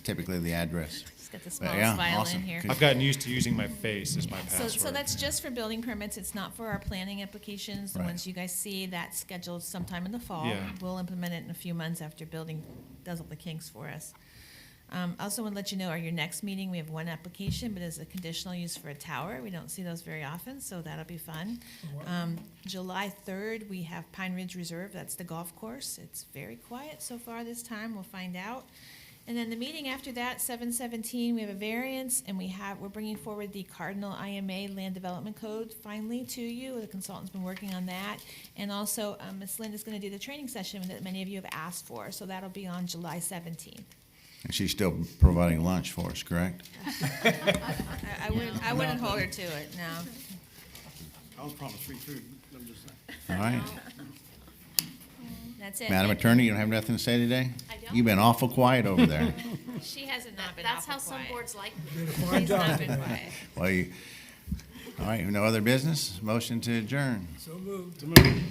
typically the address. Just got the But smallest yeah, file awesome. in here. I've gotten used to using my face as my So, password. so that's just for building permits, it's not for our planning applications, the Right. ones you guys see, that's scheduled sometime in the fall. Yeah. We'll implement it in a few months after building does all the kinks for us. I also want to let you know, your next meeting, we have one application, but it's a conditional use for a tower. We don't see those very often, so that'll be fun. July 3rd, we have Pine Ridge Reserve, that's the golf course. It's very quiet so far this time, we'll find out. And then the meeting after that, 7/17, we have a variance, and we're bringing forward the Cardinal IMA Land Development Code finally to you. The consultant's been working on that. And also, Ms. Linda's gonna do the training session that many of you have asked for, so that'll be on July 17th. And she's still providing lunch for us, correct? I wouldn't hold her to it, no. I was promised free food, I'm just saying. All right. That's it. Madam Thank you. Attorney, you don't have nothing to say today? I don't. You've been awful quiet over there. She hasn't not been That's how awful some quiet. boards like me. Did a fine She's job not been today. quiet. Well, all right, no other business? Motion to adjourn. So moved. To move.